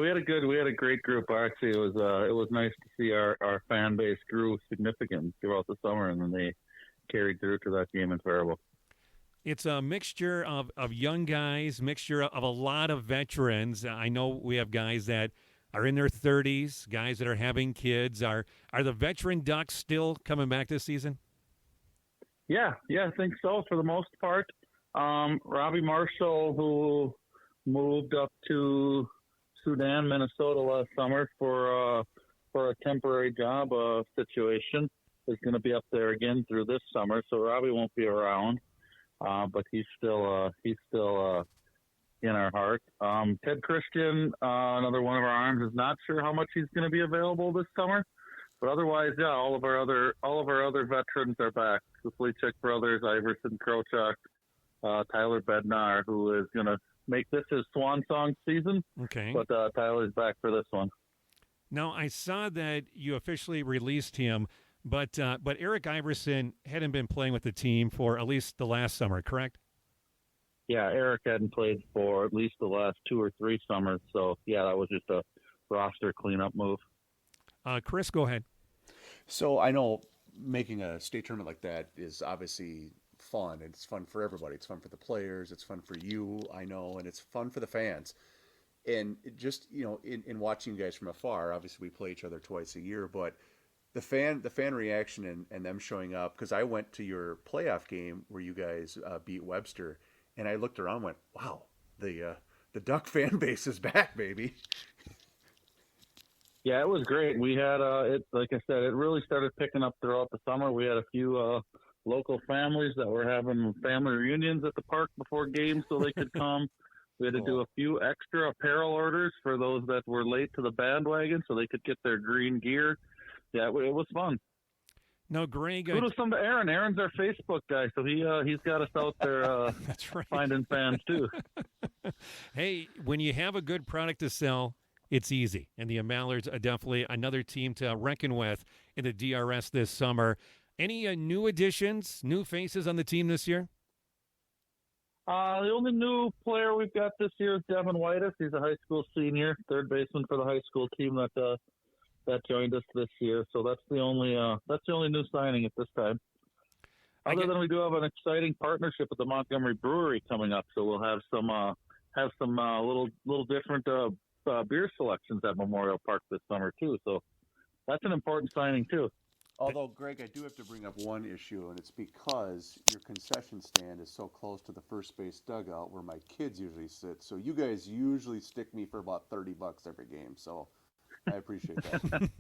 a great group. Actually, it was nice to see our fan base grew significantly throughout the summer, and then they carried through to that game in Faribault. It's a mixture of young guys, mixture of a lot of veterans. I know we have guys that are in their 30s, guys that are having kids. Are the veteran Ducks still coming back this season? Yeah, I think so for the most part. Robbie Marshall, who moved up to Sudan, Minnesota last summer for a temporary job situation, is going to be up there again through this summer. So Robbie won't be around, but he's still in our heart. Ted Christian, another one of our arms, is not sure how much he's going to be available this summer, but otherwise, yeah, all of our other veterans are back. The Fleechek brothers, Iverson, Krochak, Tyler Bednar, who is going to make this his swan song season. Okay. But Tyler's back for this one. Now, I saw that you officially released him, but Eric Iverson hadn't been playing with the team for at least the last summer, correct? Yeah, Eric hadn't played for at least the last 2 or 3 summers. So, yeah, that was just a roster cleanup move. Chris, go ahead. So I know making a state tournament like that is obviously fun. It's fun for everybody. It's fun for the players. It's fun for you, I know, and it's fun for the fans. And just, in watching you guys from afar, obviously we play each other twice a year, but the fan reaction and them showing up, because I went to your playoff game where you guys beat Webster, and I looked around and went, wow, the Duck fan base is back, baby. Yeah, it was great. We had, like I said, it really started picking up throughout the summer. We had a few local families that were having family reunions at the park before games so they could come. We had to do a few extra apparel orders for those that were late to the bandwagon so they could get their green gear. Yeah, it was fun. No, Greg. Kudos to Aaron. Aaron's our Facebook guy, so he's got us out there That's right. finding fans too. Hey, when you have a good product to sell, it's easy. And the Mallards are definitely another team to reckon with in the DRS this summer. Any new additions, new faces on the team this year? The only new player we've got this year is Devin Whitus. He's a high school senior, third baseman for the high school team that joined us this year. So that's the only new signing at this time. Other than we do have an exciting partnership with the Montgomery Brewery coming up, so we'll have some little different beer selections at Memorial Park this summer too. So that's an important signing too. Although, Greg, I do have to bring up one issue, and it's because your concession stand is so close to the first base dugout where my kids usually sit. So you guys usually stick me for about $30 every game. So I appreciate that.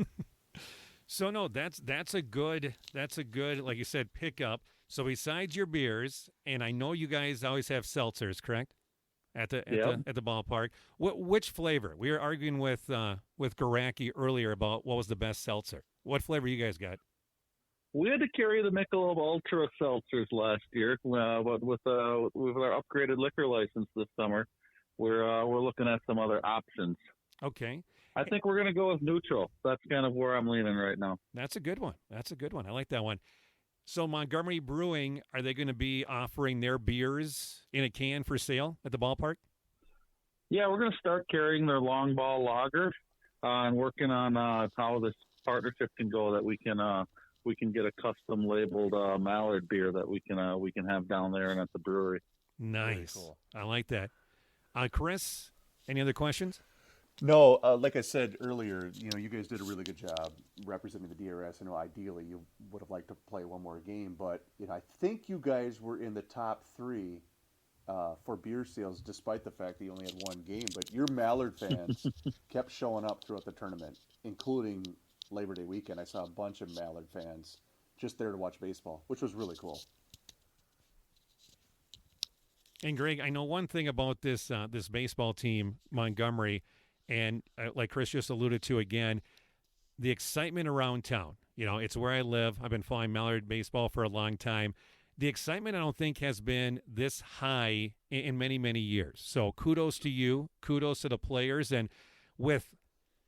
So no, that's a good like you said pickup. So besides your beers, and I know you guys always have seltzers, correct? At the ballpark. Which flavor? We were arguing with Goracke earlier about what was the best seltzer. What flavor you guys got? We had to carry the Michelob Ultra seltzers last year, but with our upgraded liquor license this summer, we're looking at some other options. Okay. I think we're going to go with neutral. That's kind of where I'm leaning right now. That's a good one. I like that one. So Montgomery Brewing, are they going to be offering their beers in a can for sale at the ballpark? Yeah, we're going to start carrying their long ball lager and working on how this partnership can go, that we can get a custom labeled Mallard beer that we can have down there and at the brewery. Nice. Cool. I like that. Chris, any other questions? No, like I said earlier, you guys did a really good job representing the DRS. I know ideally you would have liked to play one more game, but I think you guys were in the top 3 for beer sales, despite the fact that you only had one game. But your Mallard fans kept showing up throughout the tournament, including Labor Day weekend. I saw a bunch of Mallard fans just there to watch baseball, which was really cool. And Greg, I know one thing about this baseball team, Montgomery. And like Chris just alluded to again, the excitement around town. It's where I live. I've been following Mallard baseball for a long time. The excitement, I don't think, has been this high in many, many years. So kudos to you. Kudos to the players. And with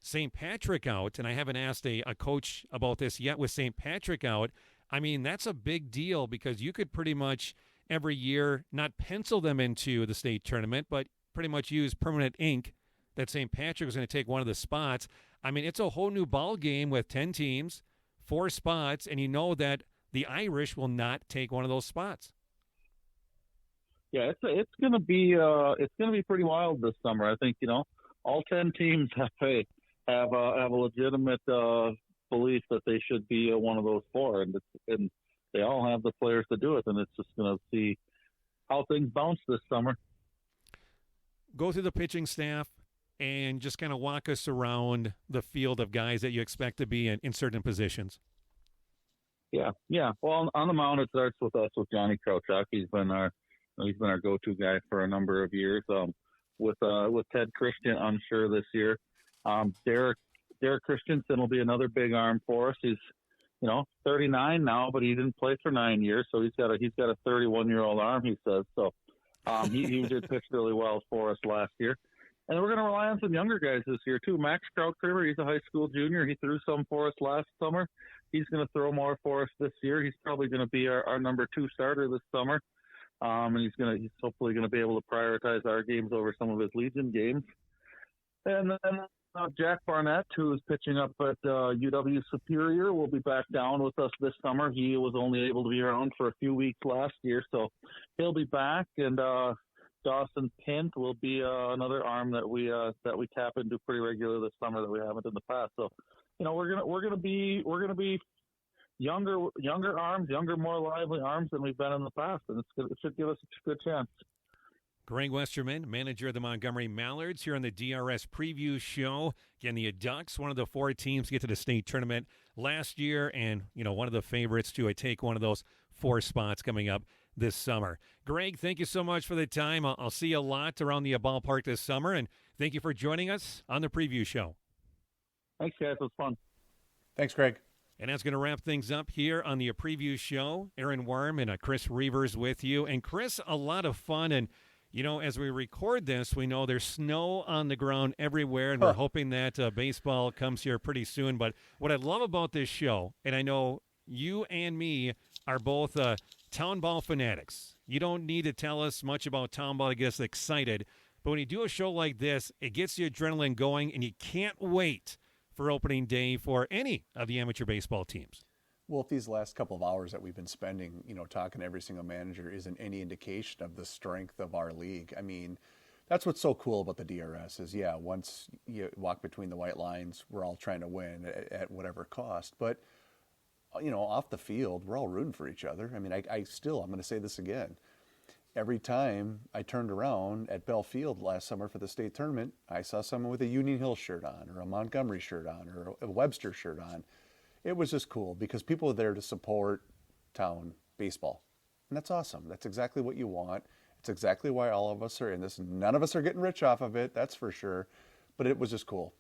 St. Patrick out, and I haven't asked a coach about this yet, with St. Patrick out, I mean, that's a big deal because you could pretty much every year not pencil them into the state tournament, but pretty much use permanent ink that St. Patrick was going to take one of the spots. I mean, it's a whole new ball game with 10 teams, 4 spots, and you know that the Irish will not take one of those spots. Yeah, it's going to be pretty wild this summer. I think all 10 teams have a legitimate belief that they should be one of those 4, and they all have the players to do it. And it's just going to see how things bounce this summer. Go through the pitching staff and just kind of walk us around the field of guys that you expect to be in certain positions. Yeah. Well, on the mound, it starts with us with Johnny Krawchuk. He's been our go-to guy for a number of years. With Ted Christian unsure this year, Derek Christensen will be another big arm for us. He's 39 now, but he didn't play for 9 years, so he's got a 31-year-old arm. He says so. He did pitch really well for us last year. And we're going to rely on some younger guys this year, too. Max Krautkramer, he's a high school junior. He threw some for us last summer. He's going to throw more for us this year. He's probably going to be our number 2 starter this summer. And he's hopefully going to be able to prioritize our games over some of his Legion games. And then Jack Barnett, who is pitching up at UW Superior, will be back down with us this summer. He was only able to be around for a few weeks last year, so he'll be back. And Dawson Pint will be another arm that we tap into pretty regularly this summer that we haven't in the past. So, we're gonna be younger arms, more lively arms than we've been in the past, and it should give us a good chance. Greg Westerman, manager of the Montgomery Mallards, here on the DRS Preview Show. Again, the Ducks, one of the 4 teams to get to the state tournament last year, and one of the favorites to take one of those 4 spots coming up this summer. Greg, thank you so much for the time. I'll see you a lot around the ballpark this summer, and thank you for joining us on the Preview Show. Thanks, guys. It was fun. Thanks, Greg. And that's going to wrap things up here on the Preview Show. Aaron Worm and Chris Reavers with you. And Chris, a lot of fun. And, as we record this, we know there's snow on the ground everywhere, and we're hoping that baseball comes here pretty soon. But what I love about this show, and I know you and me are both town ball fanatics. You don't need to tell us much about town ball to get us excited. But when you do a show like this, it gets the adrenaline going, and you can't wait for opening day for any of the amateur baseball teams. Well, if these last couple of hours that we've been spending, talking to every single manager isn't any indication of the strength of our league. I mean, that's what's so cool about the DRS is, once you walk between the white lines, we're all trying to win at whatever cost. But, off the field, we're all rooting for each other. I mean, I'm going to say this again. Every time I turned around at Bell Field last summer for the state tournament, I saw someone with a Union Hill shirt on or a Montgomery shirt on or a Webster shirt on. it was just cool because people were there to support town baseball. And that's awesome. That's exactly what you want. It's exactly why all of us are in this. None of us are getting rich off of it, that's for sure. But it was just cool.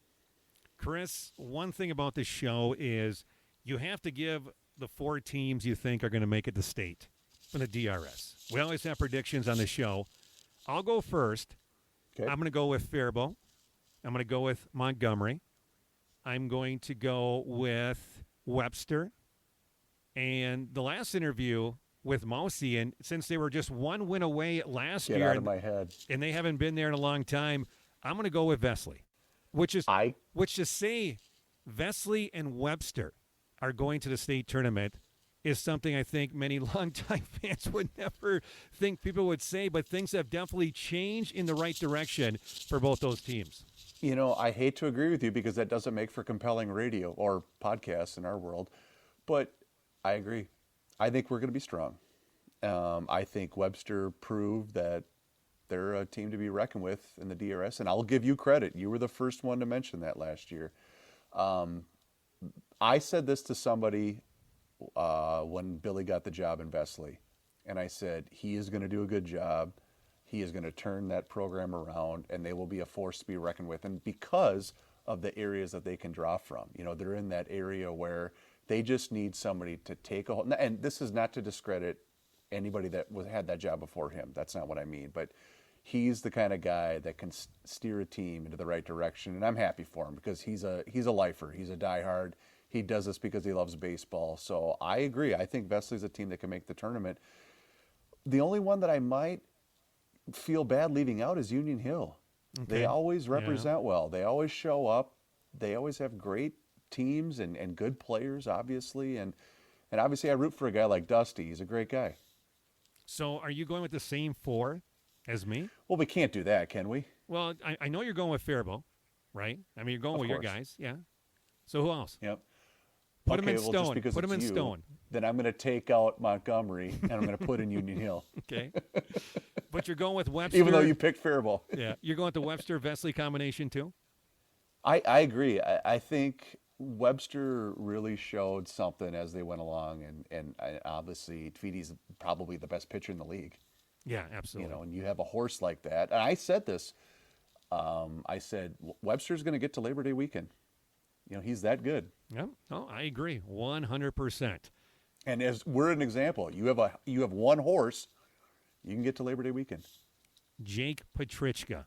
Chris, one thing about this show is you have to give the 4 teams you think are going to make it to state from the DRS. We always have predictions on the show. I'll go first. Okay. I'm going to go with Faribault. I'm going to go with Montgomery. I'm going to go with Webster. And the last interview with Mousy, and since they were just 1 win away last year. Get out of my head. And they haven't been there in a long time, I'm going to go with Veseli, which to say Veseli and Webster are going to the state tournament is something I think many longtime fans would never think people would say, but things have definitely changed in the right direction for both those teams. You know, I hate to agree with you because that doesn't make for compelling radio or podcasts in our world, but I agree. I think we're going to be strong. I think Webster proved that they're a team to be reckoned with in the DRS, and I'll give you credit. You were the first one to mention that last year. I said this to somebody when Billy got the job in Veseli, and I said, he is going to do a good job. He is going to turn that program around, and they will be a force to be reckoned with. And because of the areas that they can draw from, you know, they're in that area where they just need somebody to take a hold. And this is not to discredit anybody that had that job before him. That's not what I mean. But he's the kind of guy that can steer a team into the right direction, and I'm happy for him because he's a lifer. He's a diehard. He does this because he loves baseball. So I agree. I think Vesely's a team that can make the tournament. The only one that I might feel bad leaving out is Union Hill. Okay. They always represent well. They always show up. They always have great teams and good players, obviously. And obviously I root for a guy like Dusty. He's a great guy. So are you going with the same 4 as me? Well, we can't do that, can we? Well, I know you're going with Faribault, right? I mean, you're going with your guys. Yeah. So who else? Yep. Put him in stone. Put him in stone. Then I'm going to take out Montgomery, and I'm going to put in Union Hill. Okay. But you're going with Webster. Even though you picked Faribault. Yeah. You're going with the Webster-Vesely combination, too? I agree. I think Webster really showed something as they went along, and obviously Tweedy's probably the best pitcher in the league. Yeah, absolutely. You know, and you have a horse like that. And I said this. I said, Webster's going to get to Labor Day weekend. You know, he's that good. Yeah, no, I agree, 100%. And as we're an example, you have one horse, you can get to Labor Day weekend. Jake Petrichka,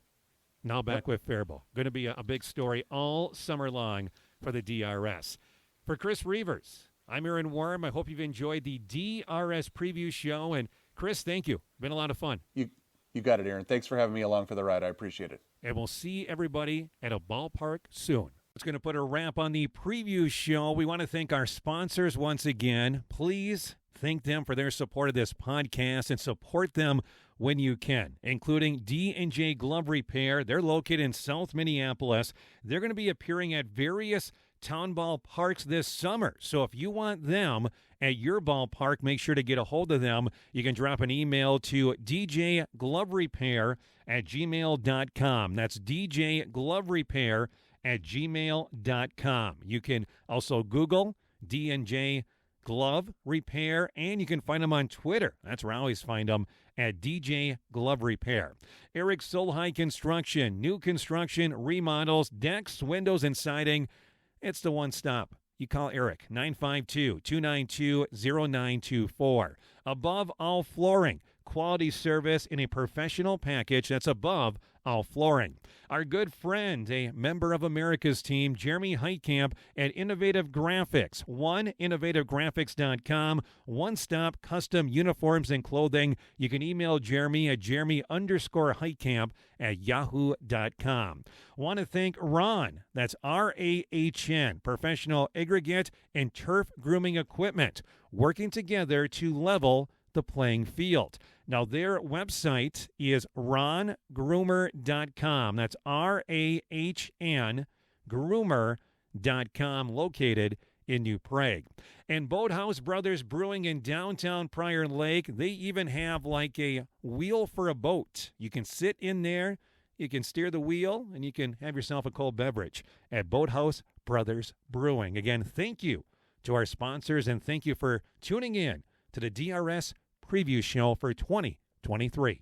now back with Faribault. Going to be a big story all summer long for the DRS. For Chris Reavers, I'm Aaron Worm. I hope you've enjoyed the DRS preview show. And Chris, thank you. Been a lot of fun. You got it, Aaron. Thanks for having me along for the ride. I appreciate it. And we'll see everybody at a ballpark soon. It's going to put a wrap on the preview show. We want to thank our sponsors once again. Please thank them for their support of this podcast and support them when you can, including D&J Glove Repair. They're located in South Minneapolis. They're going to be appearing at various town ballparks this summer. So if you want them at your ballpark, make sure to get a hold of them. You can drop an email to djgloverepair@gmail.com. That's djgloverepair@gmail.com. You can also Google D&J Glove Repair, and you can find them on Twitter. That's where I always find them, at DJ Glove Repair. Eric Solheim Construction, new construction, remodels, decks, windows, and siding. It's the one stop. You call Eric, 952-292-0924. Above All Flooring, quality service in a professional package that's above all flooring. Our good friend, a member of America's team, Jeremy Heitkamp at Innovative Graphics. OneInnovativeGraphics.com. One-stop custom uniforms and clothing. You can email Jeremy at Jeremy_Heitkamp@yahoo.com. Want to thank Ron, that's RAHN, Professional Aggregate and Turf Grooming Equipment, working together to level the playing field. Now, their website is rongroomer.com. That's RAHN groomer.com, located in New Prague. And Boathouse Brothers Brewing in downtown Prior Lake, they even have like a wheel for a boat. You can sit in there, you can steer the wheel, and you can have yourself a cold beverage at Boathouse Brothers Brewing. Again, thank you to our sponsors, and thank you for tuning in to the DRS Preview Show for 2023.